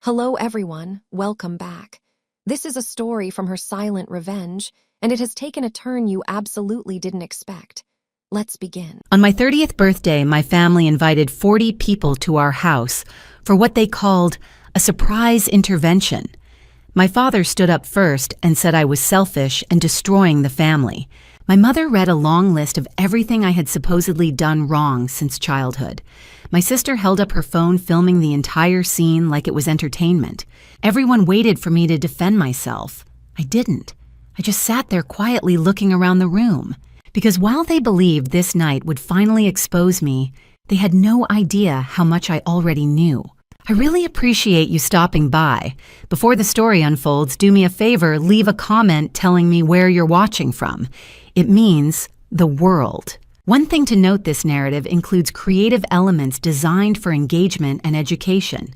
Hello everyone, welcome back. This is a story from Her Silent Revenge, and it has taken a turn you absolutely didn't expect. Let's begin. On my 30th birthday, my family invited 40 people to our house for what they called a surprise intervention. My father stood up first and said I was selfish and destroying the family. My mother read a long list of everything I had supposedly done wrong since childhood. My sister held up her phone filming the entire scene like it was entertainment. Everyone waited for me to defend myself. I didn't. I just sat there quietly looking around the room. Because while they believed this night would finally expose me, they had no idea how much I already knew. I really appreciate you stopping by. Before the story unfolds, do me a favor, leave a comment telling me where you're watching from. It means the world. One thing to note, this narrative includes creative elements designed for engagement and education.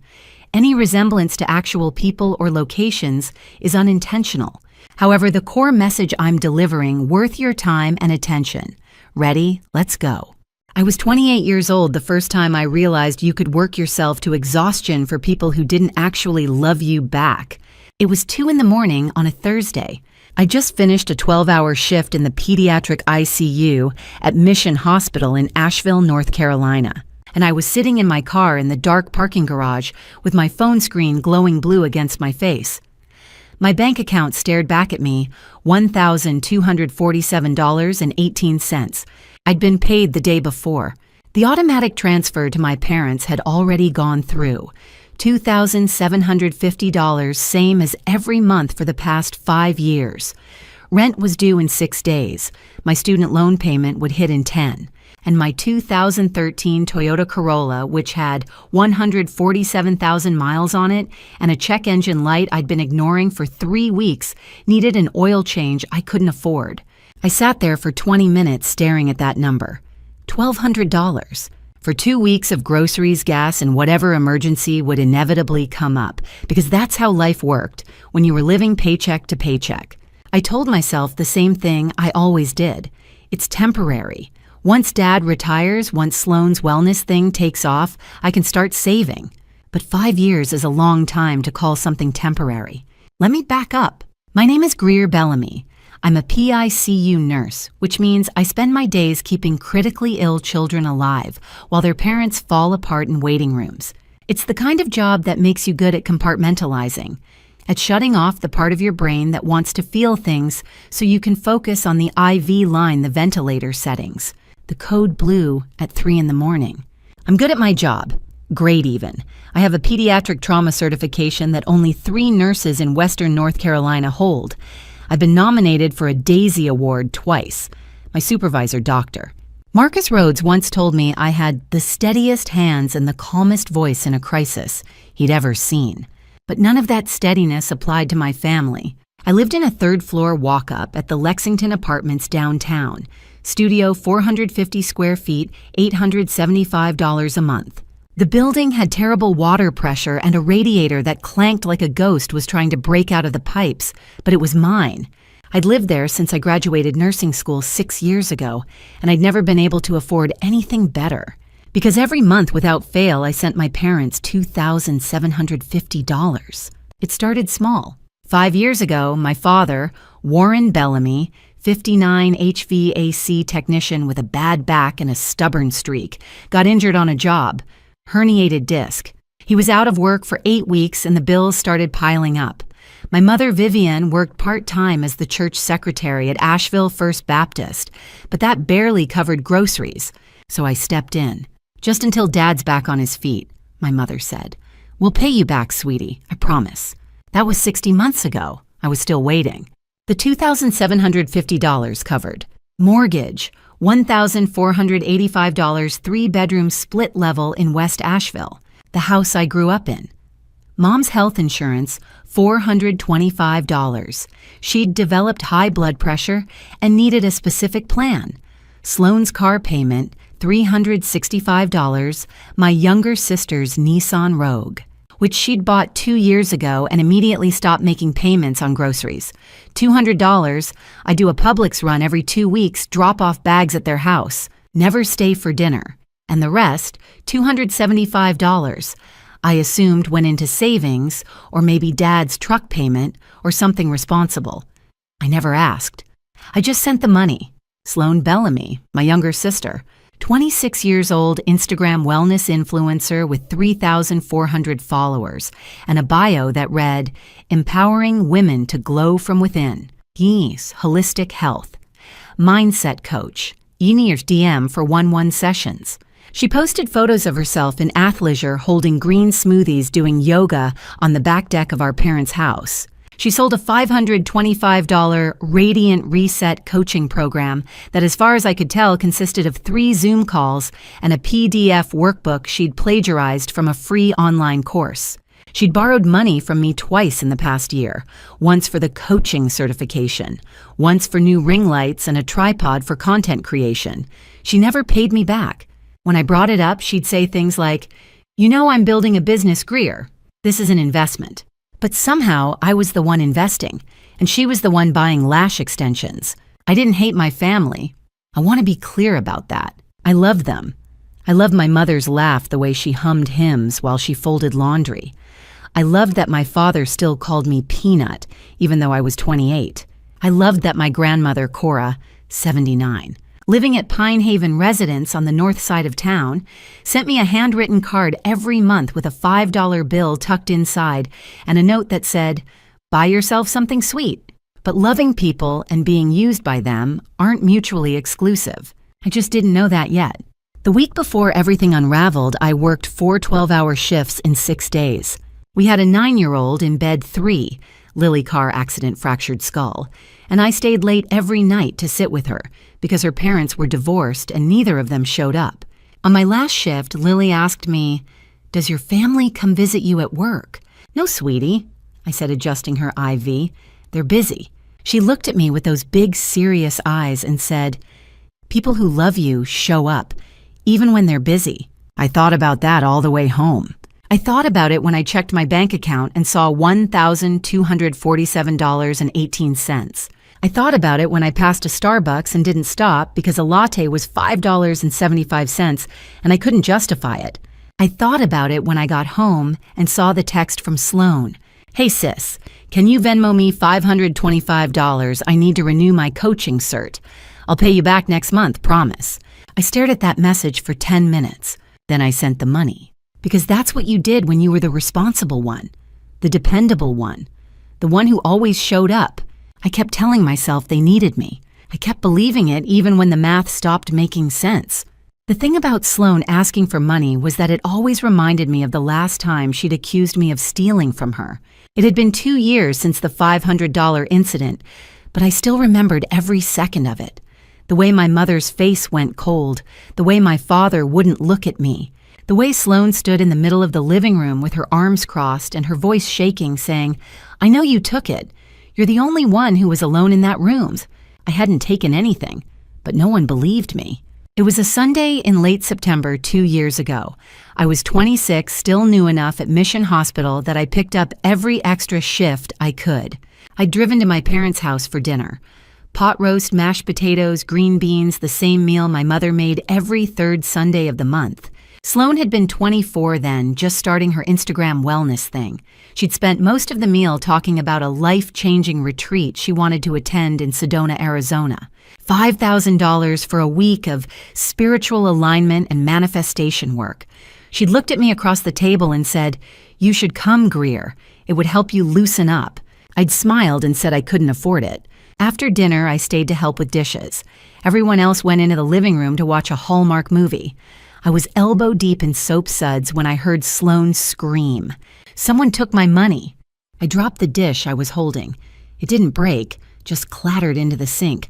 Any resemblance to actual people or locations is unintentional. However, the core message I'm delivering worth your time and attention. Ready? Let's go. I was 28 years old the first time I realized you could work yourself to exhaustion for people who didn't actually love you back. It was 2 a.m. on a Thursday. I just finished a 12-hour shift in the pediatric ICU at Mission Hospital in Asheville, North Carolina. And I was sitting in my car in the dark parking garage with my phone screen glowing blue against my face. My bank account stared back at me, $1,247.18. I'd been paid the day before. The automatic transfer to my parents had already gone through. $2,750, same as every month for the past 5 years. Rent was due in 6 days. My student loan payment would hit in 10. And my 2013 Toyota Corolla, which had 147,000 miles on it and a check engine light I'd been ignoring for 3 weeks, needed an oil change I couldn't afford. I sat there for 20 minutes staring at that number. $1,200. For 2 weeks of groceries, gas, and whatever emergency would inevitably come up, because that's how life worked when you were living paycheck to paycheck. I told myself the same thing I always did. It's temporary. Once Dad retires, once Sloan's wellness thing takes off, I can start saving. But 5 years is a long time to call something temporary. Let me back up. My name is Greer Bellamy. I'm a PICU nurse, which means I spend my days keeping critically ill children alive while their parents fall apart in waiting rooms. It's the kind of job that makes you good at compartmentalizing, at shutting off the part of your brain that wants to feel things so you can focus on the IV line, the ventilator settings, the code blue at 3 a.m. I'm good at my job. Great even. I have a pediatric trauma certification that only 3 nurses in Western North Carolina hold. I've been nominated for a Daisy Award twice. My supervisor, Dr. Marcus Rhodes, once told me I had the steadiest hands and the calmest voice in a crisis he'd ever seen. But none of that steadiness applied to my family. I lived in a 3rd-floor walk-up at the Lexington Apartments downtown. Studio, 450 square feet, $875 a month. The building had terrible water pressure and a radiator that clanked like a ghost was trying to break out of the pipes, but it was mine. I'd lived there since I graduated nursing school 6 years ago, and I'd never been able to afford anything better. Because every month without fail, I sent my parents $2,750. It started small. 5 years ago, my father, Warren Bellamy, 59 HVAC technician with a bad back and a stubborn streak, got injured on a job. Herniated disc. He was out of work for 8 weeks and the bills started piling up. My mother, Vivian, worked part-time as the church secretary at Asheville First Baptist, but that barely covered groceries, so I stepped in. Just until Dad's back on his feet, my mother said. We'll pay you back, sweetie, I promise. That was 60 months ago. I was still waiting. The $2,750 covered. Mortgage, $1,485, 3-bedroom split level in West Asheville, the house I grew up in. Mom's health insurance, $425. She'd developed high blood pressure and needed a specific plan. Sloan's car payment, $365, my younger sister's Nissan Rogue, which she'd bought 2 years ago and immediately stopped making payments on groceries. $200, I do a Publix run every 2 weeks, drop off bags at their house, never stay for dinner. And the rest, $275. I assumed went into savings, or maybe Dad's truck payment, or something responsible. I never asked. I just sent the money. Sloan Bellamy, my younger sister, 26 years old Instagram wellness influencer with 3,400 followers, and a bio that read, "Empowering women to glow from within. Yes, holistic health. Mindset coach. Year's DM for 1-1 sessions." She posted photos of herself in athleisure holding green smoothies doing yoga on the back deck of our parents' house. She sold a $525 Radiant Reset coaching program that, as far as I could tell, consisted of 3 Zoom calls and a PDF workbook she'd plagiarized from a free online course. She'd borrowed money from me twice in the past year, once for the coaching certification, once for new ring lights and a tripod for content creation. She never paid me back. When I brought it up, she'd say things like, "You know I'm building a business, Greer. This is an investment." But somehow I was the one investing, and she was the one buying lash extensions. I didn't hate my family. I want to be clear about that. I loved them. I loved my mother's laugh the way she hummed hymns while she folded laundry. I loved that my father still called me Peanut, even though I was 28. I loved that my grandmother, Cora, 79, living at Pine Haven Residence on the north side of town, sent me a handwritten card every month with a $5 bill tucked inside and a note that said, "Buy yourself something sweet." But loving people and being used by them aren't mutually exclusive. I just didn't know that yet. The week before everything unraveled, I worked 4 12-hour shifts in 6 days. We had a 9-year-old in bed 3, Lily car accident fractured skull, and I stayed late every night to sit with her because her parents were divorced and neither of them showed up. On my last shift, Lily asked me, "Does your family come visit you at work?" "No, sweetie," I said, adjusting her IV. "They're busy." She looked at me with those big, serious eyes and said, "People who love you show up, even when they're busy." I thought about that all the way home. I thought about it when I checked my bank account and saw $1,247.18. I thought about it when I passed a Starbucks and didn't stop because a latte was $5.75 and I couldn't justify it. I thought about it when I got home and saw the text from Sloan. "Hey sis, can you Venmo me $525? I need to renew my coaching cert. I'll pay you back next month, promise." I stared at that message for 10 minutes. Then I sent the money. Because that's what you did when you were the responsible one, the dependable one, the one who always showed up. I kept telling myself they needed me. I kept believing it even when the math stopped making sense. The thing about Sloan asking for money was that it always reminded me of the last time she'd accused me of stealing from her. It had been 2 years since the $500 incident, but I still remembered every second of it. The way my mother's face went cold, the way my father wouldn't look at me, the way Sloan stood in the middle of the living room with her arms crossed and her voice shaking, saying, "I know you took it. You're the only one who was alone in that room." I hadn't taken anything, but no one believed me. It was a Sunday in late September 2 years ago. I was 26, still new enough at Mission Hospital that I picked up every extra shift I could. I'd driven to my parents' house for dinner. Pot roast, mashed potatoes, green beans, the same meal my mother made every 3rd Sunday of the month. Sloan had been 24 then, just starting her Instagram wellness thing. She'd spent most of the meal talking about a life-changing retreat she wanted to attend in Sedona, Arizona. $5,000 for a week of spiritual alignment and manifestation work. She'd looked at me across the table and said, "You should come, Greer. It would help you loosen up." I'd smiled and said I couldn't afford it. After dinner, I stayed to help with dishes. Everyone else went into the living room to watch a Hallmark movie. I was elbow deep in soap suds when I heard Sloan scream. "Someone took my money." I dropped the dish I was holding. It didn't break, just clattered into the sink.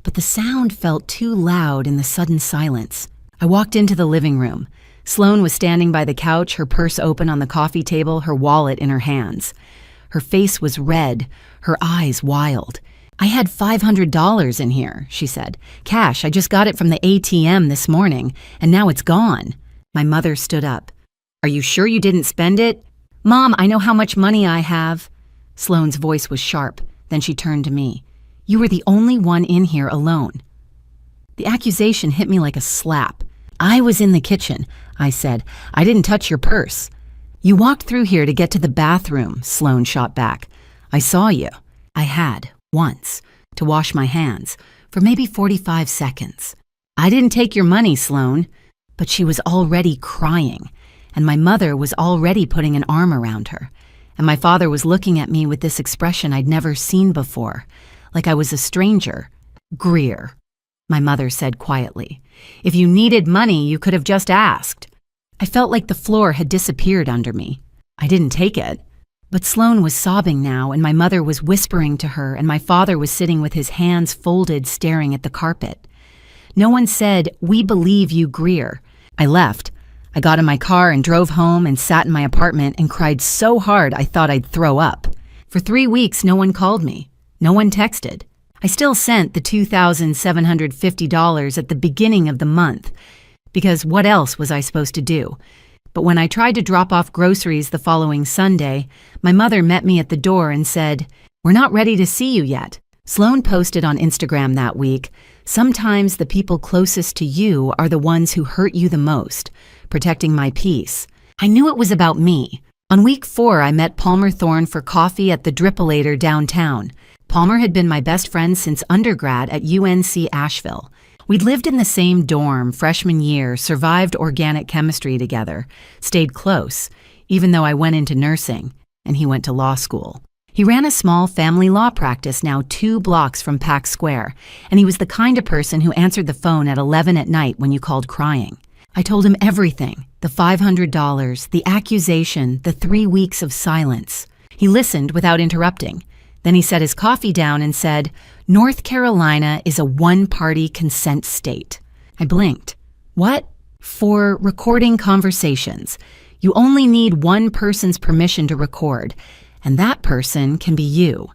But the sound felt too loud in the sudden silence. I walked into the living room. Sloan was standing by the couch, her purse open on the coffee table, her wallet in her hands. Her face was red, her eyes wild. "I had $500 in here," she said. "Cash, I just got it from the ATM this morning, and now it's gone." My mother stood up. "Are you sure you didn't spend it?" "Mom, I know how much money I have." Sloan's voice was sharp. Then she turned to me. "You were the only one in here alone." The accusation hit me like a slap. "I was in the kitchen," I said. "I didn't touch your purse." You walked through here to get to the bathroom, Sloane shot back. I saw you. I had, once, to wash my hands, for maybe 45 seconds. I didn't take your money, Sloane. But she was already crying, and my mother was already putting an arm around her, and my father was looking at me with this expression I'd never seen before, like I was a stranger. Greer, my mother said quietly. If you needed money, you could have just asked. I felt like the floor had disappeared under me. I didn't take it. But Sloane was sobbing now, and my mother was whispering to her, and my father was sitting with his hands folded, staring at the carpet. No one said, "We believe you, Greer." I left. I got in my car and drove home and sat in my apartment and cried so hard I thought I'd throw up. For 3 weeks, no one called me. No one texted. I still sent the $2,750 at the beginning of the month, because what else was I supposed to do? But when I tried to drop off groceries the following Sunday, my mother met me at the door and said, "We're not ready to see you yet." Sloane posted on Instagram that week, "Sometimes the people closest to you are the ones who hurt you the most, protecting my peace." I knew it was about me. On week 4, I met Palmer Thorne for coffee at the Drippolator downtown. Palmer had been my best friend since undergrad at UNC Asheville. We'd lived in the same dorm freshman year, survived organic chemistry together, stayed close, even though I went into nursing, and he went to law school. He ran a small family law practice now 2 blocks from Pack Square, and he was the kind of person who answered the phone at 11 at night when you called crying. I told him everything, the $500, the accusation, the 3 weeks of silence. He listened without interrupting. Then he set his coffee down and said, "North Carolina is a one-party consent state." I blinked. What? For recording conversations. You only need one person's permission to record, and that person can be you.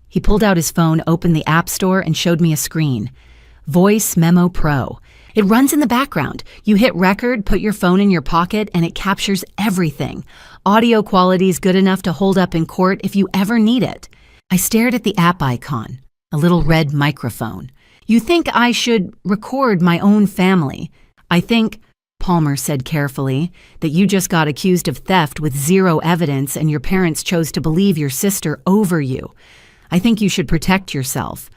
He pulled out his phone, opened the App Store, and showed me a screen. Voice Memo Pro. It runs in the background. You hit record, put your phone in your pocket, and it captures everything. Audio quality is good enough to hold up in court if you ever need it. I stared at the app icon, a little red microphone. You think I should record my own family. I think, Palmer said carefully, that you just got accused of theft with 0 evidence and your parents chose to believe your sister over you. I think you should protect yourself.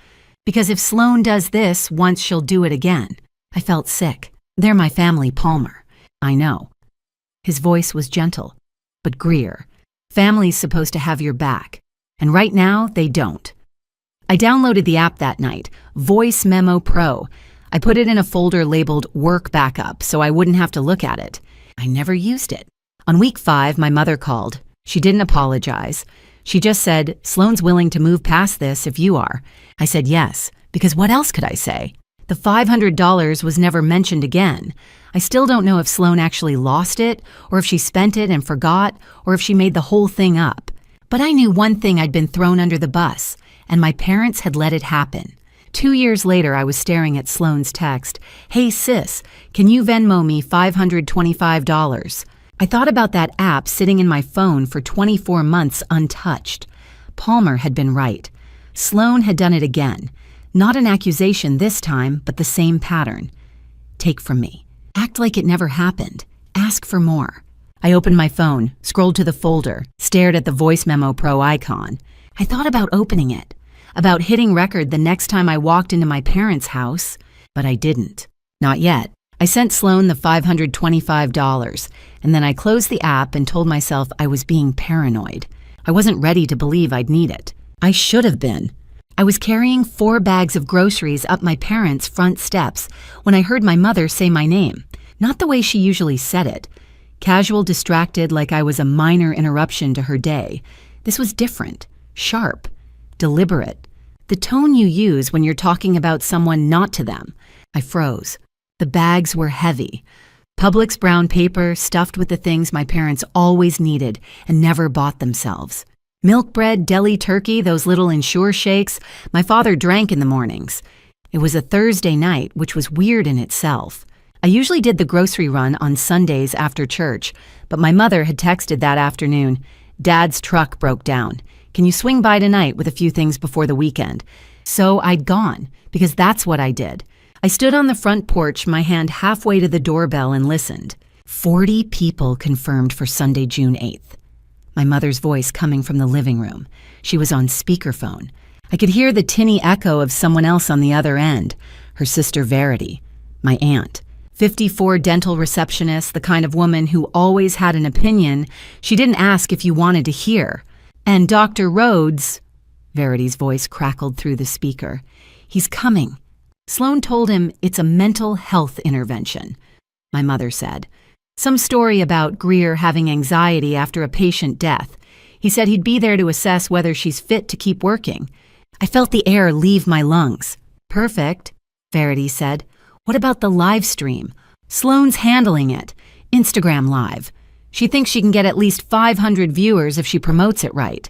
Because if Sloane does this once, she'll do it again. I felt sick. They're my family, Palmer. I know. His voice was gentle. But Greer, family's supposed to have your back. And right now, they don't. I downloaded the app that night, Voice Memo Pro. I put it in a folder labeled Work Backup so I wouldn't have to look at it. I never used it. On week 5, my mother called. She didn't apologize. She just said, "Sloane's willing to move past this if you are." I said yes, because what else could I say? The $500 was never mentioned again. I still don't know if Sloane actually lost it, or if she spent it and forgot, or if she made the whole thing up. But I knew one thing: I'd been thrown under the bus, and my parents had let it happen. 2 years later, I was staring at Sloane's text, "Hey sis, can you Venmo me $525? I thought about that app sitting in my phone for 24 months untouched. Palmer had been right. Sloane had done it again. Not an accusation this time, but the same pattern. Take from me. Act like it never happened. Ask for more. I opened my phone, scrolled to the folder, stared at the Voice Memo Pro icon. I thought about opening it, about hitting record the next time I walked into my parents' house, but I didn't. Not yet. I sent Sloane the $525, and then I closed the app and told myself I was being paranoid. I wasn't ready to believe I'd need it. I should have been. I was carrying 4 bags of groceries up my parents' front steps when I heard my mother say my name. Not the way she usually said it. Casual, distracted, like I was a minor interruption to her day. This was different, sharp, deliberate. The tone you use when you're talking about someone, not to them. I froze. The bags were heavy. Publix brown paper stuffed with the things my parents always needed and never bought themselves. Milk bread, deli turkey, those little Ensure shakes my father drank in the mornings. It was a Thursday night, which was weird in itself. I usually did the grocery run on Sundays after church, but my mother had texted that afternoon, "Dad's truck broke down. Can you swing by tonight with a few things before the weekend?" So I'd gone, because that's what I did. I stood on the front porch, my hand halfway to the doorbell, and listened. 40 people confirmed for Sunday, June 8th. My mother's voice coming from the living room. She was on speakerphone. I could hear the tinny echo of someone else on the other end, her sister Verity, my aunt. 54 dental receptionist, the kind of woman who always had an opinion. She didn't ask if you wanted to hear. And Dr. Rhodes, Verity's voice crackled through the speaker. He's coming. Sloan told him it's a mental health intervention, my mother said. Some story about Greer having anxiety after a patient death. He said he'd be there to assess whether she's fit to keep working. I felt the air leave my lungs. Perfect, Verity said. What about the live stream? Sloan's handling it. Instagram Live. She thinks she can get at least 500 viewers if she promotes it right.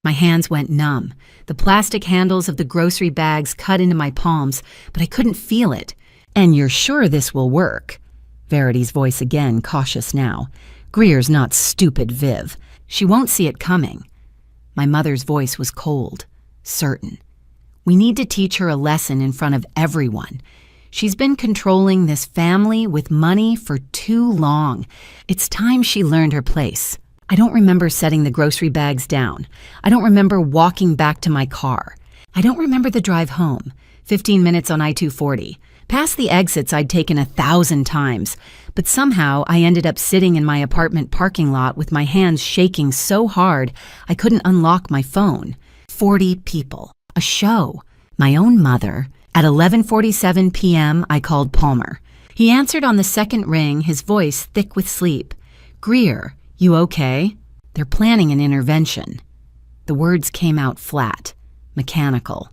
My hands went numb. The plastic handles of the grocery bags cut into my palms, but I couldn't feel it. And you're sure this will work? Verity's voice again, cautious now. Greer's not stupid, Viv. She won't see it coming. My mother's voice was cold, certain. We need to teach her a lesson in front of everyone. She's been controlling this family with money for too long. It's time she learned her place. I don't remember setting the grocery bags down. I don't remember walking back to my car. I don't remember the drive home, 15 minutes on I-240. Past the exits I'd taken 1,000 times, but somehow I ended up sitting in my apartment parking lot with my hands shaking so hard I couldn't unlock my phone. 40 people. A show. My own mother. At 11:47 p.m., I called Palmer. He answered on the second ring, his voice thick with sleep. Greer, you okay? They're planning an intervention. The words came out flat, mechanical.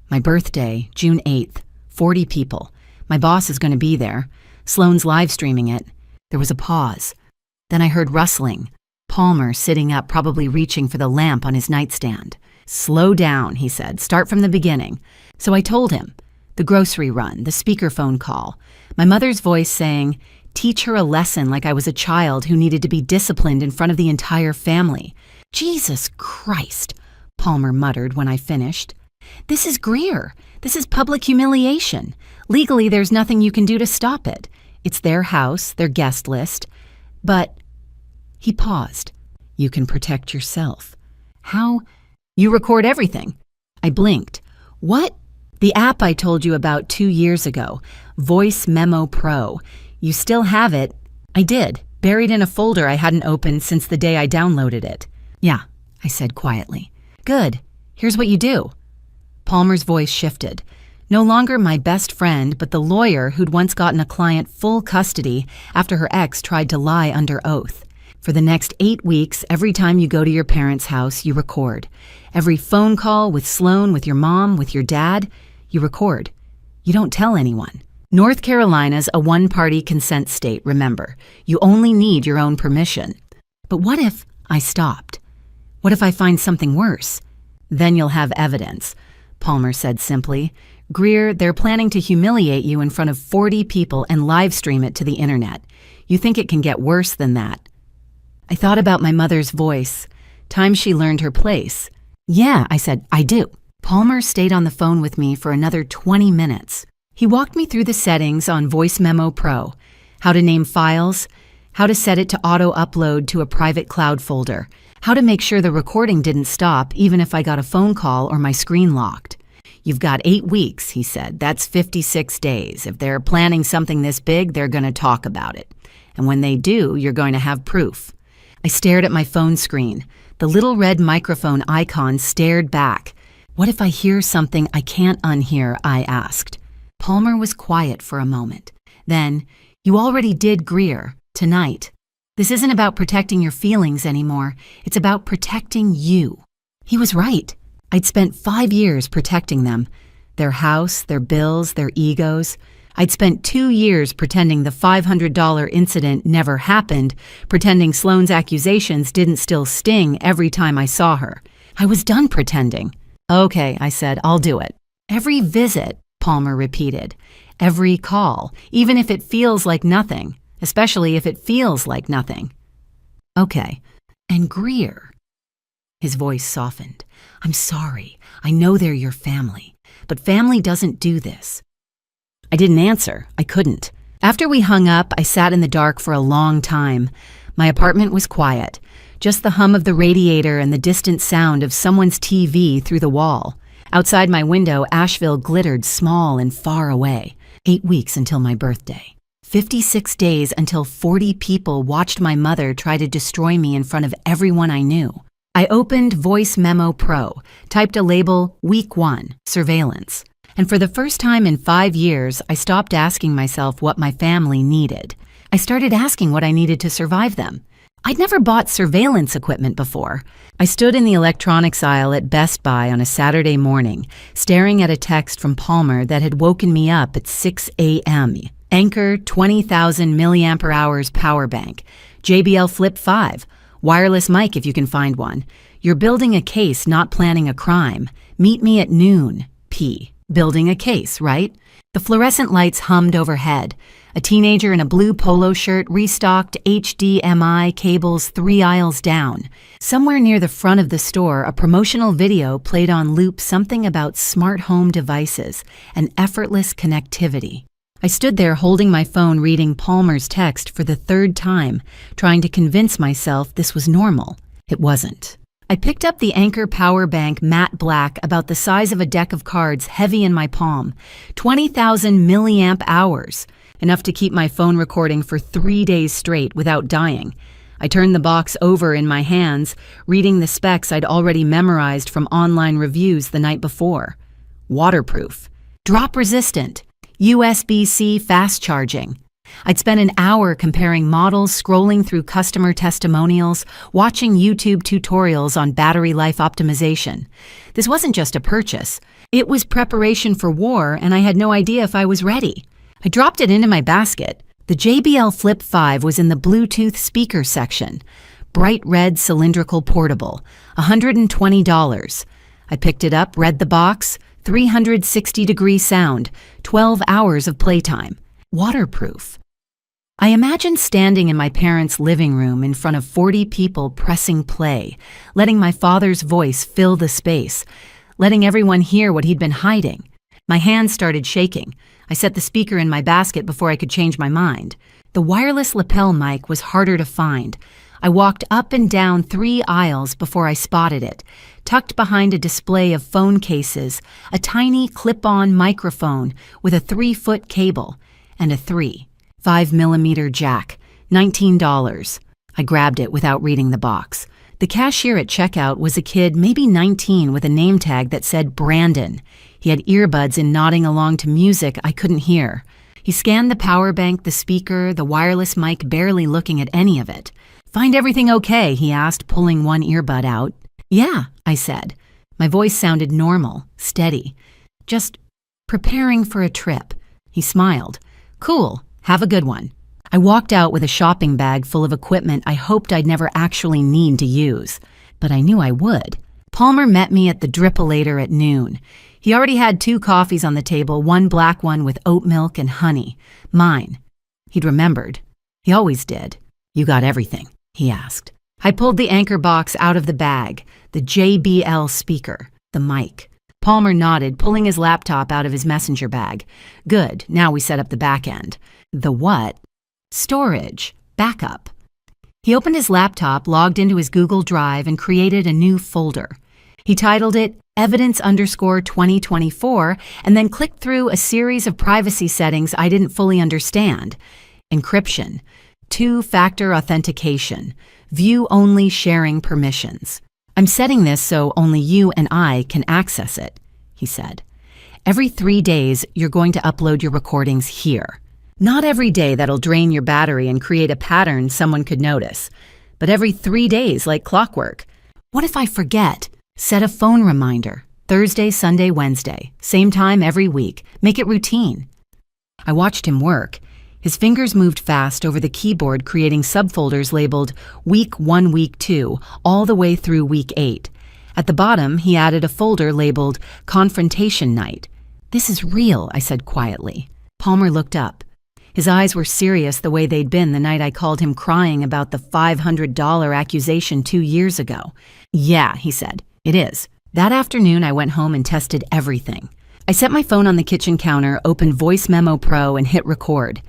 My birthday, June 8th, 40 people. My boss is going to be there. Sloan's live streaming it. There was a pause. Then I heard rustling. Palmer sitting up, probably reaching for the lamp on his nightstand. Slow down, he said. Start from the beginning. So I told him. The grocery run, the speakerphone call. My mother's voice saying, teach her a lesson like I was a child who needed to be disciplined in front of the entire family. Jesus Christ, Palmer muttered when I finished. This is Greer. This is public humiliation. Legally, there's nothing you can do to stop it. It's their house, their guest list. But he paused. You can protect yourself. How? You record everything. I blinked. What? The app I told you about 2 years ago. Voice Memo Pro. You still have it? I did. Buried in a folder I hadn't opened since the day I downloaded it. Yeah, I said quietly. Good. Here's what you do. Palmer's voice shifted. No longer my best friend, but the lawyer who'd once gotten a client full custody after her ex tried to lie under oath. For the next 8 weeks, every time you go to your parents' house, you record. Every phone call with Sloan, with your mom, with your dad, you record. You don't tell anyone. North Carolina's a one-party consent state, remember. You only need your own permission. But what if I stopped? What if I find something worse? Then you'll have evidence, Palmer said simply. Greer, they're planning to humiliate you in front of 40 people and live stream it to the internet. You think it can get worse than that? I thought about my mother's voice. Time she learned her place. Yeah, I said, I do. Palmer stayed on the phone with me for another 20 minutes. He walked me through the settings on Voice Memo Pro, how to name files, how to set it to auto-upload to a private cloud folder, how to make sure the recording didn't stop even if I got a phone call or my screen locked. You've got 8 weeks, he said. That's 56 days. If they're planning something this big, they're going to talk about it. And when they do, you're going to have proof. I stared at my phone screen. The little red microphone icon stared back. What if I hear something I can't unhear? I asked. Palmer was quiet for a moment. Then, you already did Greer, tonight. This isn't about protecting your feelings anymore. It's about protecting you. He was right. I'd spent 5 years protecting them. Their house, their bills, their egos. I'd spent 2 years pretending the $500 incident never happened, pretending Sloan's accusations didn't still sting every time I saw her. I was done pretending. Okay, I said, I'll do it. Every visit, Palmer repeated. Every call, even if it feels like nothing, especially if it feels like nothing. Okay, and Greer. His voice softened. I'm sorry. I know they're your family, but family doesn't do this. I didn't answer. I couldn't. After we hung up, I sat in the dark for a long time. My apartment was quiet, just the hum of the radiator and the distant sound of someone's TV through the wall. Outside my window, Asheville glittered small and far away. 8 weeks until my birthday. 56 days until 40 people watched my mother try to destroy me in front of everyone I knew. I opened Voice Memo Pro, typed a label, Week 1, Surveillance. And for the first time in 5 years, I stopped asking myself what my family needed. I started asking what I needed to survive them. I'd never bought surveillance equipment before. I stood in the electronics aisle at Best Buy on a Saturday morning, staring at a text from Palmer that had woken me up at 6 a.m. Anker 20,000 milliampere hours power bank, JBL Flip 5, wireless mic if you can find one. You're building a case, not planning a crime. Meet me at noon. P. Building a case, right? The fluorescent lights hummed overhead. A teenager in a blue polo shirt restocked HDMI cables 3 aisles down. Somewhere near the front of the store, a promotional video played on loop something about smart home devices and effortless connectivity. I stood there holding my phone reading Palmer's text for the 3rd time, trying to convince myself this was normal. It wasn't. I picked up the Anker power bank matte black about the size of a deck of cards heavy in my palm. 20,000 milliamp hours, enough to keep my phone recording for 3 days straight without dying. I turned the box over in my hands, reading the specs I'd already memorized from online reviews the night before. Waterproof, drop resistant, USB-C fast charging. I'd spent an hour comparing models, scrolling through customer testimonials, watching YouTube tutorials on battery life optimization. This wasn't just a purchase. It was preparation for war, and I had no idea if I was ready. I dropped it into my basket. The JBL Flip 5 was in the Bluetooth speaker section. Bright red cylindrical portable, $120. I picked it up, read the box, 360-degree sound, 12 hours of playtime. Waterproof. I imagined standing in my parents' living room in front of 40 people pressing play, letting my father's voice fill the space, letting everyone hear what he'd been hiding. My hands started shaking. I set the speaker in my basket before I could change my mind. The wireless lapel mic was harder to find. I walked up and down 3 aisles before I spotted it, tucked behind a display of phone cases, a tiny clip-on microphone with a 3-foot cable, and a 5mm jack, $19. I grabbed it without reading the box. The cashier at checkout was a kid, maybe 19, with a name tag that said Brandon. He had earbuds and nodding along to music I couldn't hear. He scanned the power bank, the speaker, the wireless mic, barely looking at any of it. "Find everything okay?" he asked, pulling one earbud out. "Yeah," I said. My voice sounded normal, steady. "Just preparing for a trip." He smiled. "Cool. Have a good one." I walked out with a shopping bag full of equipment I hoped I'd never actually need to use. But I knew I would. Palmer met me at the Drippolator at noon. He already had 2 coffees on the table, one black one with oat milk and honey. Mine. He'd remembered. He always did. "You got everything?" he asked. I pulled the Anker box out of the bag, the JBL speaker, the mic. Palmer nodded, pulling his laptop out of his messenger bag. "Good, now we set up the back end." "The what?" "Storage. Backup." He opened his laptop, logged into his Google Drive, and created a new folder. He titled it Evidence_2024 and then clicked through a series of privacy settings I didn't fully understand. Encryption, 2-factor authentication, view-only sharing permissions. "I'm setting this so only you and I can access it," he said. "Every 3 days, you're going to upload your recordings here. Not every day, that'll drain your battery and create a pattern someone could notice. But every 3 days, like clockwork. What if I forget? Set a phone reminder. Thursday, Sunday, Wednesday. Same time every week. Make it routine." I watched him work. His fingers moved fast over the keyboard, creating subfolders labeled Week 1, Week 2, all the way through Week 8. At the bottom, he added a folder labeled Confrontation Night. "This is real," I said quietly. Palmer looked up. His eyes were serious the way they'd been the night I called him crying about the $500 accusation 2 years ago. "Yeah," he said, "it is." That afternoon, I went home and tested everything. I set my phone on the kitchen counter, opened Voice Memo Pro, and hit record.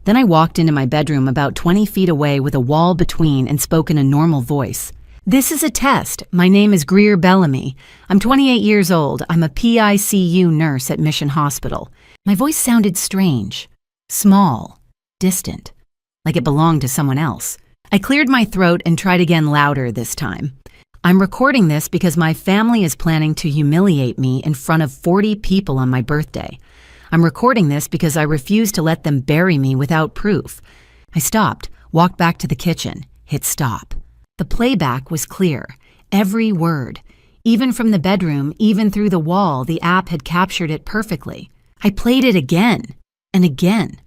Then I walked into my bedroom about 20 feet away with a wall between and spoke in a normal voice. "This is a test. My name is Greer Bellamy. I'm 28 years old. I'm a PICU nurse at Mission Hospital." My voice sounded strange, small, distant, like it belonged to someone else. I cleared my throat and tried again louder this time. "I'm recording this because my family is planning to humiliate me in front of 40 people on my birthday. I'm recording this because I refuse to let them bury me without proof." I stopped, walked back to the kitchen, hit stop. The playback was clear, every word. Even from the bedroom, even through the wall, the app had captured it perfectly. I played it again and again,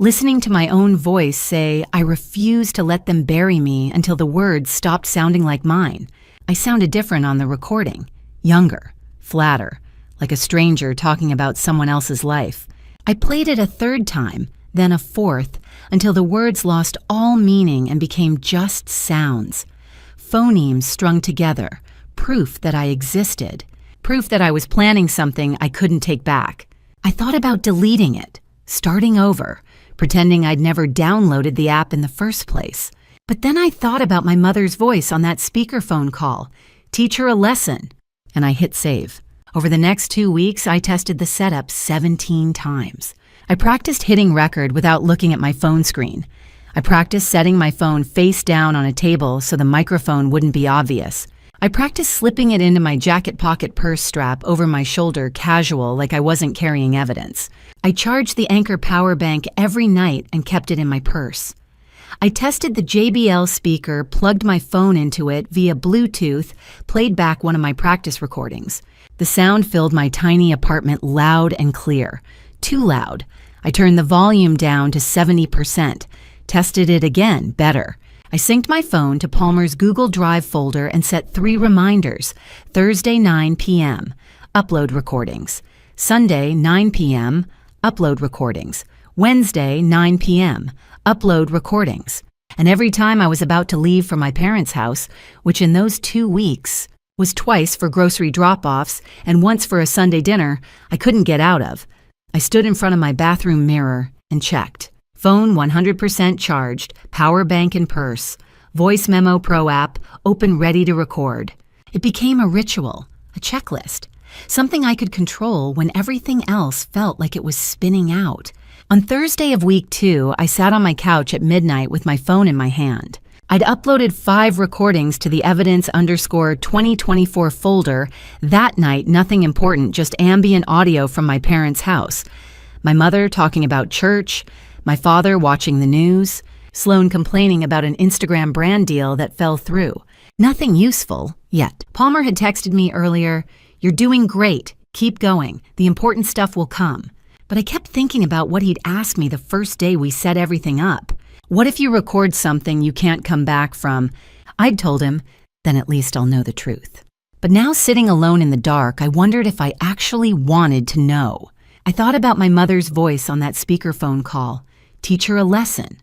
listening to my own voice say, "I refuse to let them bury me," until the words stopped sounding like mine. I sounded different on the recording, younger, flatter, like a stranger talking about someone else's life. I played it a third time, then a fourth, until the words lost all meaning and became just sounds. Phonemes strung together, proof that I existed, proof that I was planning something I couldn't take back. I thought about deleting it, starting over, pretending I'd never downloaded the app in the first place. But then I thought about my mother's voice on that speakerphone call, "Teach her a lesson," and I hit save. Over the next 2 weeks, I tested the setup 17 times. I practiced hitting record without looking at my phone screen. I practiced setting my phone face down on a table so the microphone wouldn't be obvious. I practiced slipping it into my jacket pocket purse strap over my shoulder casual like I wasn't carrying evidence. I charged the Anchor power bank every night and kept it in my purse. I tested the JBL speaker, plugged my phone into it via Bluetooth, played back one of my practice recordings. The sound filled my tiny apartment loud and clear. Too loud. I turned the volume down to 70%. Tested it again, better. I synced my phone to Palmer's Google Drive folder and set 3 reminders. Thursday, 9 p.m., upload recordings. Sunday, 9 p.m., upload recordings. Wednesday, 9 p.m., upload recordings. And every time I was about to leave for my parents' house, which in those 2 weeks was twice for grocery drop-offs and once for a Sunday dinner I couldn't get out of, I stood in front of my bathroom mirror and checked. Phone 100% charged, power bank and purse, Voice Memo Pro app, open ready to record. It became a ritual, a checklist, something I could control when everything else felt like it was spinning out. On Thursday of week 2, I sat on my couch at midnight with my phone in my hand. I'd uploaded 5 recordings to the evidence_2024 folder. That night, nothing important, just ambient audio from my parents' house. My mother talking about church, my father watching the news, Sloan complaining about an Instagram brand deal that fell through. Nothing useful, yet. Palmer had texted me earlier, "You're doing great. Keep going. The important stuff will come." But I kept thinking about what he'd asked me the first day we set everything up. What if you record something you can't come back from? I'd told him, then at least I'll know the truth. But now sitting alone in the dark, I wondered if I actually wanted to know. I thought about my mother's voice on that speakerphone call. Teach her a lesson.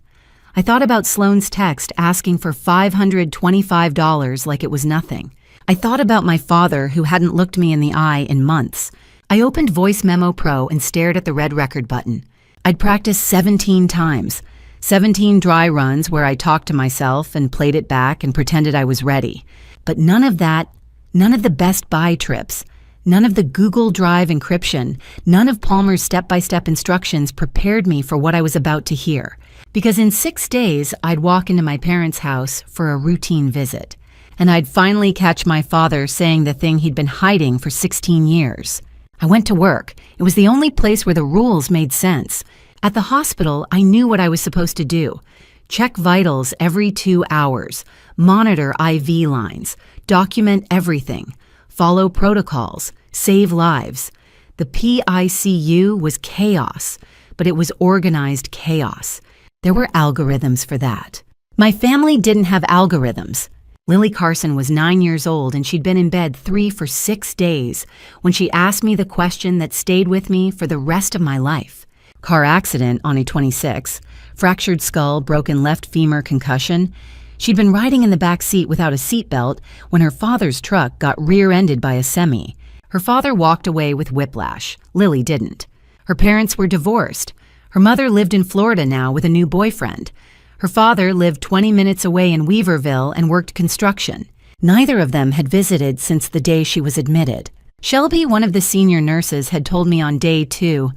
I thought about Sloan's text asking for $525 like it was nothing. I thought about my father who hadn't looked me in the eye in months. I opened Voice Memo Pro and stared at the red record button. I'd practiced 17 times. 17 dry runs where I talked to myself and played it back and pretended I was ready. But none of that, none of the Best Buy trips, none of the Google Drive encryption, none of Palmer's step-by-step instructions prepared me for what I was about to hear. Because in 6 days, I'd walk into my parents' house for a routine visit. And I'd finally catch my father saying the thing he'd been hiding for 16 years. I went to work. It was the only place where the rules made sense. At the hospital, I knew what I was supposed to do. Check vitals every 2 hours, monitor IV lines, document everything, follow protocols, save lives. The PICU was chaos, but it was organized chaos. There were algorithms for that. My family didn't have algorithms. Lily Carson was 9 years old and she'd been in bed 3 for 6 days when she asked me the question that stayed with me for the rest of my life. Car accident on a 26, fractured skull, broken left femur concussion. She'd been riding in the back seat without a seatbelt when her father's truck got rear-ended by a semi. Her father walked away with whiplash. Lily didn't. Her parents were divorced. Her mother lived in Florida now with a new boyfriend. Her father lived 20 minutes away in Weaverville and worked construction. Neither of them had visited since the day she was admitted. Shelby, one of the senior nurses, had told me on day 2,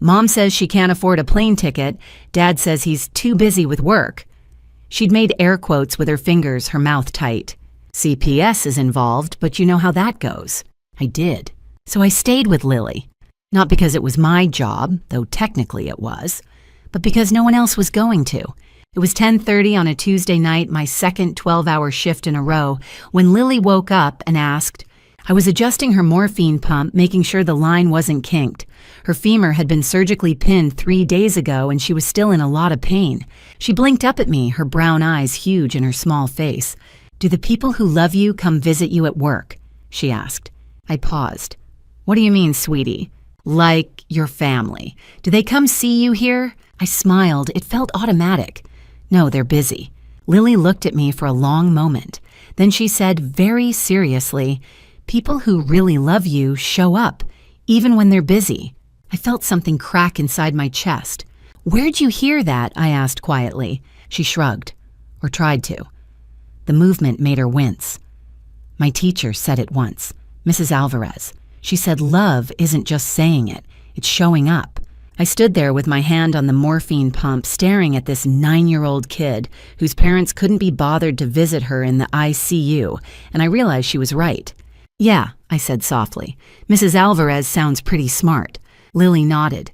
"Mom says she can't afford a plane ticket. Dad says he's too busy with work." She'd made air quotes with her fingers, her mouth tight. CPS is involved, but you know how that goes. I did. So I stayed with Lily. Not because it was my job, though technically it was, but because no one else was going to. It was 10:30 on a Tuesday night, my second 12-hour shift in a row, when Lily woke up and asked. I was adjusting her morphine pump, making sure the line wasn't kinked. Her femur had been surgically pinned 3 days ago, and she was still in a lot of pain. She blinked up at me, her brown eyes huge in her small face. "Do the people who love you come visit you at work?" she asked. I paused. "What do you mean, sweetie?" "Like your family. Do they come see you here?" I smiled. It felt automatic. "No, they're busy." Lily looked at me for a long moment. Then she said very seriously, "People who really love you show up, even when they're busy." I felt something crack inside my chest. "Where'd you hear that?" I asked quietly. She shrugged, or tried to. The movement made her wince. "My teacher said it once, Mrs. Alvarez. She said love isn't just saying it, it's showing up." I stood there with my hand on the morphine pump, staring at this 9-year-old kid whose parents couldn't be bothered to visit her in the ICU, and I realized she was right. "Yeah," I said softly. "Mrs. Alvarez sounds pretty smart." Lily nodded.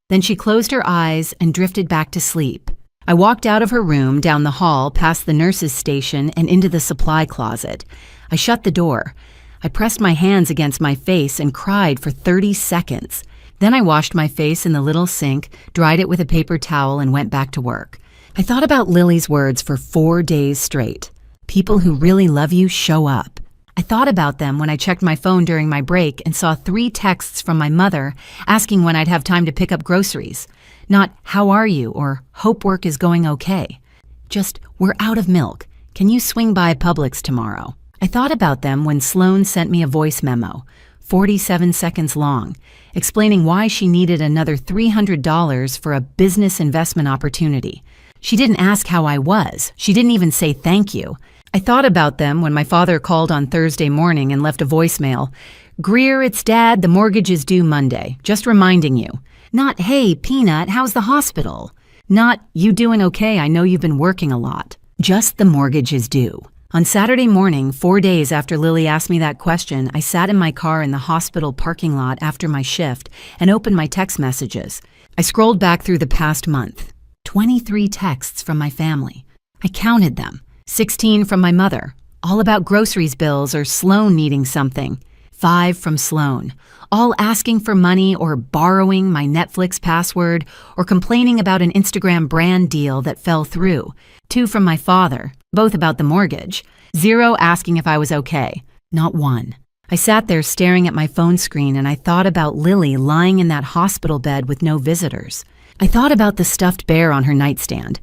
Then she closed her eyes and drifted back to sleep. I walked out of her room, down the hall, past the nurse's station, and into the supply closet. I shut the door. I pressed my hands against my face and cried for 30 seconds. Then I washed my face in the little sink, dried it with a paper towel, and went back to work. I thought about Lily's words for 4 days straight. People who really love you show up. I thought about them when I checked my phone during my break and saw 3 texts from my mother asking when I'd have time to pick up groceries. Not, "How are you?" or "Hope work is going okay." Just, "We're out of milk. Can you swing by Publix tomorrow?" I thought about them when Sloan sent me a voice memo, 47 seconds long, explaining why she needed another $300 for a business investment opportunity. She didn't ask how I was. She didn't even say thank you. I thought about them when my father called on Thursday morning and left a voicemail. "Greer, it's Dad. The mortgage is due Monday. Just reminding you." Not, "Hey, Peanut, how's the hospital?" Not, "You doing okay? I know you've been working a lot." Just, "The mortgage is due." On Saturday morning, 4 days after Lily asked me that question, I sat in my car in the hospital parking lot after my shift and opened my text messages. I scrolled back through the past month. 23 texts from my family. I counted them. 16 from my mother, all about groceries bills or Sloan needing something. 5 from Sloan, all asking for money or borrowing my Netflix password or complaining about an Instagram brand deal that fell through. 2 from my father, both about the mortgage. 0 asking if I was okay. Not 1. I sat there staring at my phone screen and I thought about Lily lying in that hospital bed with no visitors. I thought about the stuffed bear on her nightstand,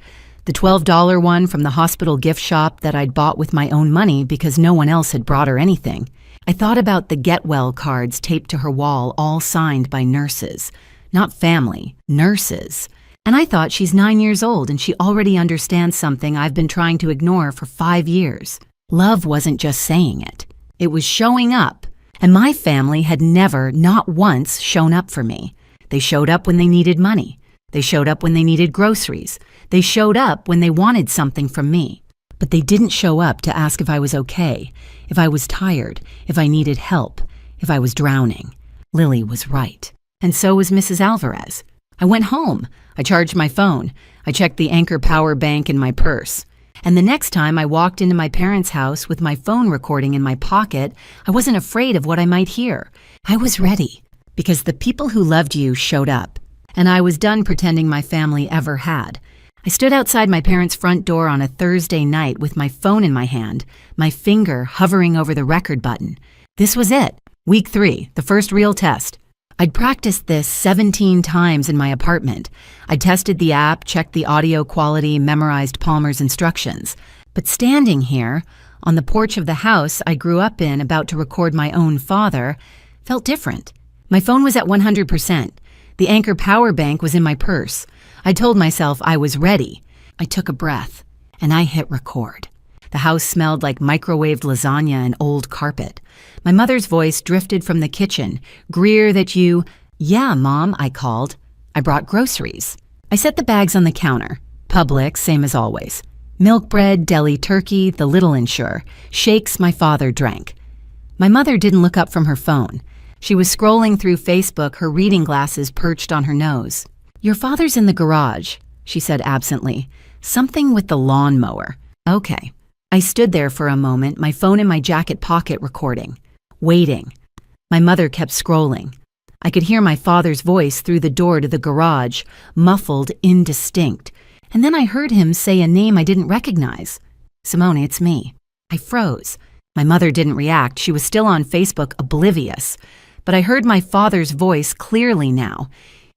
the $12 one from the hospital gift shop that I'd bought with my own money because no one else had brought her anything. I thought about the get well cards taped to her wall, all signed by nurses. Not family, nurses. And I thought she's 9 years old and she already understands something I've been trying to ignore for 5 years. Love wasn't just saying it. It was showing up. And my family had never, not once, shown up for me. They showed up when they needed money. They showed up when they needed groceries. They showed up when they wanted something from me. But they didn't show up to ask if I was okay, if I was tired, if I needed help, if I was drowning. Lily was right. And so was Mrs. Alvarez. I went home. I charged my phone. I checked the Anchor power bank in my purse. And the next time I walked into my parents' house with my phone recording in my pocket, I wasn't afraid of what I might hear. I was ready. Because the people who loved you showed up. And I was done pretending my family ever had. I stood outside my parents' front door on a Thursday night with my phone in my hand, my finger hovering over the record button. This was it. Week 3, the first real test. I'd practiced this 17 times in my apartment. I'd tested the app, checked the audio quality, memorized Palmer's instructions. But standing here, on the porch of the house I grew up in, about to record my own father, felt different. My phone was at 100%. The Anchor power bank was in my purse. I told myself I was ready. I took a breath, and I hit record. The house smelled like microwaved lasagna and old carpet. My mother's voice drifted from the kitchen. "Greer, that you—" "Yeah, Mom," I called. I brought groceries. I set the bags on the counter. Publix, same as always. Milk bread, deli turkey, the little Ensure. Shakes my father drank. My mother didn't look up from her phone. She was scrolling through Facebook, her reading glasses perched on her nose. "Your father's in the garage," she said absently. "Something with the lawnmower." Okay. I stood there for a moment, my phone in my jacket pocket recording. Waiting. My mother kept scrolling. I could hear my father's voice through the door to the garage, muffled, indistinct. And then I heard him say a name I didn't recognize. "Simone, it's me." I froze. My mother didn't react. She was still on Facebook, oblivious. But I heard my father's voice clearly now.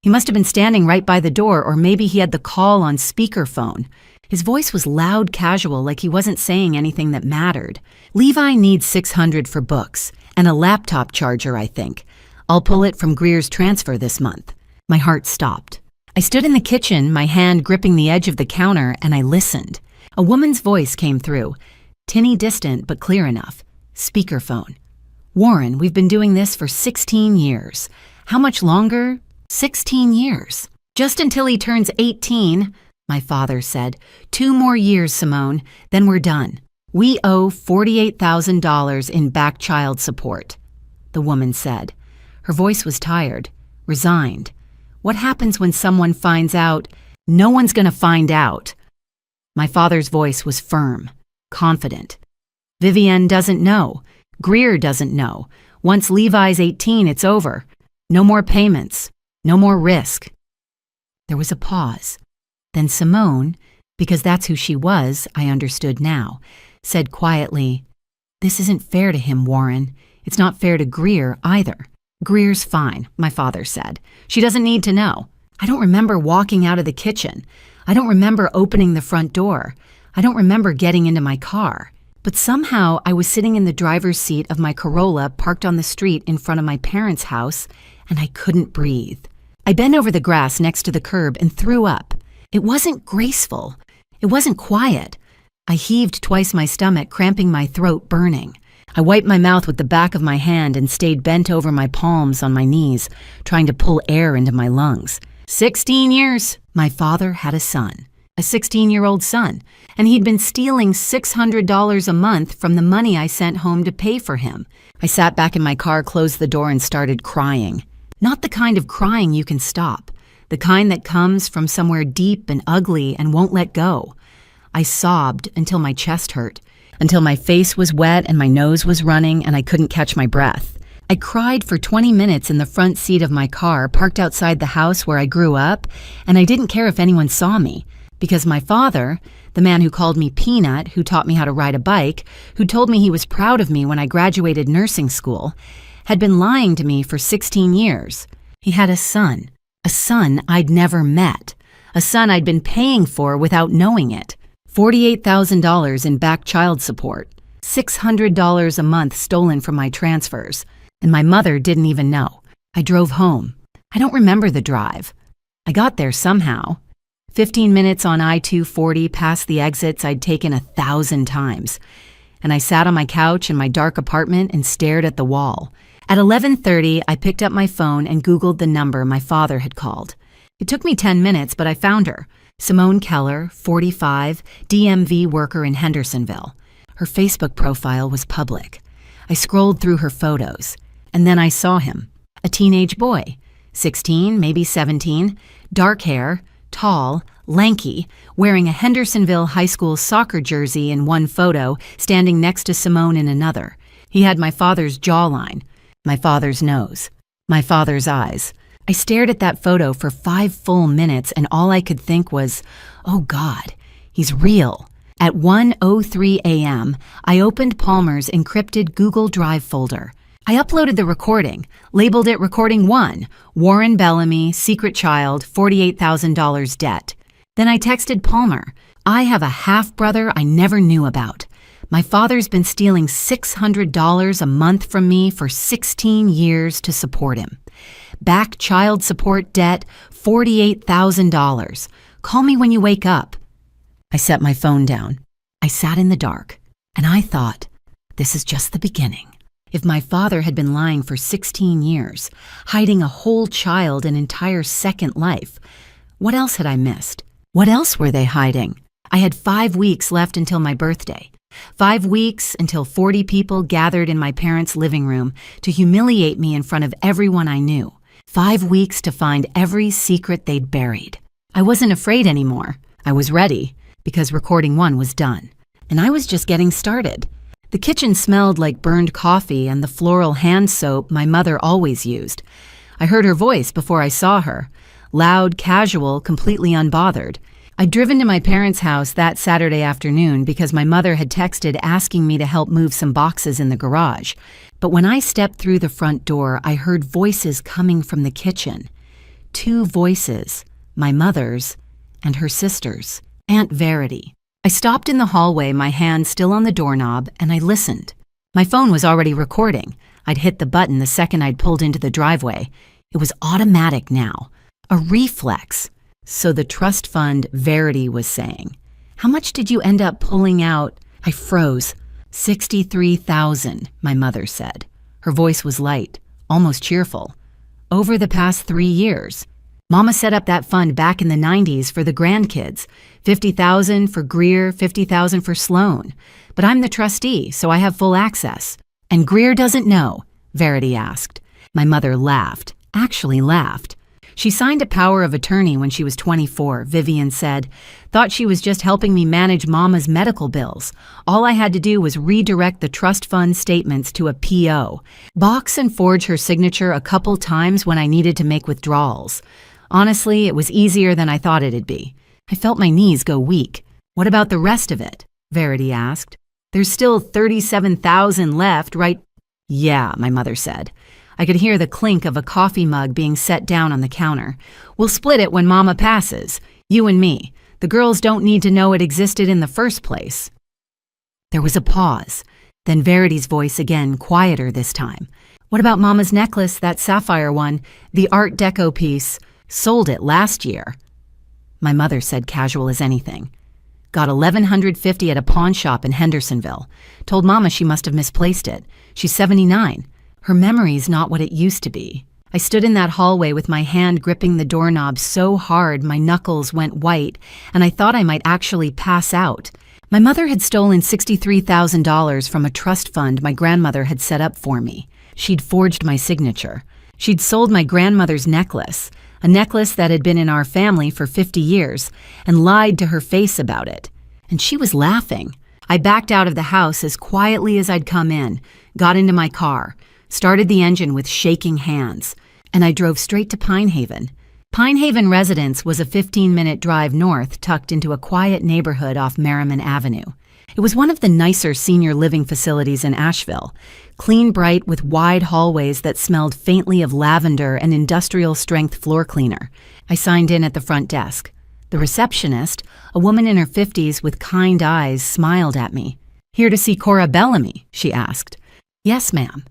He must have been standing right by the door, or maybe he had the call on speakerphone. His voice was loud, casual, like he wasn't saying anything that mattered. "Levi needs $600 for books, and a laptop charger, I think. I'll pull it from Greer's transfer this month." My heart stopped. I stood in the kitchen, my hand gripping the edge of the counter, and I listened. A woman's voice came through. Tinny distant, but clear enough. Speakerphone. "Warren, we've been doing this for 16 years. How much longer?" 16 years. "Just until he turns 18, my father said. "2 more years, Simone, then we're done. We owe $48,000 in back child support," the woman said. Her voice was tired, resigned. What happens when someone finds out? No one's going to find out. My father's voice was firm, confident. "Vivienne doesn't know. Greer doesn't know. Once Levi's 18, it's over. No more payments. No more risk." There was a pause. Then Simone, because that's who she was, I understood now, said quietly, "This isn't fair to him, Warren. It's not fair to Greer either." "Greer's fine," my father said. "She doesn't need to know." I don't remember walking out of the kitchen. I don't remember opening the front door. I don't remember getting into my car. But somehow I was sitting in the driver's seat of my Corolla parked on the street in front of my parents' house, and I couldn't breathe. I bent over the grass next to the curb and threw up. It wasn't graceful. It wasn't quiet. I heaved twice my stomach, cramping my throat, burning. I wiped my mouth with the back of my hand and stayed bent over my palms on my knees, trying to pull air into my lungs. 16 years. My father had a son, a 16-year-old son, and he'd been stealing $600 a month from the money I sent home to pay for him. I sat back in my car, closed the door, and started crying. Not the kind of crying you can stop, the kind that comes from somewhere deep and ugly and won't let go. I sobbed until my chest hurt, until my face was wet and my nose was running and I couldn't catch my breath. I cried for 20 minutes in the front seat of my car parked outside the house where I grew up, and I didn't care if anyone saw me, because my father, the man who called me Peanut, who taught me how to ride a bike, who told me he was proud of me when I graduated nursing school, had been lying to me for 16 years. He had a son I'd never met, a son I'd been paying for without knowing it. $48,000 in back child support, $600 a month stolen from my transfers, and my mother didn't even know. I drove home. I don't remember the drive. I got there somehow. 15 minutes on I-240 past the exits I'd taken 1,000 times. And I sat on my couch in my dark apartment and stared at the wall. At 11:30, I picked up my phone and Googled the number my father had called. It took me 10 minutes, but I found her. Simone Keller, 45, DMV worker in Hendersonville. Her Facebook profile was public. I scrolled through her photos, and then I saw him. A teenage boy, 16, maybe 17, dark hair, tall, lanky, wearing a Hendersonville high school soccer jersey in one photo, standing next to Simone in another. He had my father's jawline, my father's nose, my father's eyes. I stared at that photo for 5 full minutes, and all I could think was, oh God, he's real. At 1:03 a.m., I opened Palmer's encrypted Google Drive folder. I uploaded the recording, labeled it Recording 1, Warren Bellamy, Secret Child, $48,000 debt. Then I texted Palmer, I have a half-brother I never knew about. My father's been stealing $600 a month from me for 16 years to support him. Back child support debt, $48,000. Call me when you wake up. I set my phone down. I sat in the dark, and I thought, this is just the beginning. If my father had been lying for 16 years, hiding a whole child an entire second life, what else had I missed? What else were they hiding? I had 5 weeks left until my birthday. 5 weeks until 40 people gathered in my parents' living room to humiliate me in front of everyone I knew. 5 weeks to find every secret they'd buried. I wasn't afraid anymore. I was ready, because recording 1 was done. And I was just getting started. The kitchen smelled like burned coffee and the floral hand soap my mother always used. I heard her voice before I saw her. Loud, casual, completely unbothered. I'd driven to my parents' house that Saturday afternoon because my mother had texted asking me to help move some boxes in the garage. But when I stepped through the front door, I heard voices coming from the kitchen. 2 voices, my mother's and her sister's, Aunt Verity. I stopped in the hallway, my hand still on the doorknob, and I listened. My phone was already recording. I'd hit the button the second I'd pulled into the driveway. It was automatic now. A reflex. So the trust fund, Verity was saying. How much did you end up pulling out? I froze. 63,000, my mother said. Her voice was light, almost cheerful. Over the past 3 years. Mama set up that fund back in the 90s for the grandkids. 50,000 for Greer, 50,000 for Sloan. But I'm the trustee, so I have full access. And Greer doesn't know, Verity asked. My mother laughed, actually laughed. She signed a power of attorney when she was 24, Vivian said. Thought she was just helping me manage Mama's medical bills. All I had to do was redirect the trust fund statements to a PO. Box and forge her signature a couple times when I needed to make withdrawals. Honestly, it was easier than I thought it'd be. I felt my knees go weak. What about the rest of it? Verity asked. There's still 37,000 left, right? Yeah, my mother said. I could hear the clink of a coffee mug being set down on the counter. We'll split it when Mama passes. You and me. The girls don't need to know it existed in the first place. There was a pause. Then Verity's voice again, quieter this time. What about Mama's necklace, that sapphire one, the Art Deco piece? Sold it last year. My mother said casual as anything. Got $1,150 at a pawn shop in Hendersonville. Told Mama she must have misplaced it. She's 79. Her memory's not what it used to be. I stood in that hallway with my hand gripping the doorknob so hard my knuckles went white, and I thought I might actually pass out. My mother had stolen $63,000 from a trust fund my grandmother had set up for me. She'd forged my signature. She'd sold my grandmother's necklace, a necklace that had been in our family for 50 years, and lied to her face about it. And she was laughing. I backed out of the house as quietly as I'd come in, got into my car, started the engine with shaking hands, and I drove straight to Pine Haven. Pine Haven Residence was a 15-minute drive north tucked into a quiet neighborhood off Merriman Avenue. It was one of the nicer senior living facilities in Asheville, clean bright with wide hallways that smelled faintly of lavender and industrial-strength floor cleaner. I signed in at the front desk. The receptionist, a woman in her 50s with kind eyes, smiled at me. "Here to see Cora Bellamy?" she asked. "Yes, ma'am.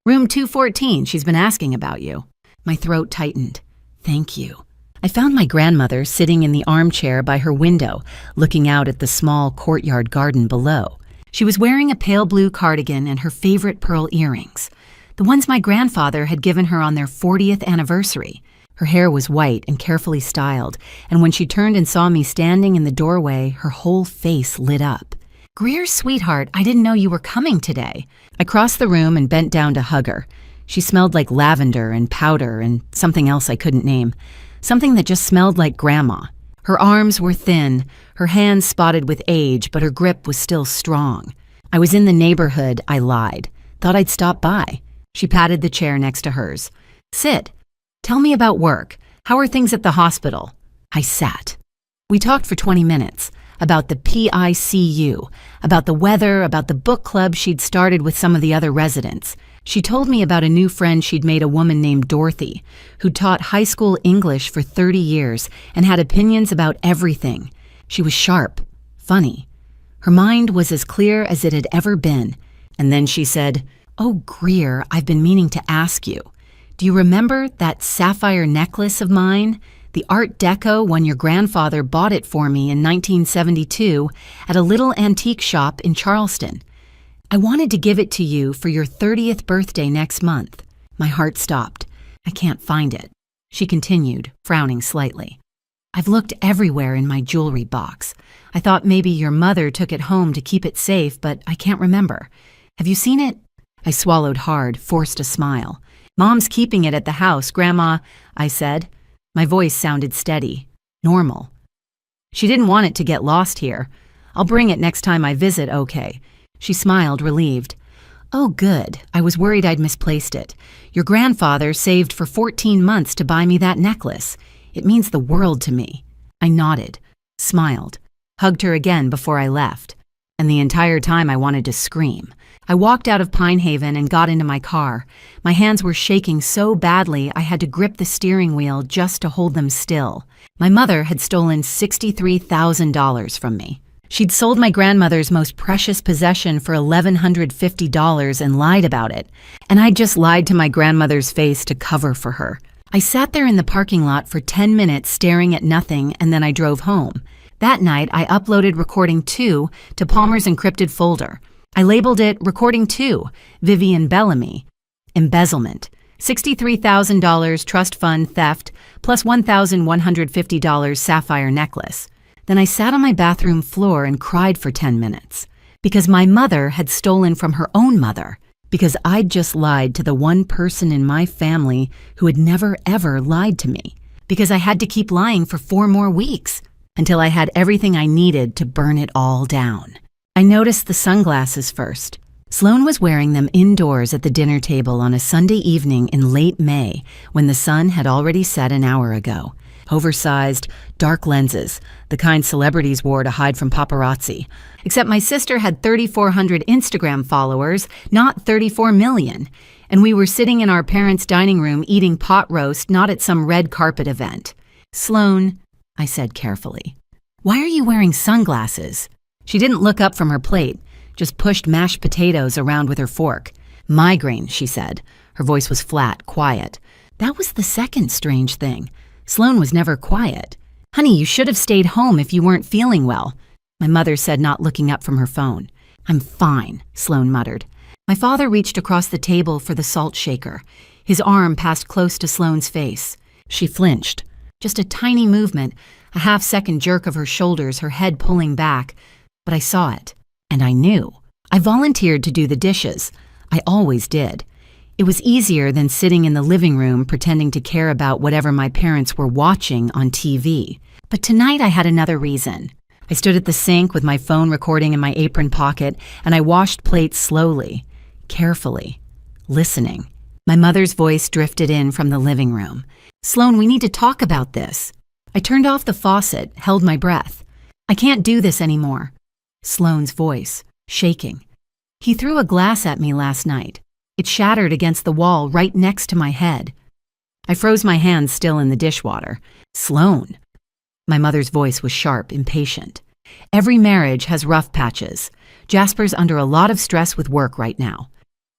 Room 214, she's been asking about you." My throat tightened. Thank you. I found my grandmother sitting in the armchair by her window, looking out at the small courtyard garden below. She was wearing a pale blue cardigan and her favorite pearl earrings, the ones my grandfather had given her on their 40th anniversary. Her hair was white and carefully styled, and when she turned and saw me standing in the doorway, her whole face lit up. "Greer, sweetheart, I didn't know you were coming today." I crossed the room and bent down to hug her. She smelled like lavender and powder and something else I couldn't name. Something that just smelled like Grandma. Her arms were thin, her hands spotted with age, but her grip was still strong. I was in the neighborhood, I lied. Thought I'd stop by. She patted the chair next to hers. "Sit. Tell me about work. How are things at the hospital?" I sat. We talked for 20 minutes. About the PICU, about the weather, about the book club she'd started with some of the other residents. She told me about a new friend she'd made, a woman named Dorothy, who taught high school English for 30 years and had opinions about everything. She was sharp, funny. Her mind was as clear as it had ever been. And then she said, "Oh, Greer, I've been meaning to ask you. Do you remember that sapphire necklace of mine? The Art Deco when your grandfather bought it for me in 1972 at a little antique shop in Charleston. I wanted to give it to you for your 30th birthday next month." My heart stopped. "I can't find it," she continued, frowning slightly. "I've looked everywhere in my jewelry box. I thought maybe your mother took it home to keep it safe, but I can't remember. Have you seen it?" I swallowed hard, forced a smile. "Mom's keeping it at the house, Grandma," I said. My voice sounded steady, normal. "She didn't want it to get lost here. I'll bring it next time I visit, okay?" She smiled, relieved. "Oh, good. I was worried I'd misplaced it. Your grandfather saved for 14 months to buy me that necklace. It means the world to me." I nodded, smiled, hugged her again before I left. And the entire time I wanted to scream. I walked out of Pine Haven and got into my car. My hands were shaking so badly I had to grip the steering wheel just to hold them still. My mother had stolen $63,000 from me. She'd sold my grandmother's most precious possession for $1,150 and lied about it. And I'd just lied to my grandmother's face to cover for her. I sat there in the parking lot for 10 minutes staring at nothing, and then I drove home. That night, I uploaded Recording 2 to Palmer's encrypted folder. I labeled it Recording 2, Vivian Bellamy. Embezzlement. $63,000 trust fund theft, plus $1,150 sapphire necklace. Then I sat on my bathroom floor and cried for 10 minutes. Because my mother had stolen from her own mother. Because I'd just lied to the one person in my family who had never ever lied to me. Because I had to keep lying for 4 more weeks. Until I had everything I needed to burn it all down. I noticed the sunglasses first. Sloan was wearing them indoors at the dinner table on a Sunday evening in late May when the sun had already set an hour ago. Oversized, dark lenses, the kind celebrities wore to hide from paparazzi. Except my sister had 3,400 Instagram followers, not 34 million. And we were sitting in our parents' dining room eating pot roast, not at some red carpet event. "Sloan," I said carefully, "why are you wearing sunglasses?" She didn't look up from her plate, just pushed mashed potatoes around with her fork. "Migraine," she said. Her voice was flat, quiet. That was the second strange thing. Sloan was never quiet. "Honey, you should have stayed home if you weren't feeling well," my mother said, not looking up from her phone. "I'm fine," Sloan muttered. My father reached across the table for the salt shaker. His arm passed close to Sloan's face. She flinched. Just a tiny movement, a half-second jerk of her shoulders, her head pulling back. But I saw it, and I knew. I volunteered to do the dishes. I always did. It was easier than sitting in the living room pretending to care about whatever my parents were watching on TV. But tonight I had another reason. I stood at the sink with my phone recording in my apron pocket, and I washed plates slowly, carefully, listening. My mother's voice drifted in from the living room. "Sloan, we need to talk about this." I turned off the faucet, held my breath. "I can't do this anymore." Sloan's voice, shaking. "He threw a glass at me last night. It shattered against the wall right next to my head." I froze my hands still in the dishwater. "Sloan." My mother's voice was sharp, impatient. "Every marriage has rough patches. Jasper's under a lot of stress with work right now."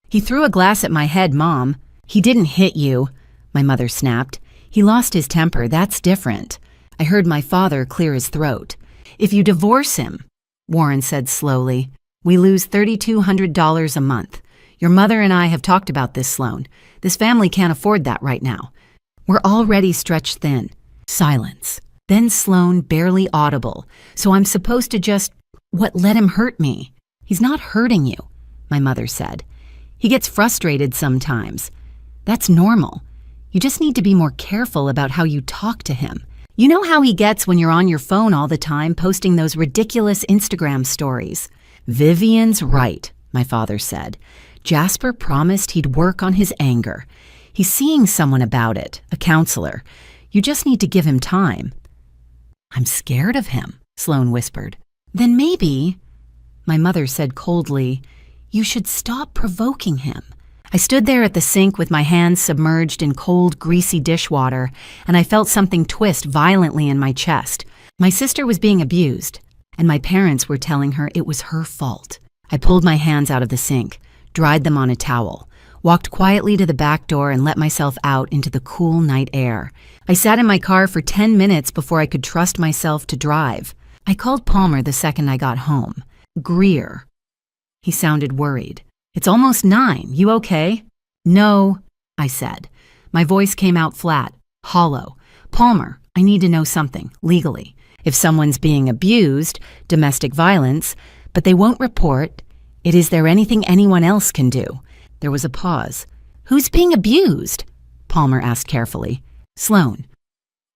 "He threw a glass at my head, Mom." "He didn't hit you," my mother snapped. "He lost his temper, that's different." I heard my father clear his throat. "If you divorce him," Warren said slowly, "we lose $3,200 a month. Your mother and I have talked about this, Sloan. This family can't afford that right now. We're already stretched thin." Silence. Then Sloan, barely audible. "So I'm supposed to just, let him hurt me?" "He's not hurting you," my mother said. "He gets frustrated sometimes. That's normal. You just need to be more careful about how you talk to him. You know how he gets when you're on your phone all the time posting those ridiculous Instagram stories." "Vivian's right," my father said. "Jasper promised he'd work on his anger. He's seeing someone about it, a counselor. You just need to give him time." "I'm scared of him," Sloan whispered. "Then maybe," my mother said coldly, "you should stop provoking him." I stood there at the sink with my hands submerged in cold, greasy dishwater, and I felt something twist violently in my chest. My sister was being abused. and my parents were telling her it was her fault. I pulled my hands out of the sink, dried them on a towel, walked quietly to the back door and let myself out into the cool night air. I sat in my car for 10 minutes before I could trust myself to drive. I called Palmer the second I got home. Greer. He sounded worried. "It's almost 9. You okay?" "No," I said. My voice came out flat, hollow. "Palmer, I need to know something, legally. If someone's being abused, domestic violence, but they won't report, is there anything anyone else can do?" There was a pause. "Who's being abused?" Palmer asked carefully. "Sloan."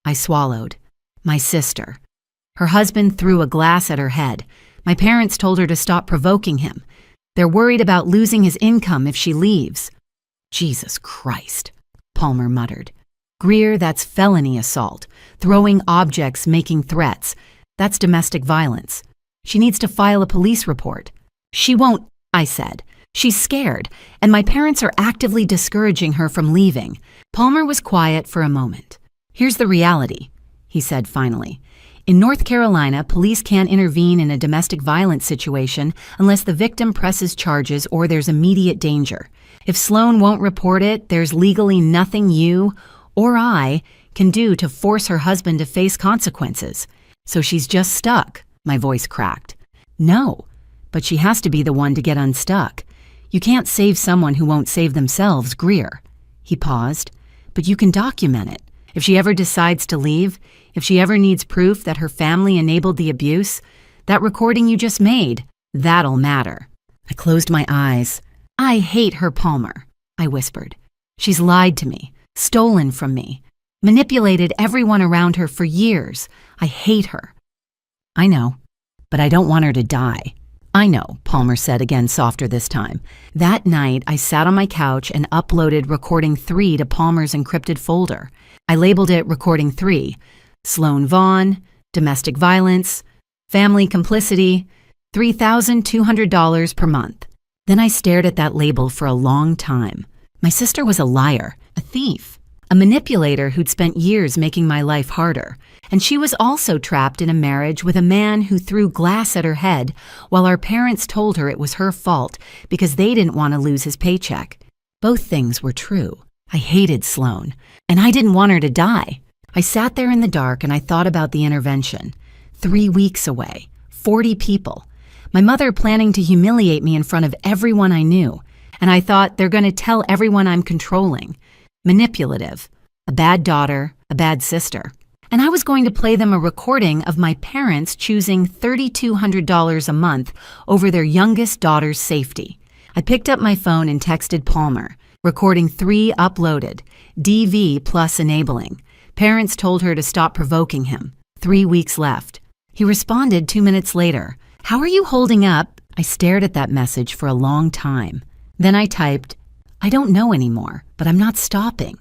I swallowed. "My sister. Her husband threw a glass at her head. My parents told her to stop provoking him. They're worried about losing his income if she leaves." "Jesus Christ," Palmer muttered. "Greer, that's felony assault. Throwing objects, making threats. That's domestic violence. She needs to file a police report." "She won't," I said. "She's scared, and my parents are actively discouraging her from leaving." Palmer was quiet for a moment. "Here's the reality," he said finally. "In North Carolina, police can't intervene in a domestic violence situation unless the victim presses charges or there's immediate danger. If Sloan won't report it, there's legally nothing you or I can do to force her husband to face consequences. So she's just stuck." My voice cracked. "No, but she has to be the one to get unstuck. You can't save someone who won't save themselves, Greer." He paused. "But you can document it. If she ever decides to leave, if she ever needs proof that her family enabled the abuse, that recording you just made, that'll matter." I closed my eyes. "I hate her, Palmer," I whispered. "She's lied to me, stolen from me, manipulated everyone around her for years. I hate her." "I know, but I don't want her to die." "I know," Palmer said again, softer this time. That night, I sat on my couch and uploaded recording 3 to Palmer's encrypted folder. I labeled it Recording 3, Sloan Vaughn, Domestic Violence, Family Complicity, $3,200 per month. Then I stared at that label for a long time. My sister was a liar, a thief, a manipulator who'd spent years making my life harder. And she was also trapped in a marriage with a man who threw glass at her head while our parents told her it was her fault because they didn't want to lose his paycheck. Both things were true. I hated Sloan, and I didn't want her to die. I sat there in the dark and I thought about the intervention. 3 weeks away, 40 people. My mother planning to humiliate me in front of everyone I knew. And I thought they're going to tell everyone I'm controlling, manipulative, a bad daughter, a bad sister. And I was going to play them a recording of my parents choosing $3,200 a month over their youngest daughter's safety. I picked up my phone and texted Palmer. Recording 3 uploaded. DV plus enabling. Parents told her to stop provoking him. 3 weeks left. He responded 2 minutes later. "How are you holding up?" I stared at that message for a long time. Then I typed, "I don't know anymore, but I'm not stopping."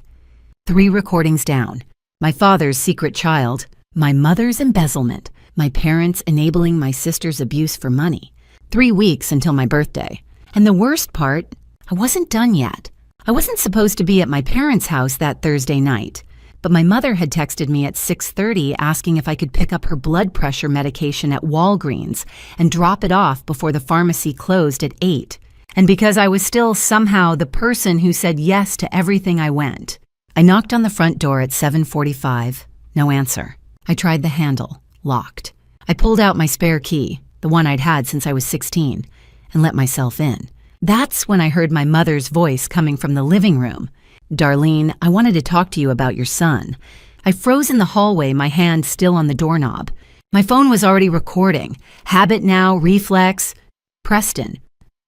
3 recordings down. My father's secret child, my mother's embezzlement, my parents enabling my sister's abuse for money. 3 weeks until my birthday. And the worst part, I wasn't done yet. I wasn't supposed to be at my parents' house that Thursday night, but my mother had texted me at 6:30 asking if I could pick up her blood pressure medication at Walgreens and drop it off before the pharmacy closed at 8. And because I was still somehow the person who said yes to everything I went. I knocked on the front door at 7:45. No answer. I tried the handle. Locked. I pulled out my spare key, the one I'd had since I was 16, and let myself in. That's when I heard my mother's voice coming from the living room. "Darlene, I wanted to talk to you about your son." I froze in the hallway, my hand still on the doorknob. My phone was already recording. Habit now, reflex. "Preston,"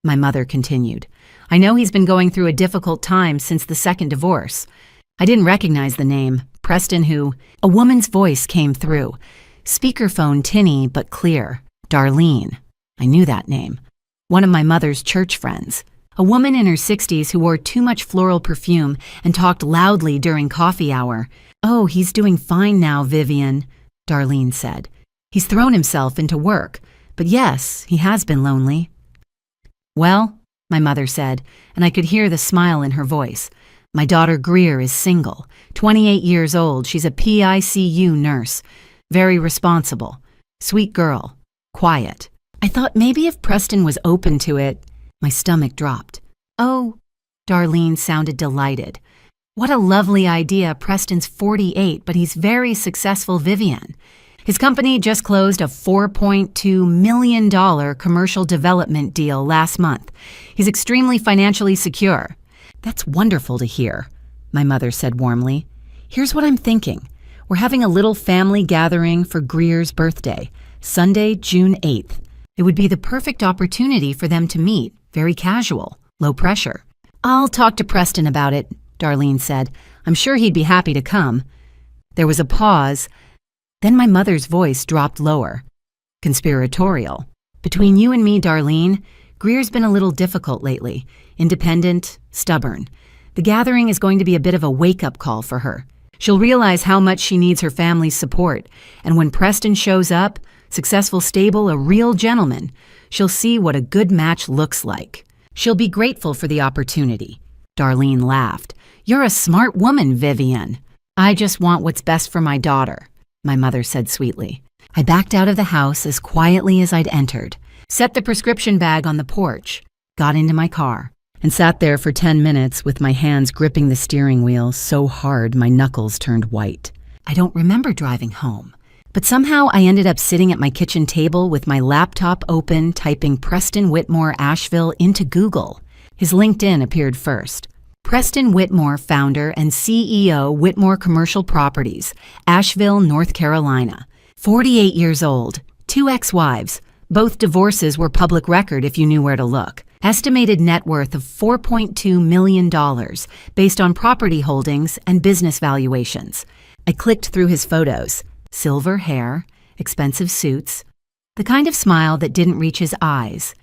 my mother continued. "I know he's been going through a difficult time since the second divorce." I didn't recognize the name. Preston who? A woman's voice came through. Speakerphone tinny but clear. Darlene. I knew that name. One of my mother's church friends. A woman in her 60s who wore too much floral perfume and talked loudly during coffee hour. "Oh, he's doing fine now, Vivian," Darlene said. "He's thrown himself into work. But yes, he has been lonely." "Well," my mother said, and I could hear the smile in her voice. "My daughter Greer is single, 28 years old. She's a PICU nurse. Very responsible. Sweet girl. quiet. I thought maybe if Preston was open to it. My stomach dropped. Oh, Darlene sounded delighted. What a lovely idea. Preston's 48, but he's very successful, Vivian. His company just closed a $4.2 million commercial development deal last month. He's extremely financially secure. That's wonderful to hear, my mother said warmly. Here's what I'm thinking. We're having a little family gathering for Greer's birthday, Sunday, June 8th. It would be the perfect opportunity for them to meet, very casual, low pressure. I'll talk to Preston about it, Darlene said. I'm sure he'd be happy to come. There was a pause. Then my mother's voice dropped lower. Conspiratorial. Between you and me, Darlene, Greer's been a little difficult lately. Independent, stubborn. The gathering is going to be a bit of a wake-up call for her. She'll realize how much she needs her family's support. And when Preston shows up, successful, stable, a real gentleman, she'll see what a good match looks like. She'll be grateful for the opportunity. Darlene laughed. You're a smart woman, Vivian. I just want what's best for my daughter, my mother said sweetly. I backed out of the house as quietly as I'd entered, set the prescription bag on the porch, got into my car, and sat there for 10 minutes with my hands gripping the steering wheel so hard my knuckles turned white. I don't remember driving home, but somehow I ended up sitting at my kitchen table with my laptop open, typing Preston Whitmore Asheville into Google. His LinkedIn appeared first. Preston Whitmore, founder and CEO, Whitmore Commercial Properties, Asheville, North Carolina. 48 years old, 2 ex-wives. Both divorces were public record if you knew where to look. Estimated net worth of $4.2 million based on property holdings and business valuations. I clicked through his photos. Silver hair, expensive suits, the kind of smile that didn't reach his eyes.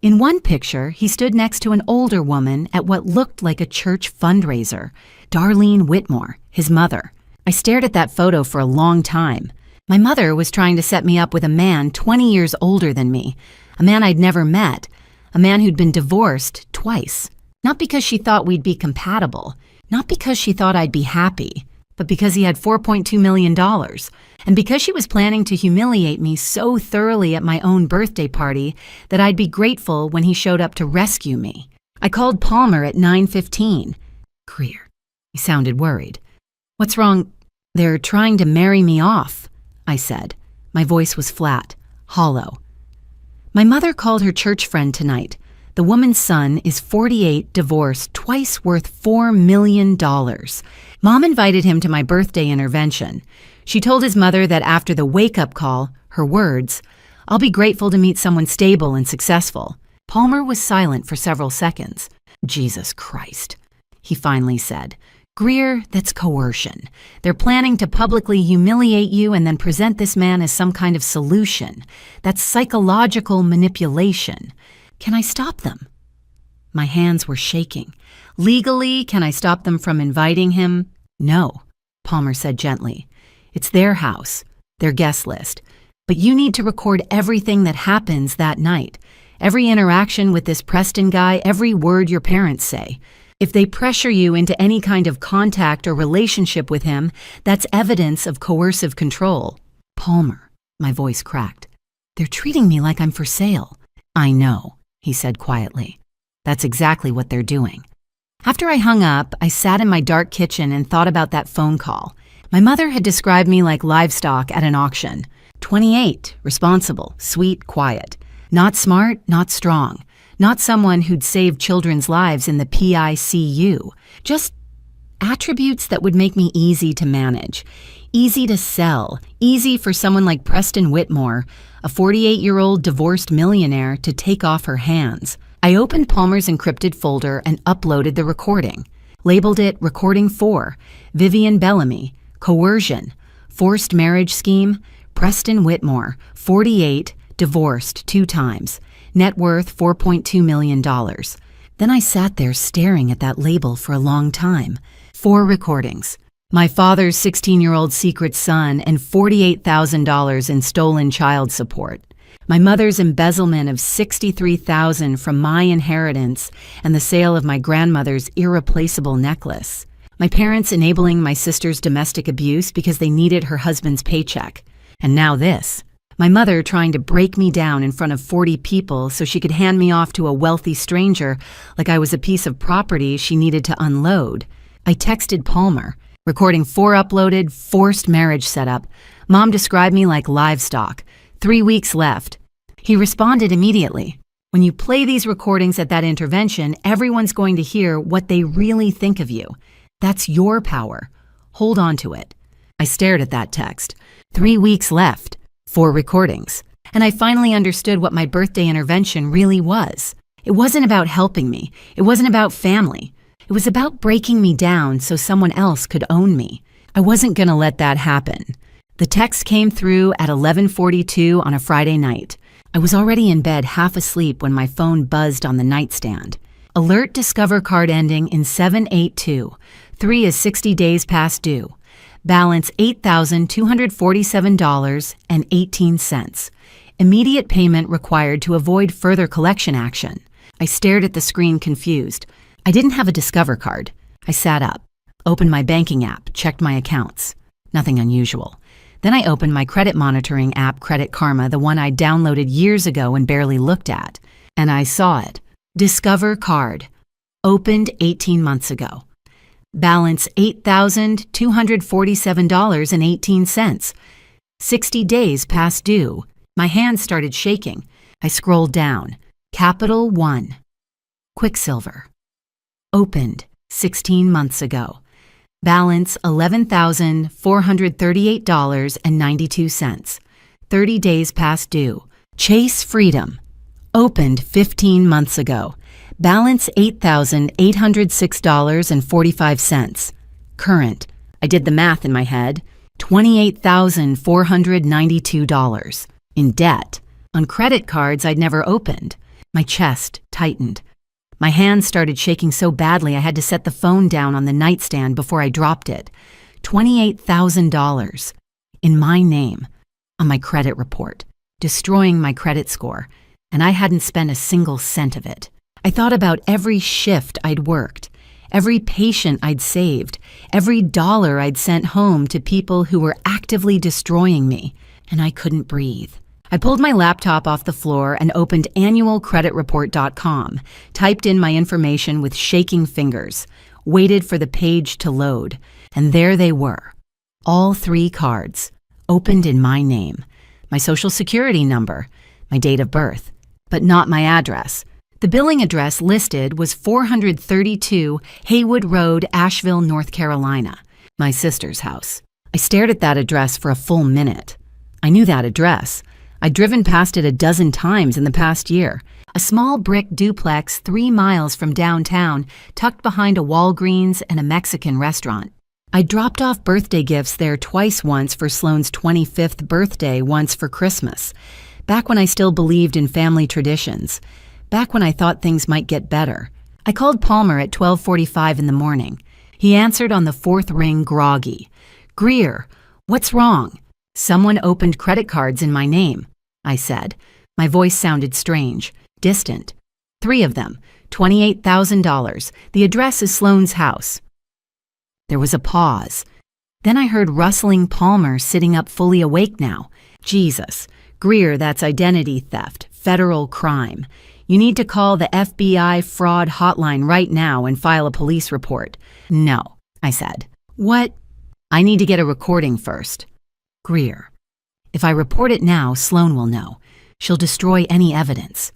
In one picture, he stood next to an older woman at what looked like a church fundraiser, Darlene Whitmore, his mother. I stared at that photo for a long time. My mother was trying to set me up with a man 20 years older than me, a man I'd never met, a man who'd been divorced twice. Not because she thought we'd be compatible, not because she thought I'd be happy, but because he had $4.2 million, and because she was planning to humiliate me so thoroughly at my own birthday party that I'd be grateful when he showed up to rescue me. I called Palmer at 9:15. Greer. He sounded worried. What's wrong? They're trying to marry me off, I said. My voice was flat, hollow. My mother called her church friend tonight. The woman's son is 48, divorced, twice worth $4 million. Mom invited him to my birthday intervention. She told his mother that after the wake-up call, her words, I'll be grateful to meet someone stable and successful. Palmer was silent for several seconds. Jesus Christ, he finally said. Greer, that's coercion. They're planning to publicly humiliate you and then present this man as some kind of solution. That's psychological manipulation. Can I stop them? My hands were shaking. Legally, can I stop them from inviting him? No, Palmer said gently. It's their house, their guest list. But you need to record everything that happens that night. Every interaction with this Preston guy, every word your parents say. If they pressure you into any kind of contact or relationship with him, that's evidence of coercive control. Palmer, my voice cracked. They're treating me like I'm for sale. I know, he said quietly. That's exactly what they're doing. After I hung up, I sat in my dark kitchen and thought about that phone call. My mother had described me like livestock at an auction. 28, responsible, sweet, quiet. Not smart, not strong. Not someone who'd saved children's lives in the PICU. Just attributes that would make me easy to manage, easy to sell, easy for someone like Preston Whitmore, a 48-year-old divorced millionaire, to take off her hands. I opened Palmer's encrypted folder and uploaded the recording. Labeled it Recording 4, Vivian Bellamy, Coercion, Forced Marriage Scheme, Preston Whitmore, 48, divorced 2 times. Net worth $4.2 million. Then I sat there staring at that label for a long time. 4 recordings. My father's 16-year-old secret son and $48,000 in stolen child support. My mother's embezzlement of $63,000 from my inheritance and the sale of my grandmother's irreplaceable necklace. My parents enabling my sister's domestic abuse because they needed her husband's paycheck. And now this. My mother trying to break me down in front of 40 people so she could hand me off to a wealthy stranger like I was a piece of property she needed to unload. I texted Palmer, recording 4 uploaded, forced marriage setup. Mom described me like livestock. 3 weeks left. He responded immediately. When you play these recordings at that intervention, everyone's going to hear what they really think of you. That's your power. Hold on to it. I stared at that text. 3 weeks left. 4 recordings. And I finally understood what my birthday intervention really was. It wasn't about helping me. It wasn't about family. It was about breaking me down so someone else could own me. I wasn't going to let that happen. The text came through at 11:42 on a Friday night. I was already in bed half asleep when my phone buzzed on the nightstand. Alert Discover card ending in 782. 3 is 60 days past due. Balance $8,247.18. Immediate payment required to avoid further collection action. I stared at the screen confused. I didn't have a Discover card. I sat up, opened my banking app, checked my accounts. Nothing unusual. Then I opened my credit monitoring app, Credit Karma, the one I downloaded years ago and barely looked at. And I saw it. Discover card. Opened 18 months ago. Balance $8,247.18. 60 days past due. My hands started shaking. I scrolled down. Capital One. Quicksilver. Opened 16 months ago. Balance $11,438.92. 30 days past due. Chase Freedom. Opened 15 months ago. Balance $8,806.45. Current. I did the math in my head. $28,492. In debt. On credit cards I'd never opened. My chest tightened. My hands started shaking so badly I had to set the phone down on the nightstand before I dropped it. $28,000. In my name. On my credit report. Destroying my credit score. And I hadn't spent a single cent of it. I thought about every shift I'd worked, every patient I'd saved, every dollar I'd sent home to people who were actively destroying me, and I couldn't breathe. I pulled my laptop off the floor and opened annualcreditreport.com, typed in my information with shaking fingers, waited for the page to load, and there they were. All 3 cards, opened in my name, my social security number, my date of birth, but not my address. The billing address listed was 432 Haywood Road, Asheville, North Carolina, my sister's house. I stared at that address for a full minute. I knew that address. I'd driven past it a dozen times in the past year. A small brick duplex 3 miles from downtown, tucked behind a Walgreens and a Mexican restaurant. I dropped off birthday gifts there twice, once for Sloane's 25th birthday, once for Christmas. Back when I still believed in family traditions. Back when I thought things might get better. I called Palmer at 12:45 in the morning. He answered on the 4th ring, groggy. "Greer, what's wrong?" "Someone opened credit cards in my name," I said. My voice sounded strange, distant. 3 of them, $28,000. The address is Sloane's house. There was a pause. Then I heard rustling Palmer sitting up, fully awake now. "Jesus, Greer, that's identity theft, federal crime. You need to call the FBI fraud hotline right now and file a police report." "No," I said. "What?" "I need to get a recording first." "Greer, if I report it now, Sloane will know. She'll destroy any evidence.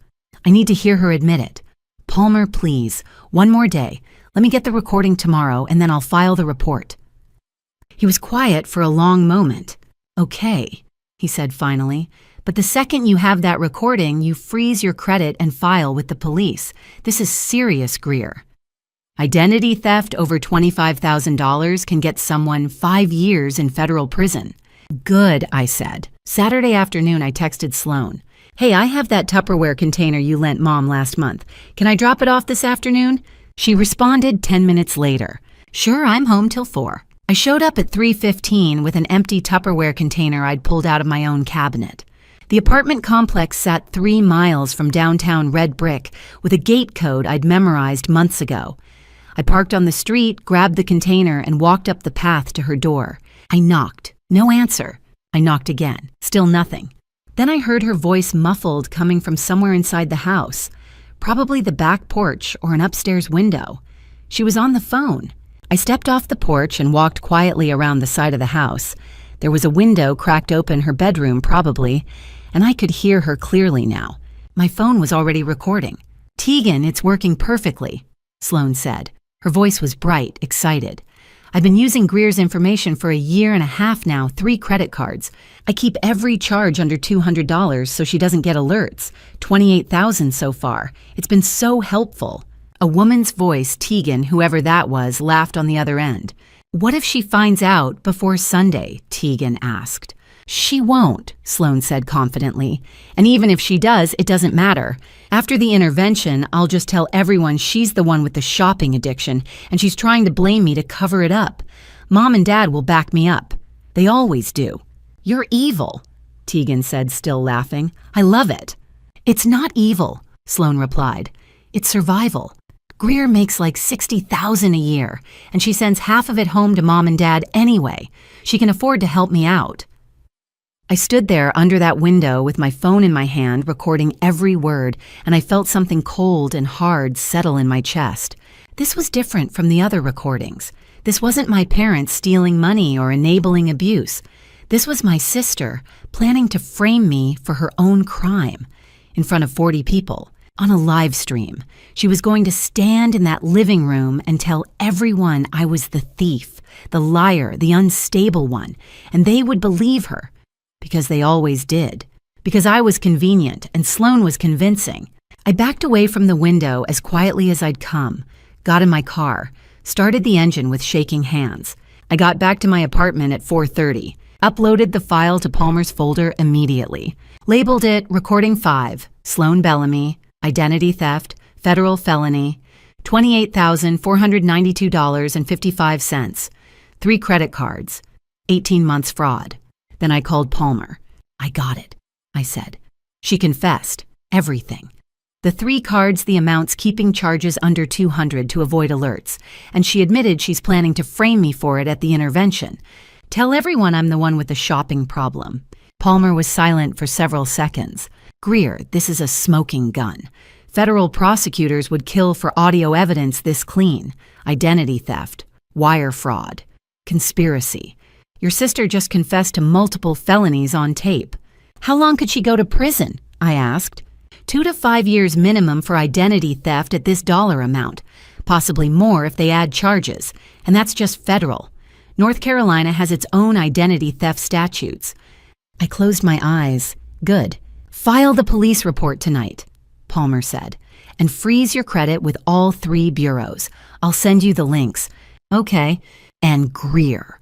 I need to hear her admit it. Palmer, please, one more day. Let me get the recording tomorrow, and then I'll file the report." He was quiet for a long moment. "Okay," he said finally. "But the second you have that recording, you freeze your credit and file with the police. This is serious, Greer. Identity theft over $25,000 can get someone 5 years in federal prison." "Good," I said. Saturday afternoon, I texted Sloane. "Hey, I have that Tupperware container you lent Mom last month. Can I drop it off this afternoon?" She responded 10 minutes later. "Sure, I'm home till 4. I showed up at 3:15 with an empty Tupperware container I'd pulled out of my own cabinet. The apartment complex sat 3 miles from downtown red brick with a gate code I'd memorized months ago. I parked on the street, grabbed the container, and walked up the path to her door. I knocked. No answer. I knocked again. Still nothing. Then I heard her voice muffled coming from somewhere inside the house, probably the back porch or an upstairs window. She was on the phone. I stepped off the porch and walked quietly around the side of the house. There was a window cracked open, her bedroom probably, and I could hear her clearly now. My phone was already recording. "Tegan, it's working perfectly," Sloan said. Her voice was bright, excited. "I've been using Greer's information for a year and a half now, 3 credit cards. I keep every charge under $200 so she doesn't get alerts. 28,000 so far. It's been so helpful." A woman's voice, Tegan, whoever that was, laughed on the other end. "What if she finds out before Sunday?" Tegan asked. "She won't," Sloan said confidently. "And even if she does, it doesn't matter. After the intervention, I'll just tell everyone she's the one with the shopping addiction, and she's trying to blame me to cover it up. Mom and Dad will back me up. They always do." "You're evil," Tegan said, still laughing. "I love it." "It's not evil," Sloan replied. "It's survival. Greer makes like $60,000 a year, and she sends half of it home to Mom and Dad anyway. She can afford to help me out." I stood there under that window with my phone in my hand, recording every word, and I felt something cold and hard settle in my chest. This was different from the other recordings. This wasn't my parents stealing money or enabling abuse. This was my sister planning to frame me for her own crime in front of 40 people on a live stream. She was going to stand in that living room and tell everyone I was the thief, the liar, the unstable one, and they would believe her. Because they always did. Because I was convenient and Sloan was convincing. I backed away from the window as quietly as I'd come, got in my car, started the engine with shaking hands. I got back to my apartment at 4:30, uploaded the file to Palmer's folder immediately, labeled it Recording 5, Sloan Bellamy, Identity Theft, Federal Felony, $28,492.55, 3 credit cards, 18 months fraud. Then I called Palmer. "I got it," I said. She confessed. Everything. The 3 cards, the amounts, keeping charges under 200 to avoid alerts. And she admitted she's planning to frame me for it at the intervention. "Tell everyone I'm the one with the shopping problem." Palmer was silent for several seconds. "Greer, this is a smoking gun. Federal prosecutors would kill for audio evidence this clean. Identity theft, wire fraud, conspiracy. Your sister just confessed to multiple felonies on tape. How long could she go to prison?" I asked. 2 to 5 years minimum for identity theft at this dollar amount, possibly more if they add charges, and that's just federal. North Carolina has its own identity theft statutes. I closed my eyes. "Good. File the police report tonight," Palmer said, "and freeze your credit with all 3 bureaus. I'll send you the links." "Okay." "And Greer."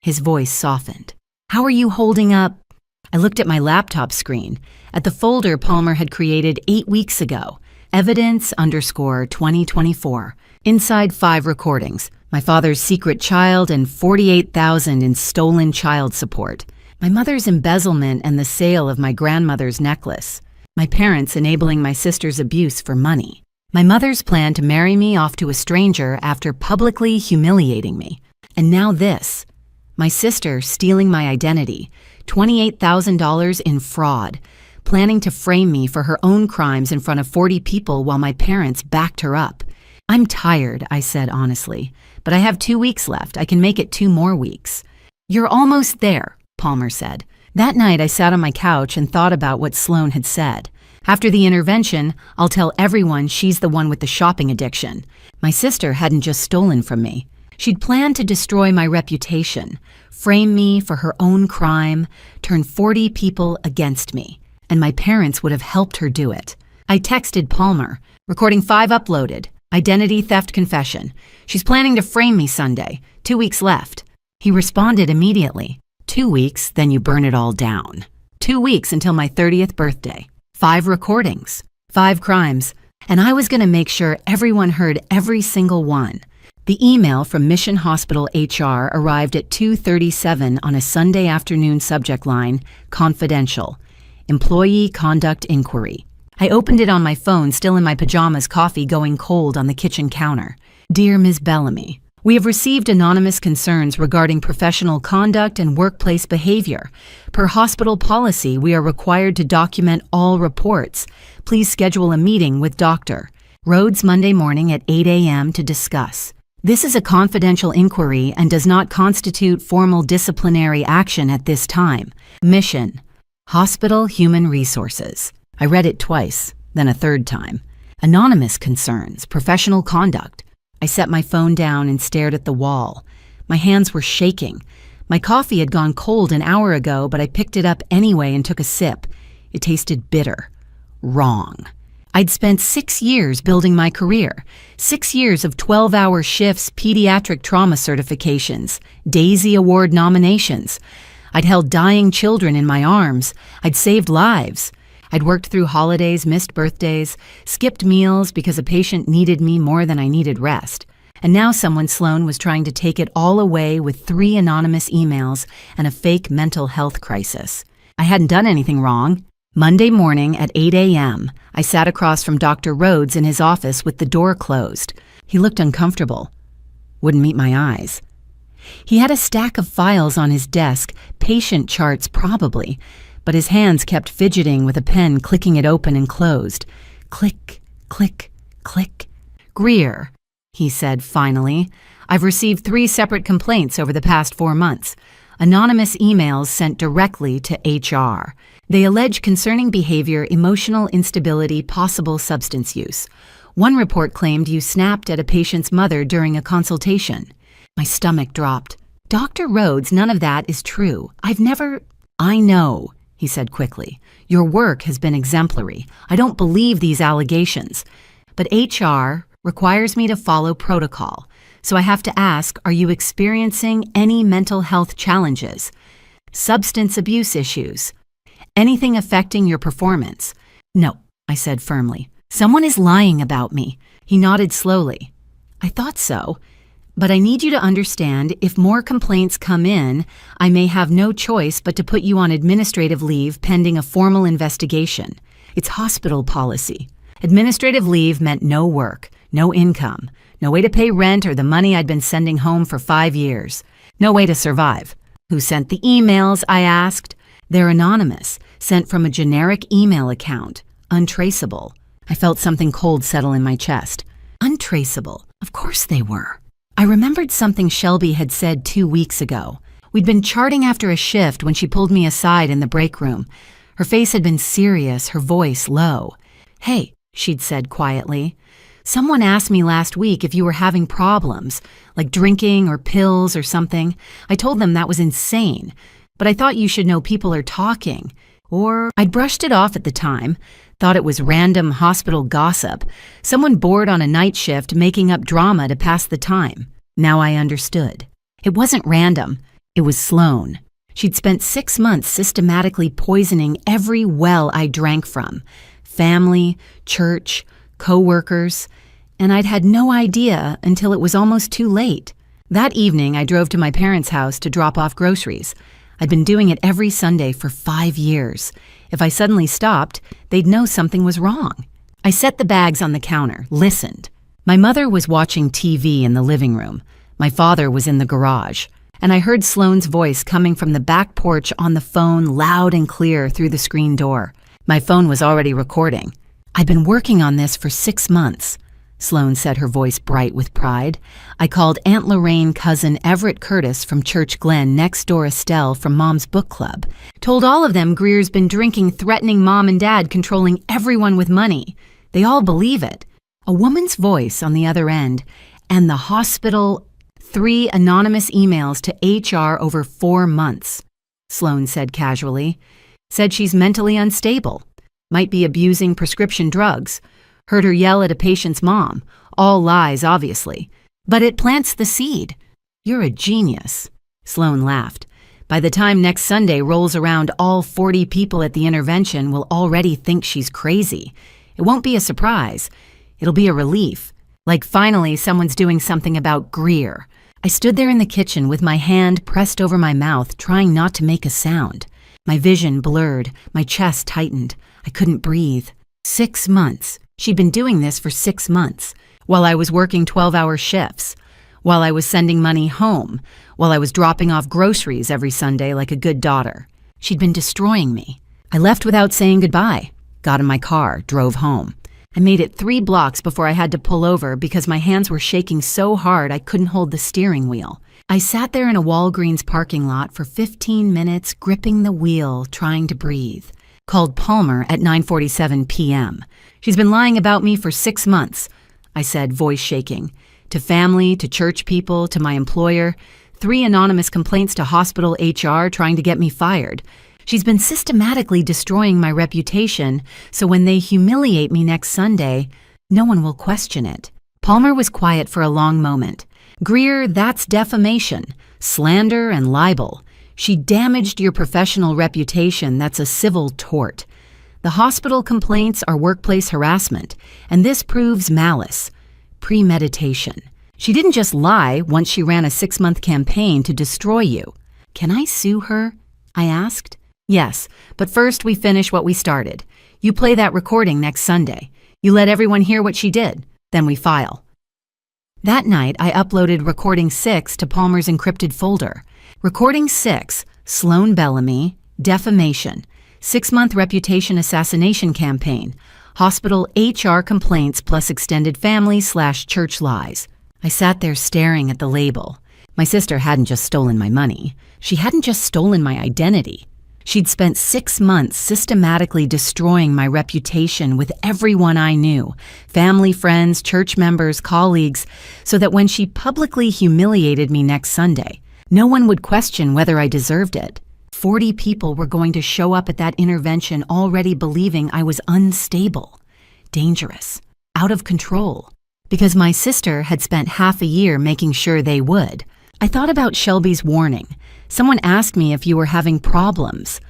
His voice softened. "How are you holding up?" I looked at my laptop screen, at the folder Palmer had created 8 weeks ago. Evidence_2024. Inside 5 recordings. My father's secret child and $48,000 in stolen child support. My mother's embezzlement and the sale of my grandmother's necklace. My parents enabling my sister's abuse for money. My mother's plan to marry me off to a stranger after publicly humiliating me. And now this. My sister stealing my identity, $28,000 in fraud, planning to frame me for her own crimes in front of 40 people while my parents backed her up. "I'm tired," I said honestly, "but I have 2 weeks left. I can make it 2 more weeks." "You're almost there," Palmer said. That night I sat on my couch and thought about what Sloan had said. After the intervention, I'll tell everyone she's the one with the shopping addiction. My sister hadn't just stolen from me. She'd planned to destroy my reputation, frame me for her own crime, turn 40 people against me, and my parents would have helped her do it. I texted Palmer, "Recording 5 uploaded, identity theft confession. She's planning to frame me Sunday, 2 weeks left." He responded immediately, 2 weeks, then you burn it all down. 2 weeks until my 30th birthday. 5 recordings, 5 crimes, and I was going to make sure everyone heard every single one. The email from Mission Hospital HR arrived at 2:37 on a Sunday afternoon, subject line, confidential, employee conduct inquiry. I opened it on my phone, still in my pajamas, coffee going cold on the kitchen counter. "Dear Ms. Bellamy, We have received anonymous concerns regarding professional conduct and workplace behavior. Per hospital policy, we are required to document all reports. Please schedule a meeting with Dr. Rhodes Monday morning at 8 a.m. to discuss. This is a confidential inquiry and does not constitute formal disciplinary action at this time. Mission: Hospital Human Resources. I read it twice, then a third time. Anonymous concerns, professional conduct. I set my phone down and stared at the wall. My hands were shaking. My coffee had gone cold an hour ago, but I picked it up anyway and took a sip. It tasted bitter. Wrong. I'd spent 6 years building my career. 6 years of 12-hour shifts, pediatric trauma certifications, Daisy Award nominations. I'd held dying children in my arms. I'd saved lives. I'd worked through holidays, missed birthdays, skipped meals because a patient needed me more than I needed rest. And now someone, Sloan, was trying to take it all away with 3 anonymous emails and a fake mental health crisis. I hadn't done anything wrong. Monday morning at 8 a.m., I sat across from Dr. Rhodes in his office with the door closed. He looked uncomfortable. Wouldn't meet my eyes. He had a stack of files on his desk, patient charts probably, but his hands kept fidgeting with a pen, clicking it open and closed. Click, click, click. Greer, he said finally, I've received 3 separate complaints over the past 4 months. Anonymous emails sent directly to HR. They allege concerning behavior, emotional instability, possible substance use. One report claimed you snapped at a patient's mother during a consultation. My stomach dropped. Dr. Rhodes, none of that is true. I know, he said quickly. Your work has been exemplary. I don't believe these allegations. But HR requires me to follow protocol. So I have to ask, are you experiencing any mental health challenges? Substance abuse issues? Anything affecting your performance? No, I said firmly. Someone is lying about me. He nodded slowly. I thought so. But I need you to understand, if more complaints come in, I may have no choice but to put you on administrative leave pending a formal investigation. It's hospital policy. Administrative leave meant no work, no income, no way to pay rent or the money I'd been sending home for 5 years. No way to survive. Who sent the emails, I asked. They're anonymous, sent from a generic email account, untraceable. I felt something cold settle in my chest. Untraceable. Of course they were. I remembered something Shelby had said 2 weeks ago. We'd been charting after a shift when she pulled me aside in the break room. Her face had been serious, her voice low. Hey, she'd said quietly. Someone asked me last week if you were having problems, like drinking or pills or something. I told them that was insane, but I thought you should know people are talking. Or I'd brushed it off at the time, thought it was random hospital gossip, someone bored on a night shift making up drama to pass the time. Now I understood. It wasn't random. It was Sloan. She'd spent 6 months systematically poisoning every well I drank from. Family, church, co-workers, and I'd had no idea until it was almost too late. That evening, I drove to my parents' house to drop off groceries. I'd been doing it every Sunday for 5 years. If I suddenly stopped, they'd know something was wrong. I set the bags on the counter, listened. My mother was watching TV in the living room. My father was in the garage. And I heard Sloan's voice coming from the back porch on the phone loud and clear through the screen door. My phone was already recording. I've been working on this for 6 months. Sloan said, her voice bright with pride. I called Aunt Lorraine cousin Everett Curtis from Church Glen, next door Estelle from Mom's book club. Told all of them Greer's been drinking, threatening Mom and Dad, controlling everyone with money. They all believe it. A woman's voice on the other end, and the hospital, 3 anonymous emails to HR over 4 months. Sloan said casually. Said she's mentally unstable. Might be abusing prescription drugs. Heard her yell at a patient's mom. All lies, obviously. But it plants the seed. You're a genius. Sloan laughed. By the time next Sunday rolls around, all 40 people at the intervention will already think she's crazy. It won't be a surprise. It'll be a relief. Like finally someone's doing something about Greer. I stood there in the kitchen with my hand pressed over my mouth, trying not to make a sound. My vision blurred, my chest tightened. I couldn't breathe. 6 months. She'd been doing this for 6 months, while I was working 12-hour shifts. while I was sending money home, while I was dropping off groceries every Sunday like a good daughter. She'd been destroying me. I left without saying goodbye, got in my car, drove home. I made it 3 blocks before I had to pull over because my hands were shaking so hard I couldn't hold the steering wheel. I sat there in a Walgreens parking lot for 15 minutes, gripping the wheel, trying to breathe. Called Palmer at 9:47 p.m. She's been lying about me for 6 months, I said, voice shaking. To family, to church people, to my employer. 3 anonymous complaints to hospital HR trying to get me fired. She's been systematically destroying my reputation, so when they humiliate me next Sunday, no one will question it. Palmer was quiet for a long moment. Greer, that's defamation, slander, and libel. She damaged your professional reputation. That's a civil tort. The hospital complaints are workplace harassment, and this proves malice, premeditation. She didn't just lie once she ran a 6-month campaign to destroy you. Can I sue her? I asked. Yes, but first we finish what we started. You play that recording next Sunday. You let everyone hear what she did. Then we file. That night, I uploaded Recording 6 to Palmer's encrypted folder. Recording 6, Sloan Bellamy, defamation, 6-month reputation assassination campaign, hospital HR complaints plus extended family/church lies. I sat there staring at the label. My sister hadn't just stolen my money. She hadn't just stolen my identity. She'd spent 6 months systematically destroying my reputation with everyone I knew, family, friends, church members, colleagues, so that when she publicly humiliated me next Sunday, no one would question whether I deserved it. 40 people were going to show up at that intervention already believing I was unstable, dangerous, out of control, because my sister had spent half a year making sure they would. I thought about Shelby's warning. Someone asked me if you were having problems.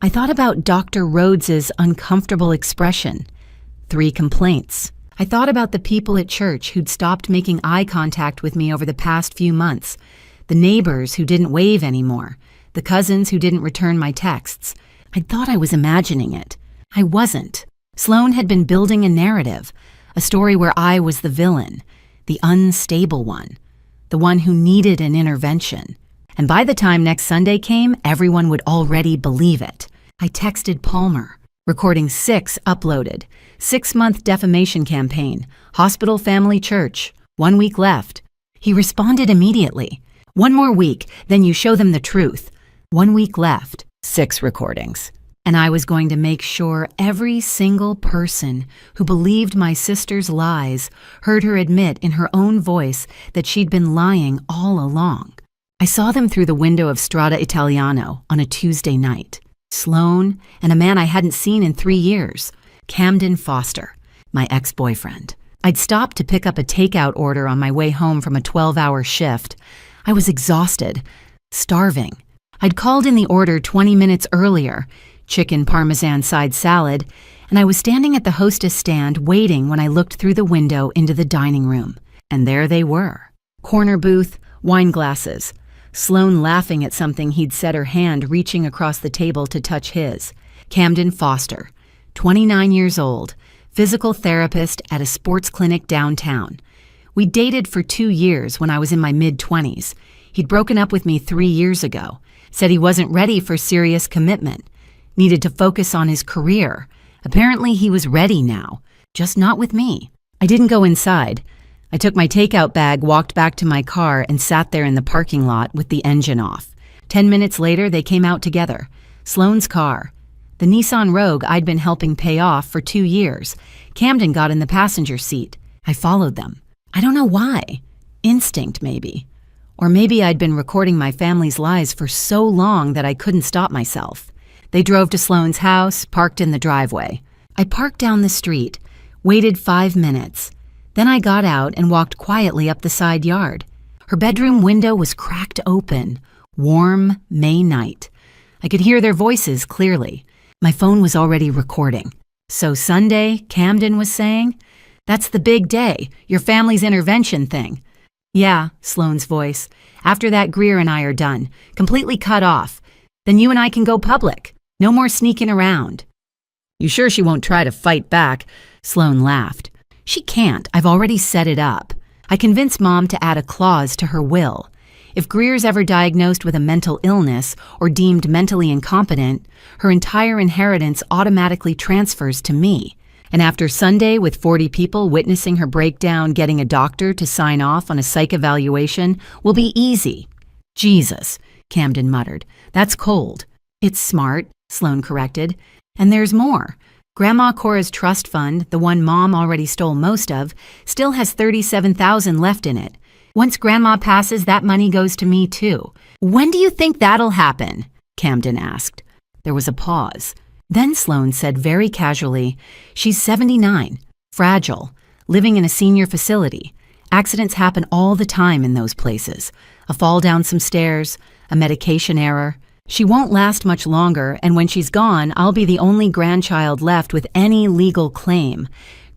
I thought about Dr. Rhodes's uncomfortable expression. 3 complaints. I thought about the people at church who'd stopped making eye contact with me over the past few months, the neighbors who didn't wave anymore, the cousins who didn't return my texts. I thought I was imagining it. I wasn't. Sloan had been building a narrative, a story where I was the villain, the unstable one, the one who needed an intervention. And by the time next Sunday came, everyone would already believe it. I texted Palmer. Recording 6 uploaded. 6-month defamation campaign. Hospital family church. 1 week left. He responded immediately. 1 more week, then you show them the truth. 1 week left. 6 recordings. And I was going to make sure every single person who believed my sister's lies heard her admit in her own voice that she'd been lying all along. I saw them through the window of Strada Italiano on a Tuesday night. Sloan and a man I hadn't seen in 3 years, Camden Foster, my ex-boyfriend. I'd stopped to pick up a takeout order on my way home from a 12-hour shift. I was exhausted, starving. I'd called in the order 20 minutes earlier, chicken parmesan side salad, and I was standing at the hostess stand waiting when I looked through the window into the dining room. And there they were. Corner booth, wine glasses. Sloan laughing at something he'd said, her hand reaching across the table to touch his. Camden Foster, 29 years old, physical therapist at a sports clinic downtown. We dated for 2 years when I was in my mid-20s. He'd broken up with me 3 years ago, said he wasn't ready for serious commitment, needed to focus on his career. Apparently he was ready now, just not with me. I didn't go inside. I took my takeout bag, walked back to my car, and sat there in the parking lot with the engine off. 10 minutes later, they came out together. Sloan's car. The Nissan Rogue I'd been helping pay off for 2 years. Camden got in the passenger seat. I followed them. I don't know why. Instinct, maybe. Or maybe I'd been recording my family's lies for so long that I couldn't stop myself. They drove to Sloan's house, parked in the driveway. I parked down the street, waited 5 minutes. Then I got out and walked quietly up the side yard. Her bedroom window was cracked open. Warm May night. I could hear their voices clearly. My phone was already recording. So Sunday, Camden was saying, "That's the big day, your family's intervention thing." "Yeah," Sloan's voice. "After that, Greer and I are done, completely cut off. Then you and I can go public. No more sneaking around." "You sure she won't try to fight back?" Sloan laughed. "She can't. I've already set it up." I convinced Mom to add a clause to her will. If Greer's ever diagnosed with a mental illness or deemed mentally incompetent, her entire inheritance automatically transfers to me. And after Sunday, with 40 people witnessing her breakdown, getting a doctor to sign off on a psych evaluation will be easy. Jesus, Camden muttered. That's cold. It's smart, Sloane corrected. And there's more. Grandma Cora's trust fund, the one Mom already stole most of, still has $37,000 left in it. Once Grandma passes, that money goes to me too. When do you think that'll happen? Camden asked. There was a pause. Then Sloane said very casually, she's 79, fragile, living in a senior facility. Accidents happen all the time in those places. A fall down some stairs, a medication error. She won't last much longer, and when she's gone, I'll be the only grandchild left with any legal claim.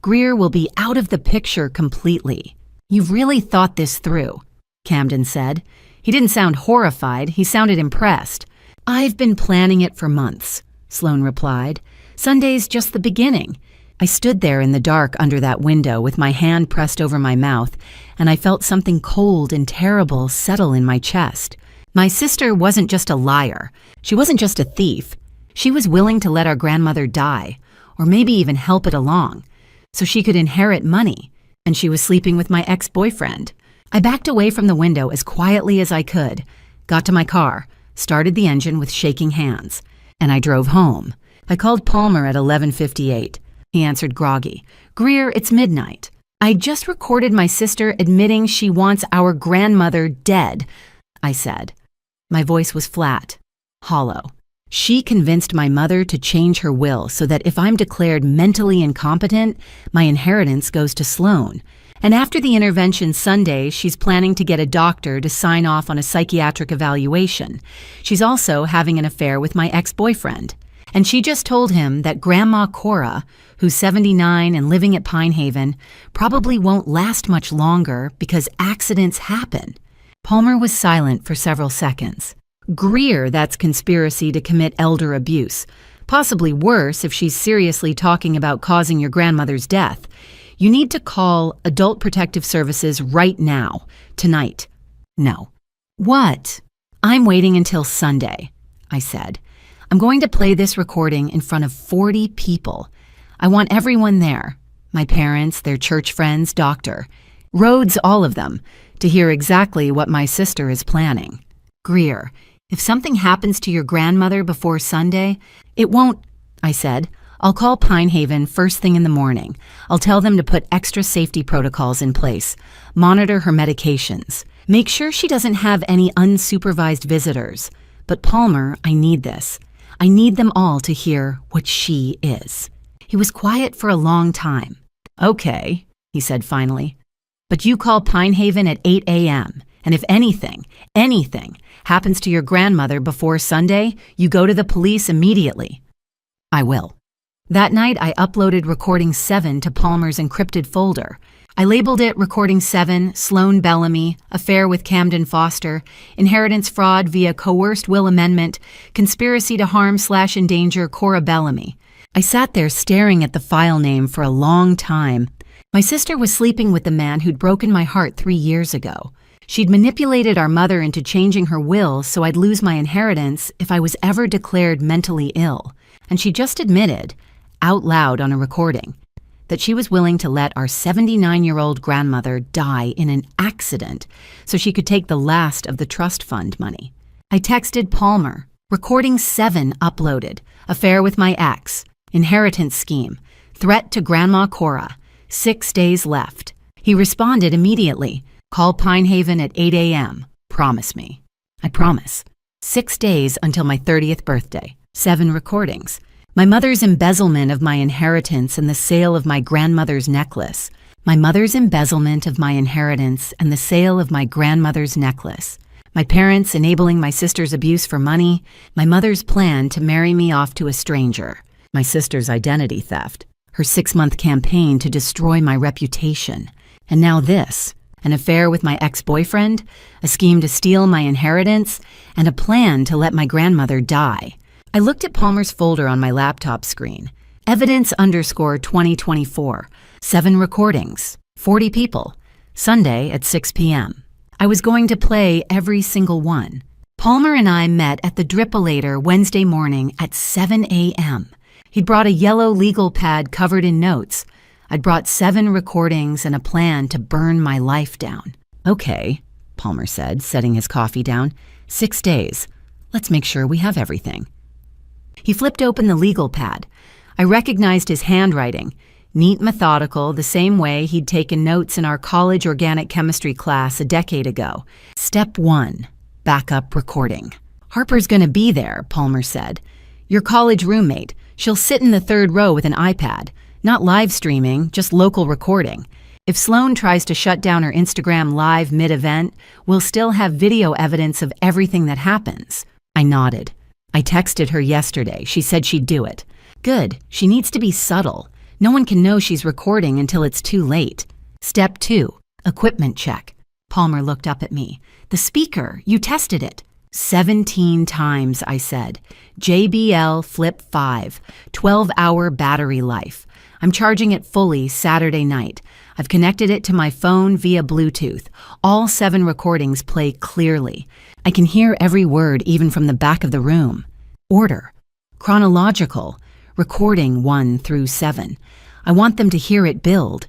Greer will be out of the picture completely. You've really thought this through, Camden said. He didn't sound horrified, he sounded impressed. I've been planning it for months, Sloane replied. Sunday's just the beginning. I stood there in the dark under that window with my hand pressed over my mouth, and I felt something cold and terrible settle in my chest. My sister wasn't just a liar. She wasn't just a thief. She was willing to let our grandmother die, or maybe even help it along, so she could inherit money, and she was sleeping with my ex-boyfriend. I backed away from the window as quietly as I could, got to my car, started the engine with shaking hands, and I drove home. I called Palmer at 11:58. He answered groggy. Greer, it's midnight. I just recorded my sister admitting she wants our grandmother dead, I said. My voice was flat, hollow. She convinced my mother to change her will so that if I'm declared mentally incompetent, my inheritance goes to Sloane. And after the intervention Sunday, she's planning to get a doctor to sign off on a psychiatric evaluation. She's also having an affair with my ex-boyfriend. And she just told him that Grandma Cora, who's 79 and living at Pine Haven, probably won't last much longer because accidents happen. Palmer was silent for several seconds. Greer, that's conspiracy to commit elder abuse. Possibly worse if she's seriously talking about causing your grandmother's death. You need to call Adult Protective Services right now, tonight. No. What? I'm waiting until Sunday, I said. I'm going to play this recording in front of 40 people. I want everyone there. My parents, their church friends, doctor. Rhodes, all of them, to hear exactly what my sister is planning. Greer, if something happens to your grandmother before Sunday, it won't, I said. I'll call Pine Haven first thing in the morning. I'll tell them to put extra safety protocols in place. Monitor her medications. Make sure she doesn't have any unsupervised visitors. But Palmer, I need this. I need them all to hear what she is. He was quiet for a long time. Okay, he said finally. But you call Pine Haven at 8 a.m., and if anything happens to your grandmother before Sunday, you go to the police immediately. I will. That night, I uploaded Recording 7 to Palmer's encrypted folder. I labeled it Recording 7, Sloane Bellamy, Affair with Camden Foster, Inheritance Fraud via Coerced Will Amendment, Conspiracy to Harm/Endanger Cora Bellamy. I sat there staring at the file name for a long time. My sister was sleeping with the man who'd broken my heart 3 years ago. She'd manipulated our mother into changing her will so I'd lose my inheritance if I was ever declared mentally ill. And she just admitted, out loud on a recording, that she was willing to let our 79-year-old grandmother die in an accident so she could take the last of the trust fund money. I texted Palmer, Recording 7 uploaded, Affair with my ex, Inheritance Scheme, Threat to Grandma Cora, 6 days left. He responded immediately, Call Pine Haven at 8 a.m. Promise me. I promise. 6 days until my 30th birthday. 7 recordings. My mother's embezzlement of my inheritance and the sale of my grandmother's necklace. My mother's embezzlement of my inheritance and the sale of my grandmother's necklace. My parents enabling my sister's abuse for money. My mother's plan to marry me off to a stranger. My sister's identity theft. Her 6-month campaign to destroy my reputation. And now this. An affair with my ex-boyfriend, a scheme to steal my inheritance, and a plan to let my grandmother die. I looked at Palmer's folder on my laptop screen. Evidence _2024. 7 recordings. 40 people. Sunday at 6 p.m. I was going to play every single one. Palmer and I met at the Drippolator Wednesday morning at 7 a.m. He'd brought a yellow legal pad covered in notes. I'd brought 7 recordings and a plan to burn my life down. Okay, Palmer said, setting his coffee down. 6 days. Let's make sure we have everything. He flipped open the legal pad. I recognized his handwriting. Neat, methodical, the same way he'd taken notes in our college organic chemistry class a decade ago. Step 1. Backup recording. Harper's gonna be there, Palmer said. Your college roommate. She'll sit in the 3rd row with an iPad. Not live streaming, just local recording. If Sloan tries to shut down her Instagram live mid-event, we'll still have video evidence of everything that happens. I nodded. I texted her yesterday. She said she'd do it. Good. She needs to be subtle. No one can know she's recording until it's too late. Step 2. Equipment check. Palmer looked up at me. The speaker, you tested it. 17 times, I said. JBL Flip 5, 12-hour battery life. I'm charging it fully Saturday night. I've connected it to my phone via Bluetooth. All 7 recordings play clearly. I can hear every word even from the back of the room. Order. Chronological. Recording 1 through 7. I want them to hear it build.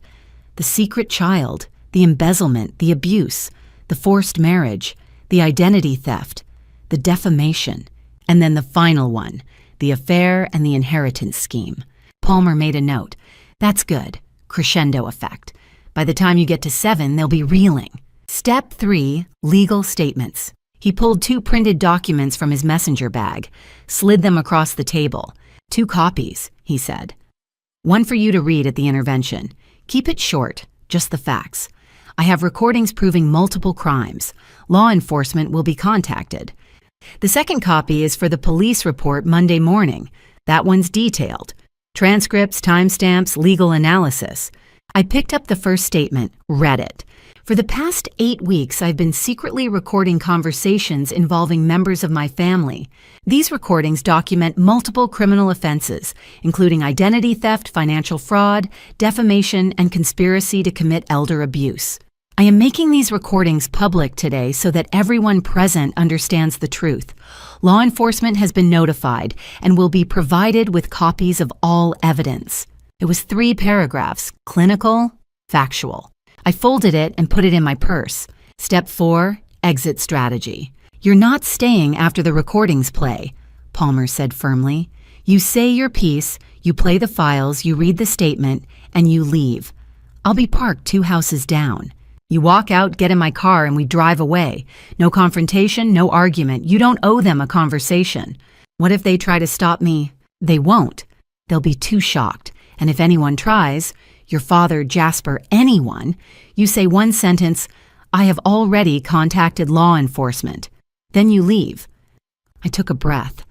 The secret child, the embezzlement, the abuse, the forced marriage, the identity theft, the defamation, and then the final one, the affair and the inheritance scheme. Palmer made a note. That's good. Crescendo effect. By the time you get to 7, they'll be reeling. Step 3, legal statements. He pulled 2 printed documents from his messenger bag, slid them across the table. 2 copies, he said. One for you to read at the intervention. Keep it short, just the facts. I have recordings proving multiple crimes. Law enforcement will be contacted. The second copy is for the police report Monday morning. That one's detailed. Transcripts, timestamps, legal analysis. I picked up the first statement, read it. For the past 8 weeks, I've been secretly recording conversations involving members of my family. These recordings document multiple criminal offenses, including identity theft, financial fraud, defamation, and conspiracy to commit elder abuse. I am making these recordings public today so that everyone present understands the truth. Law enforcement has been notified and will be provided with copies of all evidence. It was 3 paragraphs, clinical, factual. I folded it and put it in my purse. Step 4, exit strategy. You're not staying after the recordings play, Palmer said firmly. You say your piece, you play the files, you read the statement, and you leave. I'll be parked 2 houses down. You walk out, get in my car, and we drive away. No confrontation, no argument. You don't owe them a conversation. What if they try to stop me? They won't. They'll be too shocked. And if anyone tries, your father, Jasper, anyone, you say one sentence, I have already contacted law enforcement. Then you leave. I took a breath.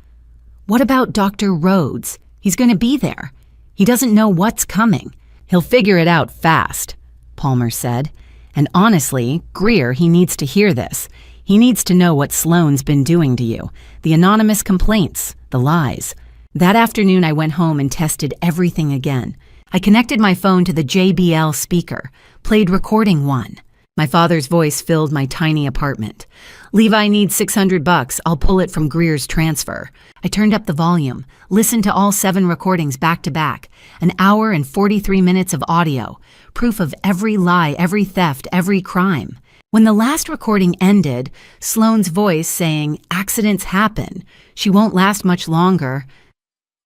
What about Dr. Rhodes? He's going to be there. He doesn't know what's coming. He'll figure it out fast, Palmer said. And honestly, Greer, he needs to hear this. He needs to know what Sloan's been doing to you. The anonymous complaints, the lies. That afternoon, I went home and tested everything again. I connected my phone to the JBL speaker, played recording 1. My father's voice filled my tiny apartment. Levi needs $600. I'll pull it from Greer's transfer. I turned up the volume, listened to all 7 recordings back to back. An hour and 43 minutes of audio. Proof of every lie, every theft, every crime. When the last recording ended, Sloan's voice saying, accidents happen. She won't last much longer.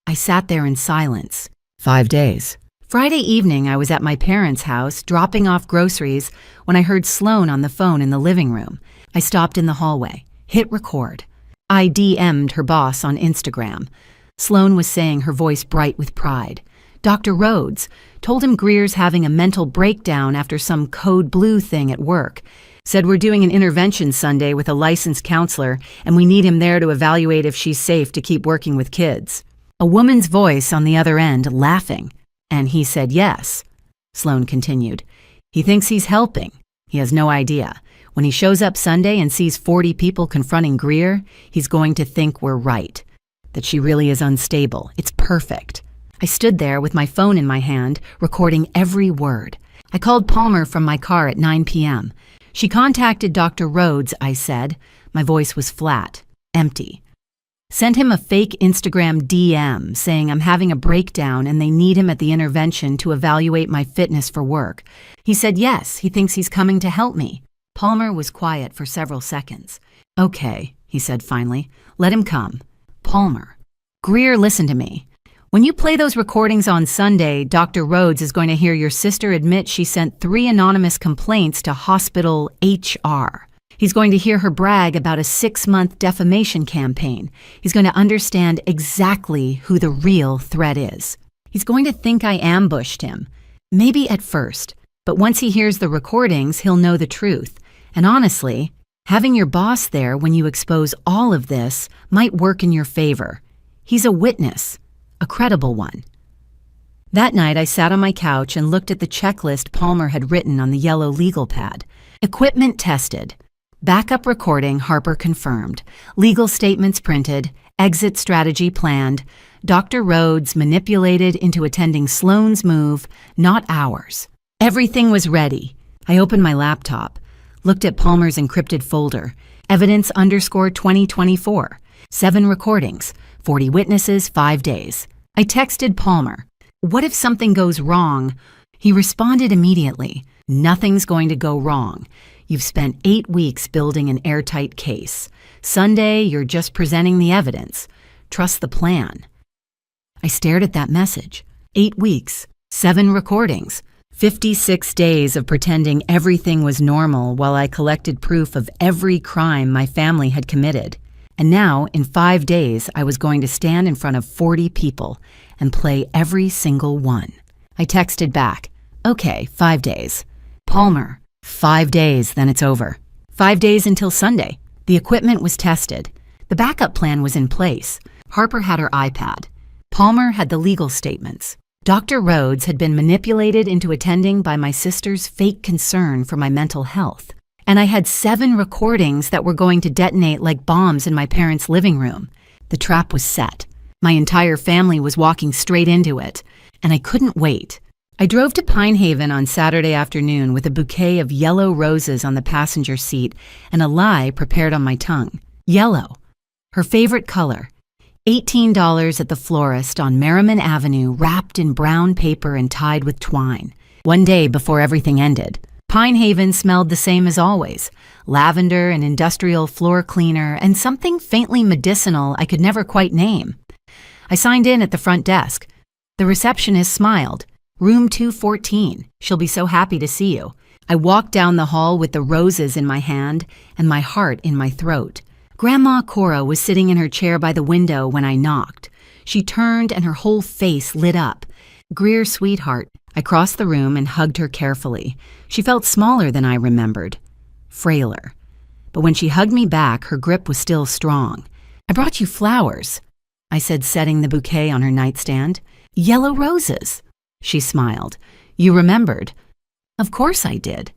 I sat there in silence. 5 days. Friday evening, I was at my parents' house, dropping off groceries, when I heard Sloan on the phone in the living room. I stopped in the hallway, hit record. I DM'd her boss on Instagram. Sloan was saying, her voice bright with pride. Dr. Rhodes told him Greer's having a mental breakdown after some code blue thing at work. Said we're doing an intervention Sunday with a licensed counselor, and we need him there to evaluate if she's safe to keep working with kids. A woman's voice on the other end, laughing. And he said yes. Sloan continued. He thinks he's helping. He has no idea. When he shows up Sunday and sees 40 people confronting Greer, he's going to think we're right. That she really is unstable. It's perfect. I stood there with my phone in my hand, recording every word. I called Palmer from my car at 9 p.m. She contacted Dr. Rhodes, I said. My voice was flat, empty. Sent him a fake Instagram DM saying I'm having a breakdown and they need him at the intervention to evaluate my fitness for work. He said yes, he thinks he's coming to help me. Palmer was quiet for several seconds. Okay, he said finally. Let him come. Palmer. Greer, listen to me. When you play those recordings on Sunday, Dr. Rhodes is going to hear your sister admit she sent 3 anonymous complaints to hospital HR. He's going to hear her brag about a 6-month defamation campaign. He's going to understand exactly who the real threat is. He's going to think I ambushed him. Maybe at first, but once he hears the recordings, he'll know the truth. And honestly, having your boss there when you expose all of this might work in your favor. He's a witness, a credible one. That night, I sat on my couch and looked at the checklist Palmer had written on the yellow legal pad. Equipment tested. Backup recording, Harper confirmed. Legal statements printed. Exit strategy planned. Dr. Rhodes manipulated into attending Sloane's move, not ours. Everything was ready. I opened my laptop, looked at Palmer's encrypted folder. Evidence _2024. 7 recordings. 40 witnesses, 5 days. I texted Palmer. What if something goes wrong? He responded immediately. Nothing's going to go wrong. You've spent 8 weeks building an airtight case. Sunday, you're just presenting the evidence. Trust the plan. I stared at that message. 8 weeks, 7 recordings, 56 days of pretending everything was normal while I collected proof of every crime my family had committed. And now, in 5 days, I was going to stand in front of 40 people and play every single one. I texted back, okay, 5 days. Palmer, 5 days, then it's over. 5 days until Sunday. The equipment was tested. The backup plan was in place. Harper had her iPad. Palmer had the legal statements. Dr. Rhodes had been manipulated into attending by my sister's fake concern for my mental health. And I had 7 recordings that were going to detonate like bombs in my parents' living room. The trap was set. My entire family was walking straight into it, and I couldn't wait. I drove to Pine Haven on Saturday afternoon with a bouquet of yellow roses on the passenger seat and a lie prepared on my tongue. Yellow, her favorite color. $18 at the florist on Merriman Avenue, wrapped in brown paper and tied with twine. One day before everything ended. Pine Haven smelled the same as always. Lavender and industrial floor cleaner and something faintly medicinal I could never quite name. I signed in at the front desk. The receptionist smiled. Room 214. She'll be so happy to see you. I walked down the hall with the roses in my hand and my heart in my throat. Grandma Cora was sitting in her chair by the window when I knocked. She turned and her whole face lit up. Greer, sweetheart. I crossed the room and hugged her carefully. She felt smaller than I remembered. Frailer. But when she hugged me back, her grip was still strong. I brought you flowers, I said, setting the bouquet on her nightstand. Yellow roses. She smiled. You remembered. Of course I did.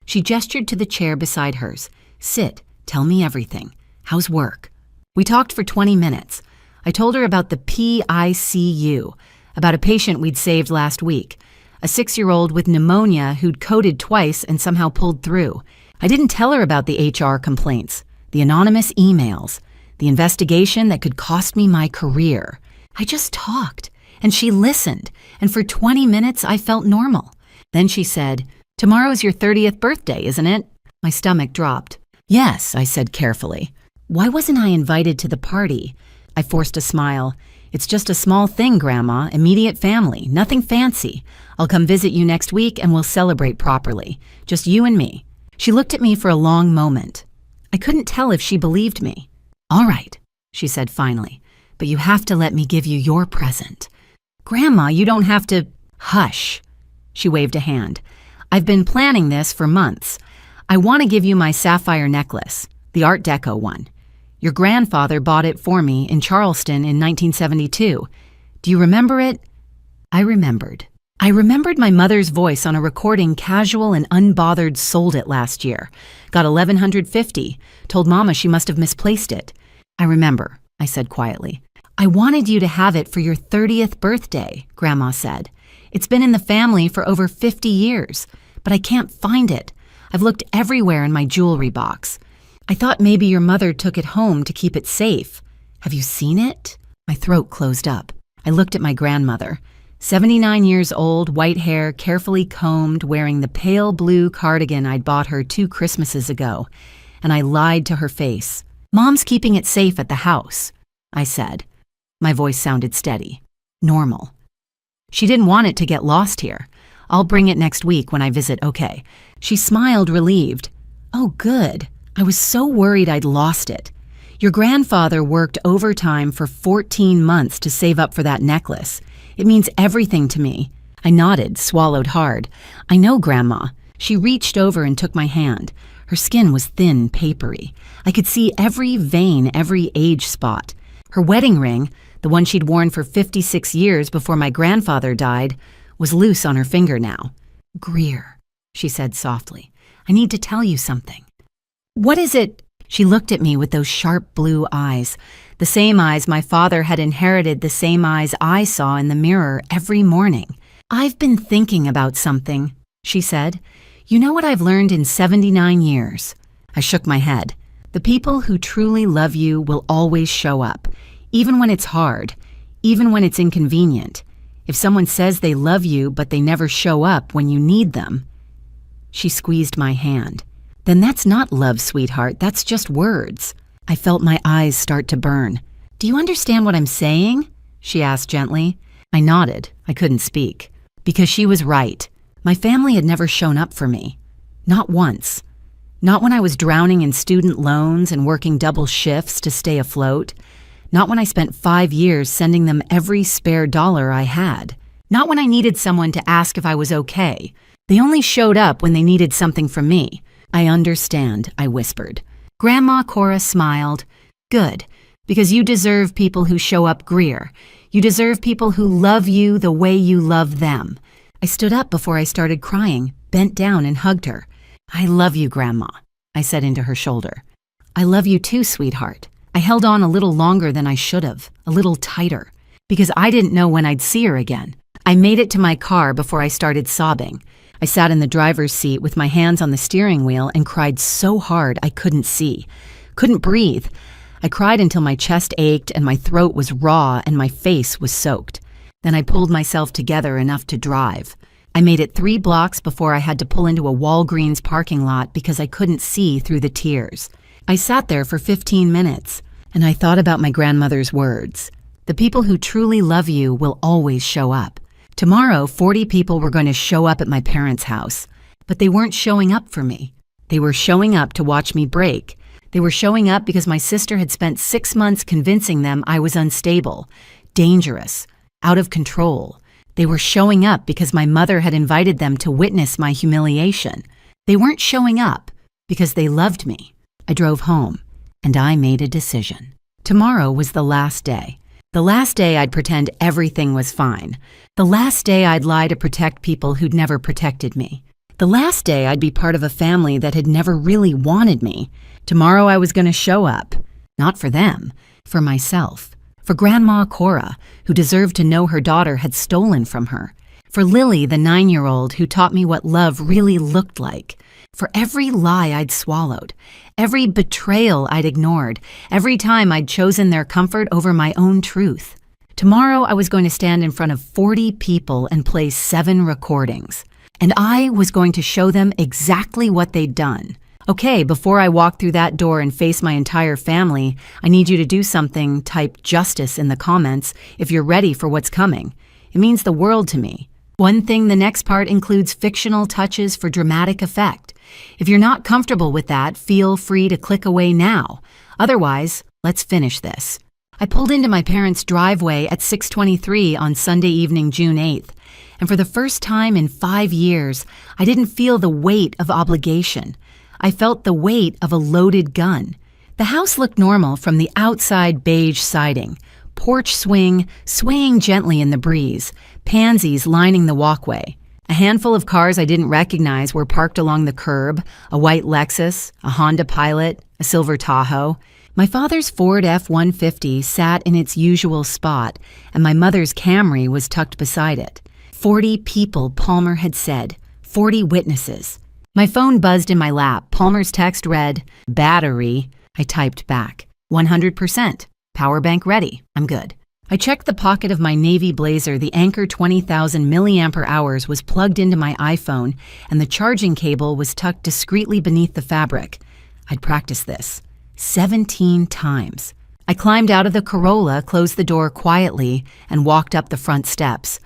She gestured to the chair beside hers. Sit. Tell me everything. How's work? We talked for 20 minutes. I told her about the PICU, about a patient we'd saved last week, a 6-year-old with pneumonia who'd coded twice and somehow pulled through. I didn't tell her about the HR complaints, the anonymous emails, the investigation that could cost me my career. I just talked, and she listened, and for 20 minutes I felt normal. Then she said, "Tomorrow's your 30th birthday, isn't it?" My stomach dropped. Yes, I said carefully. Why wasn't I invited to the party? I forced a smile. It's just a small thing, Grandma, immediate family, nothing fancy. I'll come visit you next week and we'll celebrate properly. Just you and me. She looked at me for a long moment. I couldn't tell if she believed me. All right, she said finally, but you have to let me give you your present. Grandma, you don't have to. Hush. She waved a hand. I've been planning this for months. I want to give you my sapphire necklace, the Art Deco one. Your grandfather bought it for me in Charleston in 1972. Do you remember it? I remembered. I remembered my mother's voice on a recording casual and unbothered sold it last year. Got $1,150. Told Mama she must have misplaced it. I remember, I said quietly. I wanted you to have it for your 30th birthday, Grandma said. It's been in the family for over 50 years. but I can't find it. I've looked everywhere in my jewelry box. I thought maybe your mother took it home to keep it safe. Have you seen it?" My throat closed up. I looked at my grandmother. 79 years old, white hair, carefully combed, wearing the pale blue cardigan I'd bought her 2 Christmases ago. And I lied to her face. "Mom's keeping it safe at the house," I said. My voice sounded steady, normal. "She didn't want it to get lost here. I'll bring it next week when I visit, okay?" She smiled, relieved. "Oh, good. I was so worried I'd lost it. Your grandfather worked overtime for 14 months to save up for that necklace. It means everything to me." I nodded, swallowed hard. "I know, Grandma." She reached over and took my hand. Her skin was thin, papery. I could see every vein, every age spot. Her wedding ring, the one she'd worn for 56 years before my grandfather died, was loose on her finger now. "Greer," she said softly, "I need to tell you something." "What is it?" She looked at me with those sharp blue eyes, the same eyes my father had inherited, the same eyes I saw in the mirror every morning. "I've been thinking about something," she said. "You know what I've learned in 79 years? I shook my head. The people who truly love you will always show up, even when it's hard, even when it's inconvenient. If someone says they love you but they never show up when you need them." She squeezed my hand. "Then that's not love, sweetheart. That's just words." I felt my eyes start to burn. "Do you understand what I'm saying?" she asked gently. I nodded. I couldn't speak. Because she was right. My family had never shown up for me. Not once. Not when I was drowning in student loans and working double shifts to stay afloat. Not when I spent 5 years sending them every spare dollar I had. Not when I needed someone to ask if I was okay. They only showed up when they needed something from me. "I understand," I whispered. Grandma Cora smiled. "Good, because you deserve people who show up, Greer. You deserve people who love you the way you love them." I stood up before I started crying, bent down and hugged her. "I love you, Grandma," I said into her shoulder. "I love you too, sweetheart." I held on a little longer than I should have, a little tighter, because I didn't know when I'd see her again. I made it to my car before I started sobbing. I sat in the driver's seat with my hands on the steering wheel and cried so hard I couldn't see, couldn't breathe. I cried until my chest ached and my throat was raw and my face was soaked. Then I pulled myself together enough to drive. I made it 3 blocks before I had to pull into a Walgreens parking lot because I couldn't see through the tears. I sat there for 15 minutes, and I thought about my grandmother's words. The people who truly love you will always show up. Tomorrow, 40 people were going to show up at my parents' house, but they weren't showing up for me. They were showing up to watch me break. They were showing up because my sister had spent 6 months convincing them I was unstable, dangerous, out of control. They were showing up because my mother had invited them to witness my humiliation. They weren't showing up because they loved me. I drove home, and I made a decision. Tomorrow was the last day. The last day I'd pretend everything was fine. The last day I'd lie to protect people who'd never protected me. The last day I'd be part of a family that had never really wanted me. Tomorrow I was going to show up. Not for them, for myself. For Grandma Cora, who deserved to know her daughter had stolen from her. For Lily, the 9-year-old who taught me what love really looked like. For every lie I'd swallowed, every betrayal I'd ignored, every time I'd chosen their comfort over my own truth. Tomorrow I was going to stand in front of 40 people and play 7 recordings. And I was going to show them exactly what they'd done. Okay, before I walk through that door and face my entire family, I need you to do something, type justice in the comments if you're ready for what's coming. It means the world to me. One thing, the next part includes fictional touches for dramatic effect. If you're not comfortable with that, feel free to click away now. Otherwise, let's finish this. I pulled into my parents' driveway at 6:23 on Sunday evening, June 8th. And for the first time in 5 years, I didn't feel the weight of obligation. I felt the weight of a loaded gun. The house looked normal from the outside beige siding, porch swing swaying gently in the breeze, pansies lining the walkway. A handful of cars I didn't recognize were parked along the curb, a white Lexus, a Honda Pilot, a silver Tahoe. My father's Ford F-150 sat in its usual spot, and my mother's Camry was tucked beside it. 40 people, Palmer had said. 40 witnesses. My phone buzzed in my lap. Palmer's text read, "Battery." I typed back, 100%. Power bank ready. I'm good. I checked the pocket of my navy blazer. The Anker 20,000 milliampere hours was plugged into my iPhone, and the charging cable was tucked discreetly beneath the fabric. I'd practiced this 17 times. I climbed out of the Corolla, closed the door quietly, and walked up the front steps.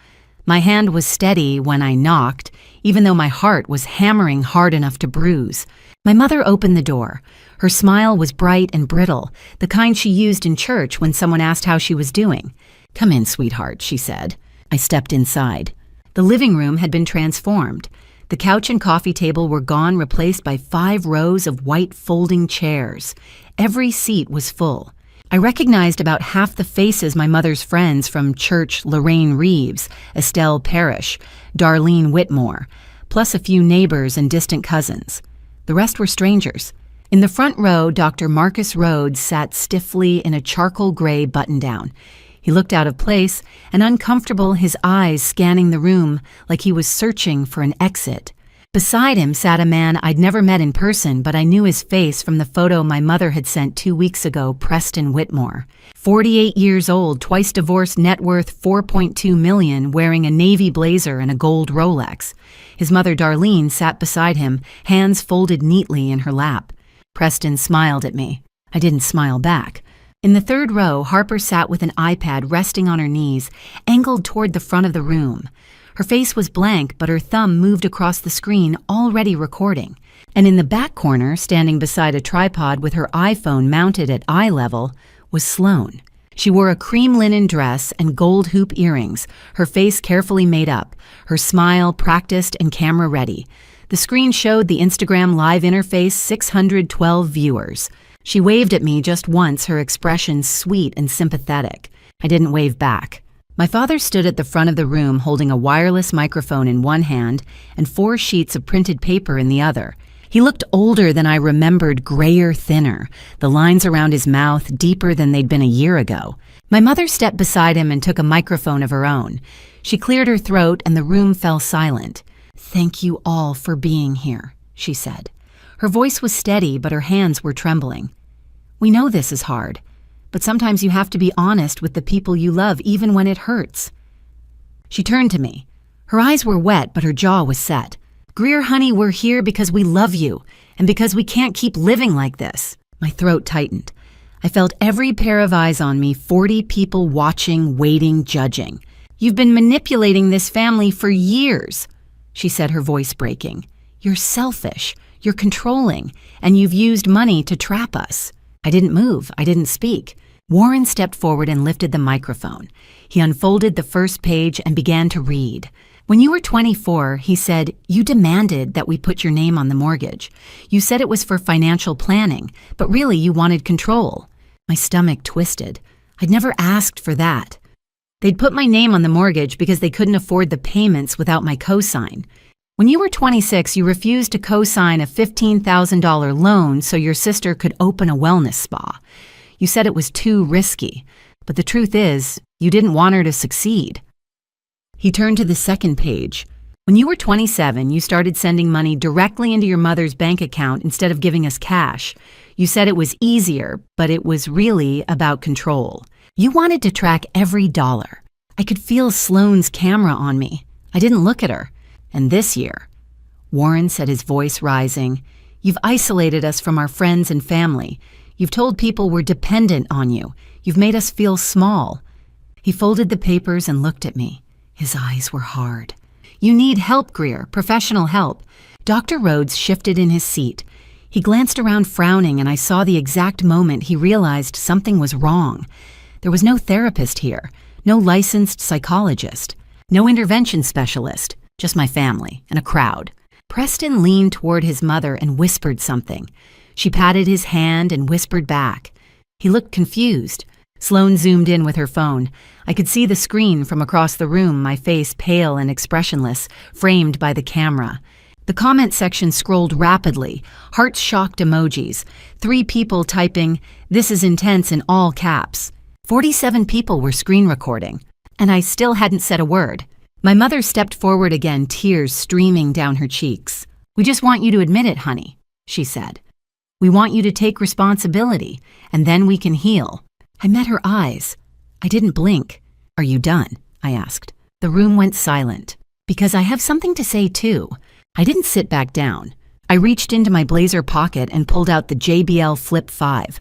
My hand was steady when I knocked, even though my heart was hammering hard enough to bruise. My mother opened the door. Her smile was bright and brittle, the kind she used in church when someone asked how she was doing. "Come in, sweetheart," she said. I stepped inside. The living room had been transformed. The couch and coffee table were gone, replaced by 5 rows of white folding chairs. Every seat was full. I recognized about half the faces my mother's friends from church: Lorraine Reeves, Estelle Parrish, Darlene Whitmore, plus a few neighbors and distant cousins. The rest were strangers. In the front row, Dr. Marcus Rhodes sat stiffly in a charcoal gray button-down. He looked out of place and uncomfortable, his eyes scanning the room like he was searching for an exit. Beside him sat a man I'd never met in person, but I knew his face from the photo my mother had sent 2 weeks ago, Preston Whitmore. 48 years old, twice divorced, net worth $4.2 million, wearing a navy blazer and a gold Rolex. His mother, Darlene, sat beside him, hands folded neatly in her lap. Preston smiled at me. I didn't smile back. In the third row, Harper sat with an iPad resting on her knees, angled toward the front of the room. Her face was blank, but her thumb moved across the screen, already recording. And in the back corner, standing beside a tripod with her iPhone mounted at eye level, was Sloane. She wore a cream linen dress and gold hoop earrings, her face carefully made up, her smile practiced and camera ready. The screen showed the Instagram live interface, 612 viewers. She waved at me just once, her expression sweet and sympathetic. I didn't wave back. My father stood at the front of the room holding a wireless microphone in one hand and 4 sheets of printed paper in the other. He looked older than I remembered, grayer, thinner, the lines around his mouth deeper than they'd been a year ago. My mother stepped beside him and took a microphone of her own. She cleared her throat and the room fell silent. "Thank you all for being here," she said. Her voice was steady, but her hands were trembling. "We know this is hard, but sometimes you have to be honest with the people you love, even when it hurts." She turned to me. Her eyes were wet, but her jaw was set. "Greer, honey, we're here because we love you, and because we can't keep living like this." My throat tightened. I felt every pair of eyes on me, 40 people watching, waiting, judging. "You've been manipulating this family for years," she said, her voice breaking. "You're selfish, you're controlling, and you've used money to trap us." I didn't move. I didn't speak. Warren stepped forward and lifted the microphone. He unfolded the first page and began to read. "When you were 24, he said, you demanded that we put your name on the mortgage. You said it was for financial planning, but really you wanted control." My stomach twisted. I'd never asked for that. They'd put my name on the mortgage because they couldn't afford the payments without my cosign. When you were 26, you refused to co-sign a $15,000 loan so your sister could open a wellness spa. You said it was too risky, but the truth is, you didn't want her to succeed. He turned to the second page. "When you were 27, you started sending money directly into your mother's bank account instead of giving us cash. You said it was easier, but it was really about control. You wanted to track every dollar. I could feel Sloane's camera on me. I didn't look at her. And this year," Warren said, his voice rising, "you've isolated us from our friends and family. You've told people we're dependent on you. You've made us feel small." He folded the papers and looked at me. His eyes were hard. "You need help, Greer, professional help." Dr. Rhodes shifted in his seat. He glanced around frowning, and I saw the exact moment he realized something was wrong. There was no therapist here, no licensed psychologist, no intervention specialist. Just my family and a crowd. Preston leaned toward his mother and whispered something. She patted his hand and whispered back. He looked confused. Sloane zoomed in with her phone. I could see the screen from across the room, my face pale and expressionless, framed by the camera. The comment section scrolled rapidly, heart-shocked emojis, 3 people typing, "This is intense," in all caps. 47 people were screen recording, and I still hadn't said a word. My mother stepped forward again, tears streaming down her cheeks. "We just want you to admit it, honey," she said. "We want you to take responsibility, and then we can heal." I met her eyes. I didn't blink. "Are you done?" I asked. The room went silent. "Because I have something to say too." I didn't sit back down. I reached into my blazer pocket and pulled out the JBL Flip 5.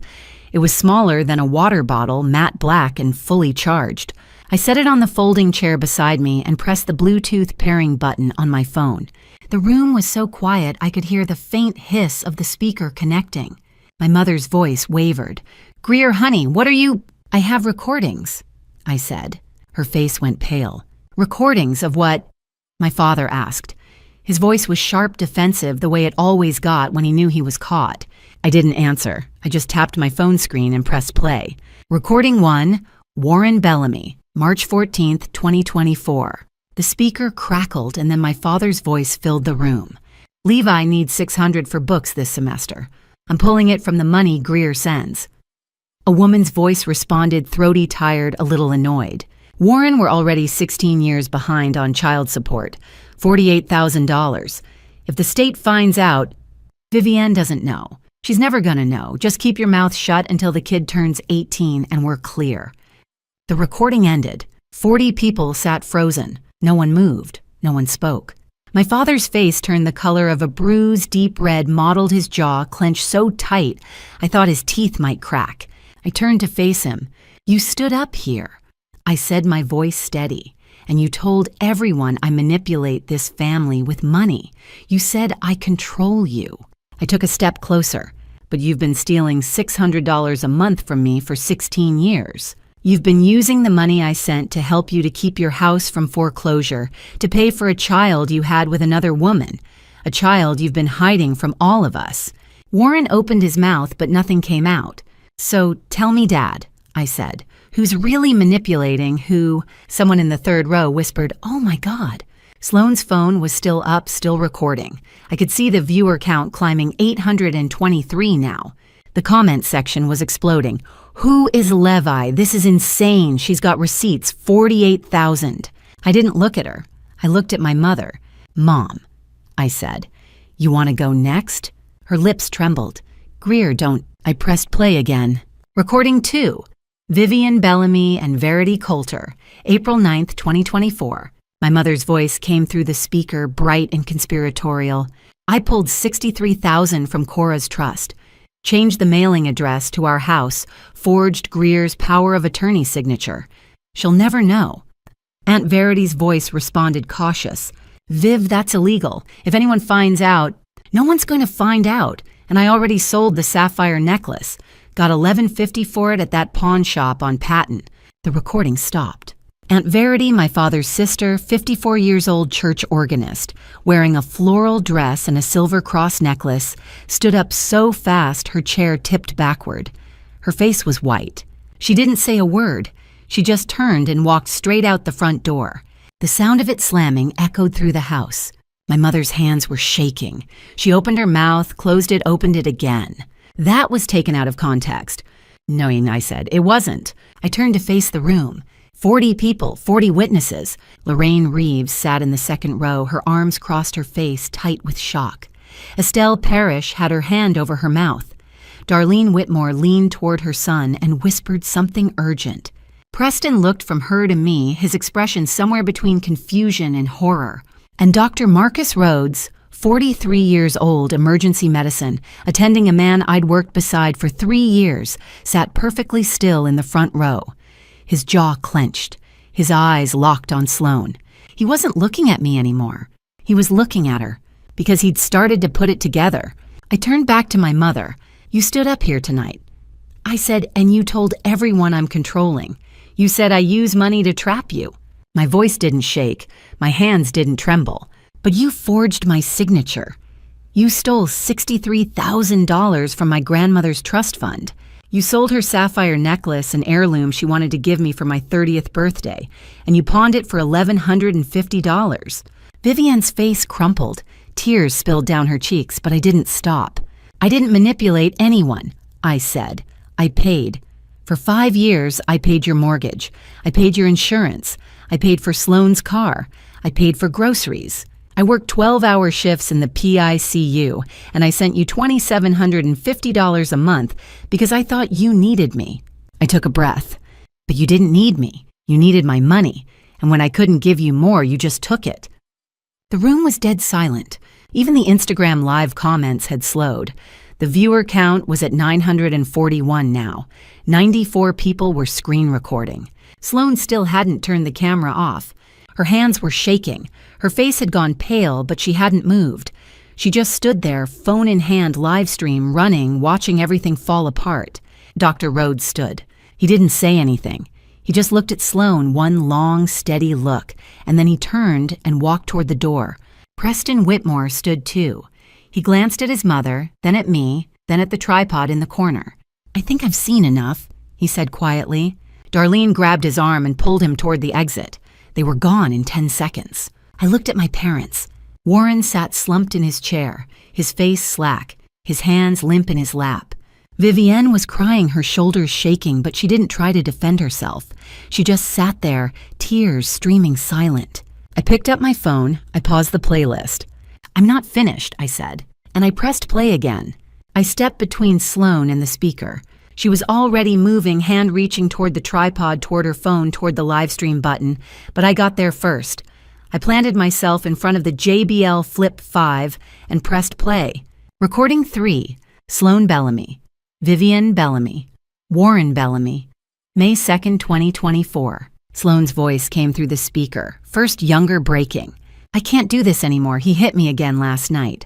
It was smaller than a water bottle, matte black and fully charged. I set it on the folding chair beside me and pressed the Bluetooth pairing button on my phone. The room was so quiet I could hear the faint hiss of the speaker connecting. My mother's voice wavered. "Greer, honey, what are you—" "I have recordings," I said. Her face went pale. "Recordings of what?" my father asked. His voice was sharp, defensive, the way it always got when he knew he was caught. I didn't answer. I just tapped my phone screen and pressed play. Recording 1, Warren Bellamy, March 14th, 2024. The speaker crackled and then my father's voice filled the room. "Levi needs $600 for books this semester. I'm pulling it from the money Greer sends." A woman's voice responded, throaty, tired, a little annoyed. "Warren were already 16 years behind on child support, $48,000. If the state finds out, Vivienne doesn't know. She's never gonna know. Just keep your mouth shut until the kid turns 18 and we're clear." The recording ended. 40 people sat frozen. No one moved. No one spoke. My father's face turned the color of a bruise, deep red mottled his jaw, clenched so tight I thought his teeth might crack. I turned to face him. "You stood up here," I said, my voice steady, "and you told everyone I manipulate this family with money. You said I control you." I took a step closer. "But you've been stealing $600 a month from me for 16 years. You've been using the money I sent to help you to keep your house from foreclosure, to pay for a child you had with another woman, a child you've been hiding from all of us." Warren opened his mouth, but nothing came out. "So tell me, Dad," I said, "who's really manipulating, who—" Someone in the third row whispered, "Oh my God." Sloane's phone was still up, still recording. I could see the viewer count climbing 823 now. The comment section was exploding. "Who is Levi? This is insane. She's got receipts, 48,000. I didn't look at her. I looked at my mother. "Mom," I said, "you want to go next?" Her lips trembled. "Greer, don't—" I pressed play again. Recording 2. Vivienne Bellamy and Verity Coulter, April 9th, 2024. My mother's voice came through the speaker, bright and conspiratorial. "I pulled $63,000 from Cora's trust. Changed the mailing address to our house, forged Greer's power of attorney signature. She'll never know." Aunt Verity's voice responded, cautious. "Viv, that's illegal. If anyone finds out—" "No one's going to find out, and I already sold the sapphire necklace. Got $11.50 for it at that pawn shop on Patton." The recording stopped. Aunt Verity, my father's sister, 54 years old church organist, wearing a floral dress and a silver cross necklace, stood up so fast her chair tipped backward. Her face was white. She didn't say a word. She just turned and walked straight out the front door. The sound of it slamming echoed through the house. My mother's hands were shaking. She opened her mouth, closed it, opened it again. That was taken out of context. "No," I said, "it wasn't." I turned to face the room. 40 people, 40 witnesses. Lorraine Reeves sat in the second row, her arms crossed her face, tight with shock. Estelle Parrish had her hand over her mouth. Darlene Whitmore leaned toward her son and whispered something urgent. Preston looked from her to me, his expression somewhere between confusion and horror. And Dr. Marcus Rhodes, 43 years old, emergency medicine, attending a man I'd worked beside for 3 years, sat perfectly still in the front row. His jaw clenched, his eyes locked on Sloane. He wasn't looking at me anymore. He was looking at her, because he'd started to put it together. I turned back to my mother. "You stood up here tonight." I said, "And you told everyone I'm controlling. You said I use money to trap you." My voice didn't shake, my hands didn't tremble. "But you forged my signature. You stole $63,000 from my grandmother's trust fund. You sold her sapphire necklace, an heirloom she wanted to give me for my 30th birthday, and you pawned it for $1,150. Vivienne's face crumpled. Tears spilled down her cheeks, but I didn't stop. "I didn't manipulate anyone," I said. "I paid. For 5 years, I paid your mortgage. I paid your insurance. I paid for Sloane's car. I paid for groceries. I worked 12-hour shifts in the PICU, and I sent you $2,750 a month because I thought you needed me. I took a breath. But you didn't need me. You needed my money, and when I couldn't give you more, you just took it. The room was dead silent. Even the Instagram live comments had slowed. The viewer count was at 941 now. 94 people were screen recording. Sloan still hadn't turned the camera off. Her hands were shaking. Her face had gone pale, but she hadn't moved. She just stood there, phone in hand, live stream running, watching everything fall apart. Dr. Rhodes stood. He didn't say anything. He just looked at Sloan, one long, steady look, and then he turned and walked toward the door. Preston Whitmore stood too. He glanced at his mother, then at me, then at the tripod in the corner. "I think I've seen enough," he said quietly. Darlene grabbed his arm and pulled him toward the exit. They were gone in 10 seconds. I looked at my parents. Warren sat slumped in his chair, his face slack, his hands limp in his lap. Vivienne was crying, her shoulders shaking, but she didn't try to defend herself. She just sat there, tears streaming silent. I picked up my phone. I paused the playlist. "I'm not finished," I said, and I pressed play again. I stepped between Sloan and the speaker. She was already moving, hand reaching toward the tripod, toward her phone, toward the live stream button, but I got there first. I planted myself in front of the JBL Flip 5 and pressed play. Recording 3, Sloan Bellamy, Vivienne Bellamy, Warren Bellamy, May 2nd, 2024. Sloan's voice came through the speaker, first younger, breaking. "I can't do this anymore. He hit me again last night.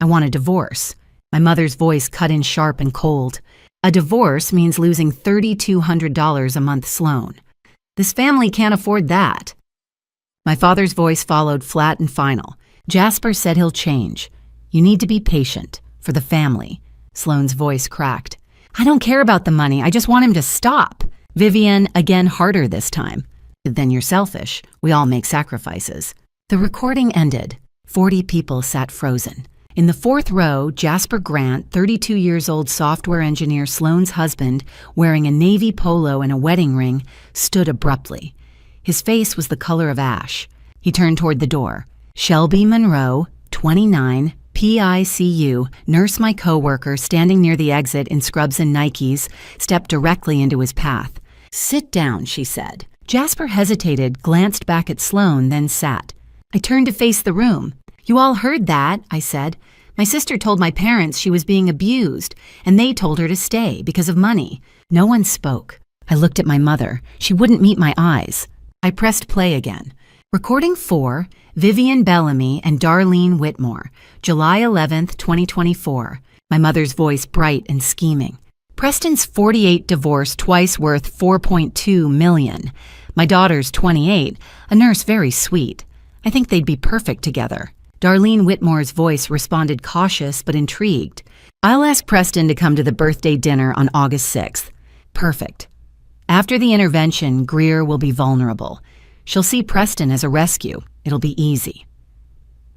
I want a divorce." My mother's voice cut in sharp and cold. "A divorce means losing $3,200 a month, Sloan. This family can't afford that." My father's voice followed, flat and final. "Jasper said he'll change. You need to be patient. For the family." Sloan's voice cracked. "I don't care about the money. I just want him to stop." Vivienne, again harder this time. "Then you're selfish. We all make sacrifices." The recording ended. 40 people sat frozen. In the fourth row, Jasper Grant, 32 years old software engineer, Sloan's husband, wearing a navy polo and a wedding ring, stood abruptly. His face was the color of ash. He turned toward the door. Shelby Monroe, 29, PICU, nurse my coworker, standing near the exit in scrubs and Nikes, stepped directly into his path. "Sit down," she said. Jasper hesitated, glanced back at Sloan, then sat. I turned to face the room. "You all heard that," I said. "My sister told my parents she was being abused, and they told her to stay because of money." No one spoke. I looked at my mother. She wouldn't meet my eyes. I pressed play again. Recording 4, Vivienne Bellamy and Darlene Whitmore, July 11th, 2024. My mother's voice bright and scheming. "Preston's 48, divorce, twice worth $4.2 million. My daughter's 28, a nurse very sweet. I think they'd be perfect together." Darlene Whitmore's voice responded, cautious but intrigued. "I'll ask Preston to come to the birthday dinner on August 6th. Perfect. After the intervention, Greer will be vulnerable. She'll see Preston as a rescue. It'll be easy."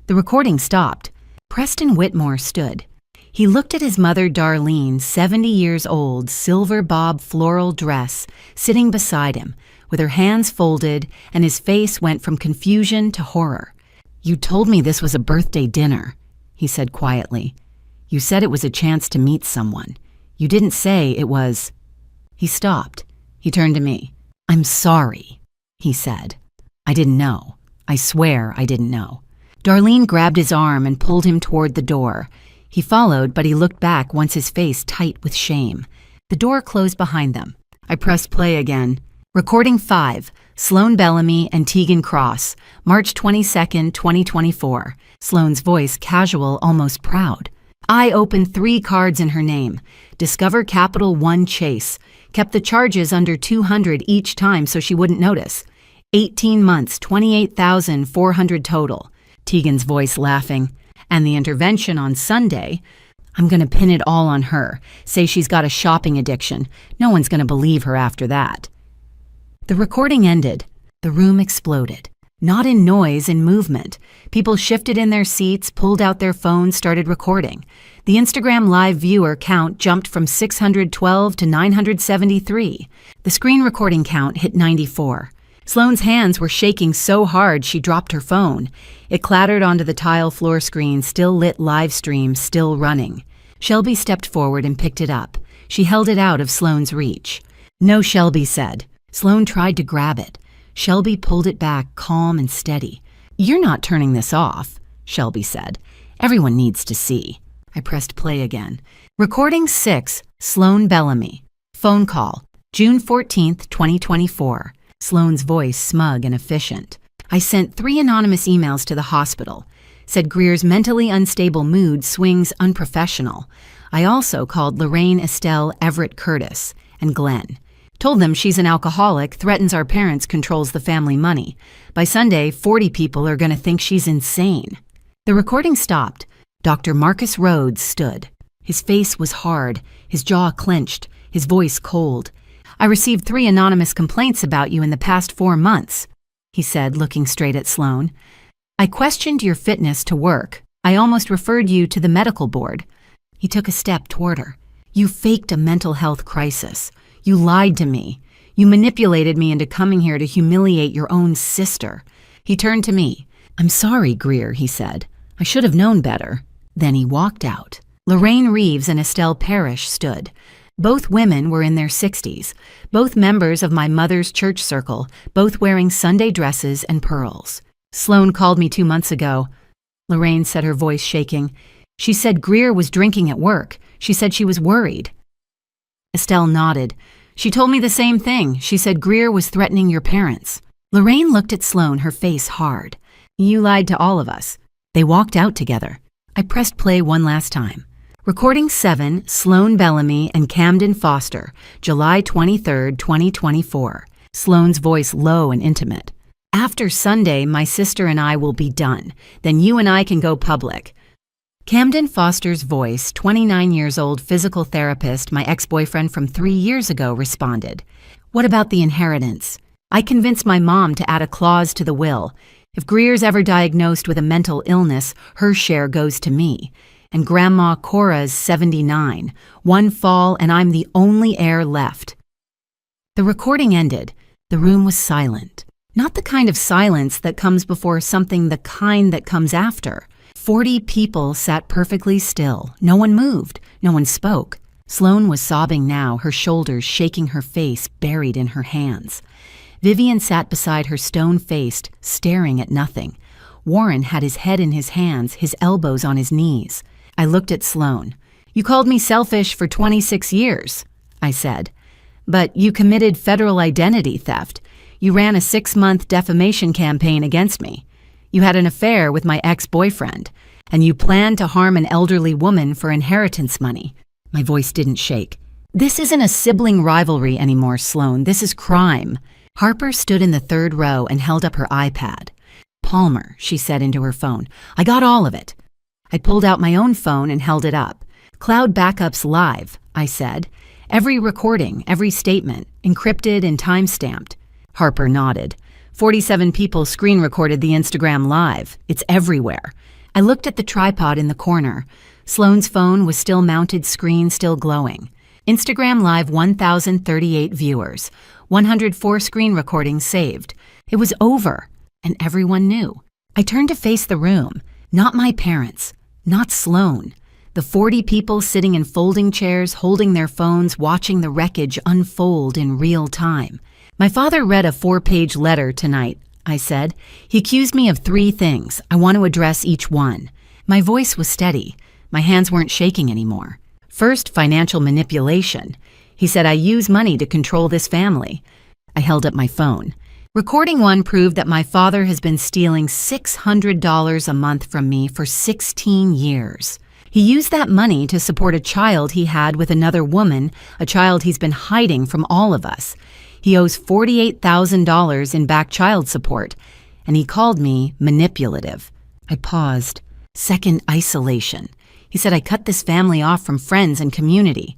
The recording stopped. Preston Whitmore stood. He looked at his mother, Darlene, 70 years old, silver bob floral dress, sitting beside him, with her hands folded, and his face went from confusion to horror. "You told me this was a birthday dinner," he said quietly. "You said it was a chance to meet someone. You didn't say it was—" He stopped. He turned to me. "I'm sorry," he said. "I didn't know. I swear I didn't know." Darlene grabbed his arm and pulled him toward the door. He followed, but he looked back once, his face tight with shame. The door closed behind them. I pressed play again. Recording 5, Sloan Bellamy and Tegan Cross, March 22nd, 2024. Sloan's voice casual, almost proud. "I opened 3 cards in her name. Discover Capital One Chase. Kept the charges under $200 each time so she wouldn't notice. 18 months, $28,400 total." Tegan's voice laughing. "And the intervention on Sunday. I'm going to pin it all on her. Say she's got a shopping addiction. No one's going to believe her after that." The recording ended. The room exploded. Not in noise, in movement. People shifted in their seats, pulled out their phones, started recording. The Instagram live viewer count jumped from 612 to 973. The screen recording count hit 94. Sloane's hands were shaking so hard she dropped her phone. It clattered onto the tile floor screen, still lit live stream, still running. Shelby stepped forward and picked it up. She held it out of Sloane's reach. "No," Shelby said. Sloane tried to grab it. Shelby pulled it back, calm and steady. "You're not turning this off," Shelby said. "Everyone needs to see." I pressed play again. Recording 6, Sloane Bellamy. Phone call, June 14th, 2024. Sloane's voice smug and efficient. "I sent 3 anonymous emails to the hospital. Said Greer's mentally unstable mood swings unprofessional. I also called Lorraine Estelle Everett Curtis and Glenn. Told them she's an alcoholic, threatens our parents, controls the family money. By Sunday, 40 people are going to think she's insane." The recording stopped. Dr. Marcus Rhodes stood. His face was hard, his jaw clenched, his voice cold. "I received 3 anonymous complaints about you in the past 4 months, he said, looking straight at Sloane. "I questioned your fitness to work. I almost referred you to the medical board." He took a step toward her. "You faked a mental health crisis. You lied to me. You manipulated me into coming here to humiliate your own sister." He turned to me. "I'm sorry, Greer," he said. "I should have known better." Then he walked out. Lorraine Reeves and Estelle Parrish stood. Both women were in their 60s, both members of my mother's church circle, both wearing Sunday dresses and pearls. "Sloane called me 2 months ago," Lorraine said, her voice shaking. "She said Greer was drinking at work. She said she was worried." Estelle nodded. "She told me the same thing. She said Greer was threatening your parents." Lorraine looked at Sloane, her face hard. "You lied to all of us." They walked out together. I pressed play one last time. Recording 7, Sloane Bellamy and Camden Foster, July 23, 2024. Sloane's voice low and intimate. "After Sunday, my sister and I will be done. Then you and I can go public." Camden Foster's voice, 29 years old physical therapist, my ex-boyfriend from 3 years ago, responded. "What about the inheritance? I convinced my mom to add a clause to the will. If Greer's ever diagnosed with a mental illness, her share goes to me. And Grandma Cora's 79. One fall and I'm the only heir left." The recording ended. The room was silent. Not the kind of silence that comes before something, the kind that comes after. 40 people sat perfectly still. No one moved. No one spoke. Sloane was sobbing now, her shoulders shaking, her face buried in her hands. Vivian sat beside her, stone-faced, staring at nothing. Warren had his head in his hands, his elbows on his knees. I looked at Sloane. "You called me selfish for 26 years, I said. "But you committed federal identity theft. You ran a 6-month defamation campaign against me. You had an affair with my ex-boyfriend. And you planned to harm an elderly woman for inheritance money." My voice didn't shake. "This isn't a sibling rivalry anymore, Sloane. This is crime." Harper stood in the 3rd row and held up her iPad. "Palmer," she said into her phone. "I got all of it." I pulled out my own phone and held it up. "Cloud backups live," I said. "Every recording, every statement, encrypted and time-stamped." Harper nodded. 47 people screen recorded the Instagram live. It's everywhere. I looked at the tripod in the corner. Sloane's phone was still mounted, screen still glowing. Instagram live, 1,038 viewers. 104 screen recordings saved. It was over, and everyone knew. I turned to face the room. Not my parents. Not Sloane. The 40 people sitting in folding chairs, holding their phones, watching the wreckage unfold in real time. "My father read a 4-page letter tonight," I said. "He accused me of 3 things. I want to address each one." My voice was steady. My hands weren't shaking anymore. "First, financial manipulation. He said I use money to control this family." I held up my phone. Recording 1 proved that my father has been stealing $600 a month from me for 16 years. He used that money to support a child he had with another woman, a child he's been hiding from all of us. He owes $48,000 in back child support, and he called me manipulative. I paused. Second, isolation. He said I cut this family off from friends and community.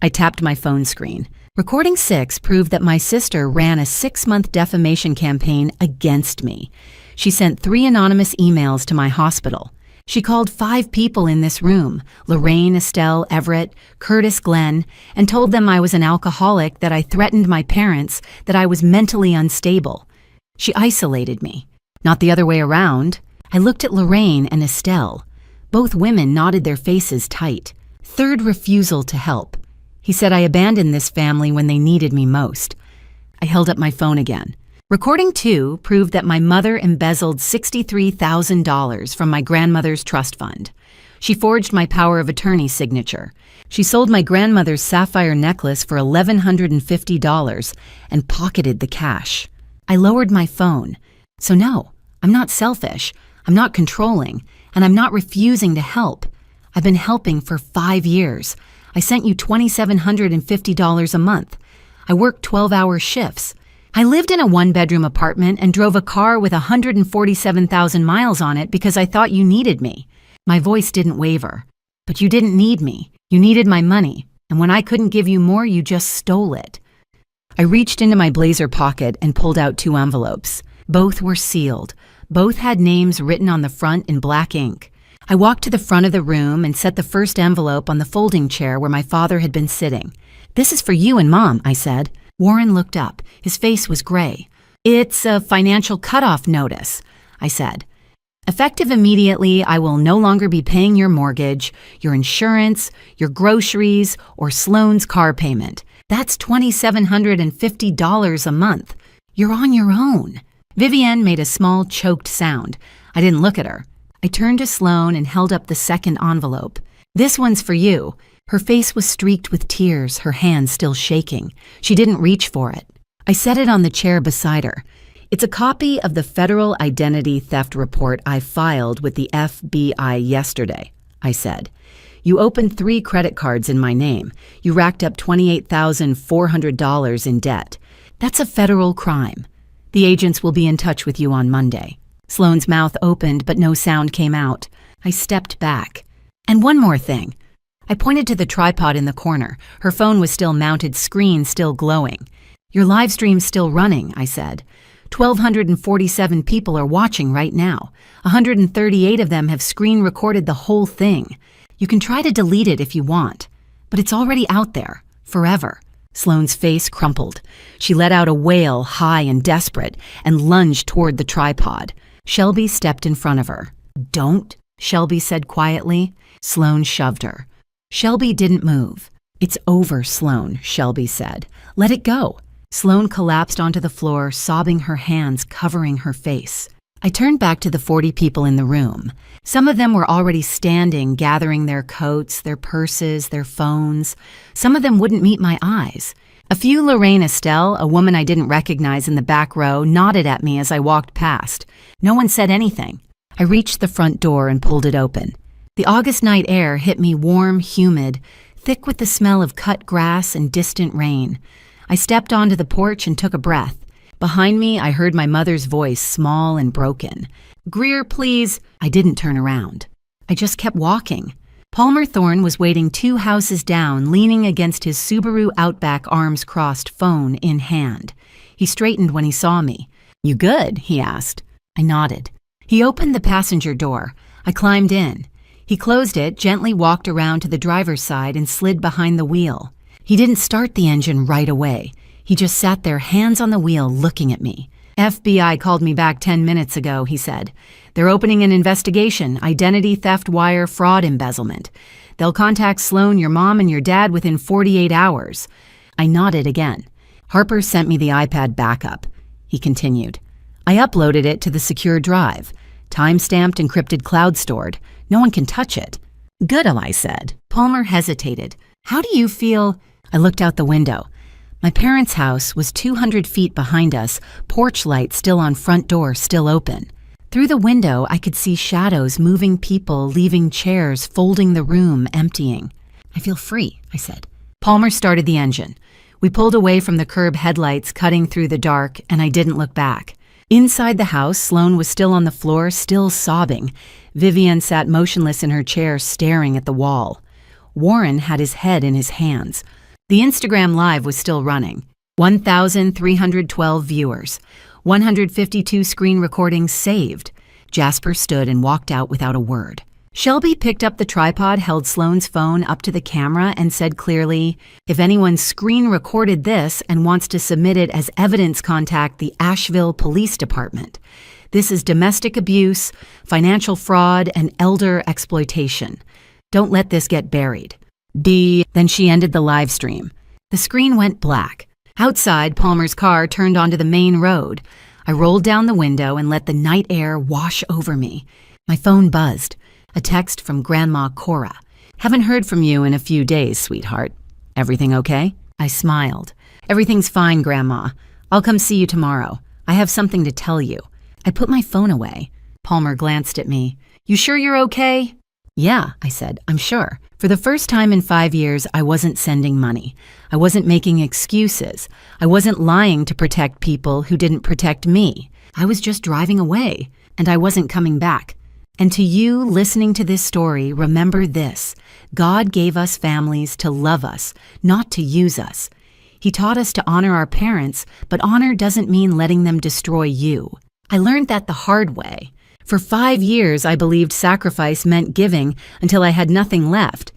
I tapped my phone screen. Recording 6 proved that my sister ran a 6-month defamation campaign against me. She sent 3 anonymous emails to my hospital. She called 5 people in this room, Lorraine, Estelle, Everett, Curtis, Glenn, and told them I was an alcoholic, that I threatened my parents, that I was mentally unstable. She isolated me, not the other way around. I looked at Lorraine and Estelle. Both women nodded their faces tight. Third refusal to help. He said I abandoned this family when they needed me most. I held up my phone again. Recording 2 proved that my mother embezzled $63,000 from my grandmother's trust fund. She forged my power of attorney signature. She sold my grandmother's sapphire necklace for $1,150 and pocketed the cash. I lowered my phone. So no, I'm not selfish, I'm not controlling, and I'm not refusing to help. I've been helping for 5 years. I sent you $2,750 a month. I worked 12-hour shifts. I lived in a 1-bedroom apartment and drove a car with 147,000 miles on it because I thought you needed me. My voice didn't waver. But you didn't need me. You needed my money. And when I couldn't give you more, you just stole it. I reached into my blazer pocket and pulled out 2 envelopes. Both were sealed. Both had names written on the front in black ink. I walked to the front of the room and set the first envelope on the folding chair where my father had been sitting. "This is for you and Mom," I said. Warren looked up. His face was gray. "It's a financial cutoff notice," I said. "Effective immediately, I will no longer be paying your mortgage, your insurance, your groceries, or Sloane's car payment. That's $2,750 a month. You're on your own." Vivienne made a small, choked sound. I didn't look at her. I turned to Sloane and held up the second envelope. "This one's for you." Her face was streaked with tears, her hands still shaking. She didn't reach for it. I set it on the chair beside her. "It's a copy of the federal identity theft report I filed with the FBI yesterday," I said. "You opened 3 credit cards in my name. You racked up $28,400 in debt. That's a federal crime. The agents will be in touch with you on Monday." Sloane's mouth opened, but no sound came out. I stepped back. "And one more thing." I pointed to the tripod in the corner. Her phone was still mounted, screen still glowing. "Your live stream's still running," I said. 1,247 people are watching right now. 138 of them have screen recorded the whole thing. You can try to delete it if you want, but it's already out there, forever. Sloane's face crumpled. She let out a wail, high and desperate, and lunged toward the tripod. Shelby stepped in front of her. "Don't," Shelby said quietly. Sloane shoved her. Shelby didn't move. "It's over, Sloane," Shelby said. "Let it go." Sloane collapsed onto the floor, sobbing, her hands covering her face. I turned back to the 40 people in the room. Some of them were already standing, gathering their coats, their purses, their phones. Some of them wouldn't meet my eyes. A few Lorraine Estelle, a woman I didn't recognize in the back row, nodded at me as I walked past. No one said anything. I reached the front door and pulled it open. The August night air hit me warm, humid, thick with the smell of cut grass and distant rain. I stepped onto the porch and took a breath. Behind me, I heard my mother's voice, small and broken. "Greer, please." I didn't turn around. I just kept walking. Palmer Thorne was waiting 2 houses down, leaning against his Subaru Outback, arms crossed, phone in hand. He straightened when he saw me. "You good?" he asked. I nodded. He opened the passenger door. I climbed in. He closed it, gently walked around to the driver's side, and slid behind the wheel. He didn't start the engine right away. He just sat there, hands on the wheel, looking at me. "FBI called me back 10 minutes ago," he said. "They're opening an investigation, identity theft, wire fraud, embezzlement. They'll contact Sloane, your mom, and your dad within 48 hours. I nodded again. "Harper sent me the iPad backup," he continued. "I uploaded it to the secure drive. Time-stamped, encrypted, cloud-stored. No one can touch it." "Good," I said. Palmer hesitated. "How do you feel?" I looked out the window. My parents' house was 200 feet behind us, porch light still on, front door still open. Through the window, I could see shadows, moving people, leaving chairs, folding the room, emptying. "I feel free," I said. Palmer started the engine. We pulled away from the curb headlights, cutting through the dark, and I didn't look back. Inside the house, Sloane was still on the floor, still sobbing. Vivienne sat motionless in her chair, staring at the wall. Warren had his head in his hands. The Instagram Live was still running. 1,312 viewers. 152 screen recordings saved. Jasper stood and walked out without a word. Shelby picked up the tripod, held Sloane's phone up to the camera, and said clearly, "If anyone screen recorded this and wants to submit it as evidence, contact the Asheville Police Department. This is domestic abuse, financial fraud, and elder exploitation. Don't let this get buried." Then she ended the live stream. The screen went black. Outside, Palmer's car turned onto the main road. I rolled down the window and let the night air wash over me. My phone buzzed. A text from Grandma Cora. "Haven't heard from you in a few days, sweetheart. Everything okay?" I smiled. "Everything's fine, Grandma. I'll come see you tomorrow. I have something to tell you." I put my phone away. Palmer glanced at me. "You sure you're okay?" "Yeah," I said, "I'm sure." For the first time in 5 years, I wasn't sending money. I wasn't making excuses. I wasn't lying to protect people who didn't protect me. I was just driving away, and I wasn't coming back. And to you listening to this story, remember this: God gave us families to love us, not to use us. He taught us to honor our parents, but honor doesn't mean letting them destroy you. I learned that the hard way. For 5 years, I believed sacrifice meant giving until I had nothing left.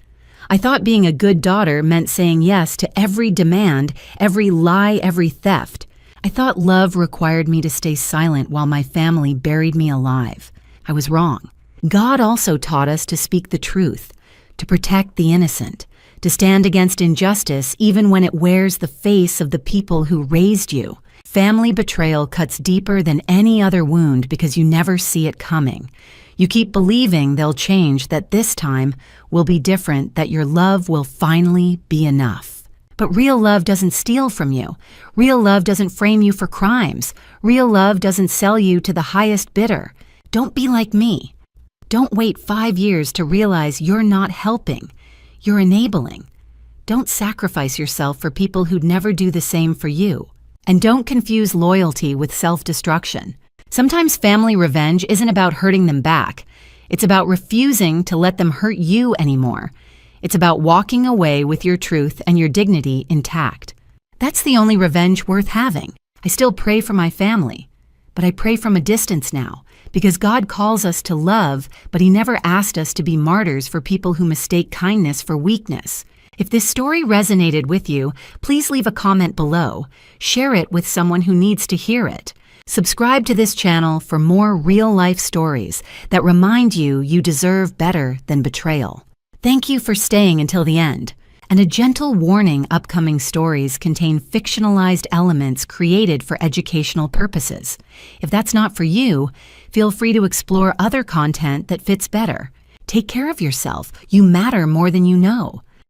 I thought being a good daughter meant saying yes to every demand, every lie, every theft. I thought love required me to stay silent while my family buried me alive. I was wrong. God also taught us to speak the truth, to protect the innocent, to stand against injustice even when it wears the face of the people who raised you. Family betrayal cuts deeper than any other wound because you never see it coming. You keep believing they'll change, that this time will be different, that your love will finally be enough. But real love doesn't steal from you. Real love doesn't frame you for crimes. Real love doesn't sell you to the highest bidder. Don't be like me. Don't wait 5 years to realize you're not helping. You're enabling. Don't sacrifice yourself for people who'd never do the same for you. And don't confuse loyalty with self-destruction. Sometimes family revenge isn't about hurting them back. It's about refusing to let them hurt you anymore. It's about walking away with your truth and your dignity intact. That's the only revenge worth having. I still pray for my family, but I pray from a distance now, because God calls us to love, but He never asked us to be martyrs for people who mistake kindness for weakness. If this story resonated with you, please leave a comment below. Share it with someone who needs to hear it. Subscribe to this channel for more real-life stories that remind you you deserve better than betrayal. Thank you for staying until the end. And a gentle warning: upcoming stories contain fictionalized elements created for educational purposes. If that's not for you, feel free to explore other content that fits better. Take care of yourself. You matter more than you know.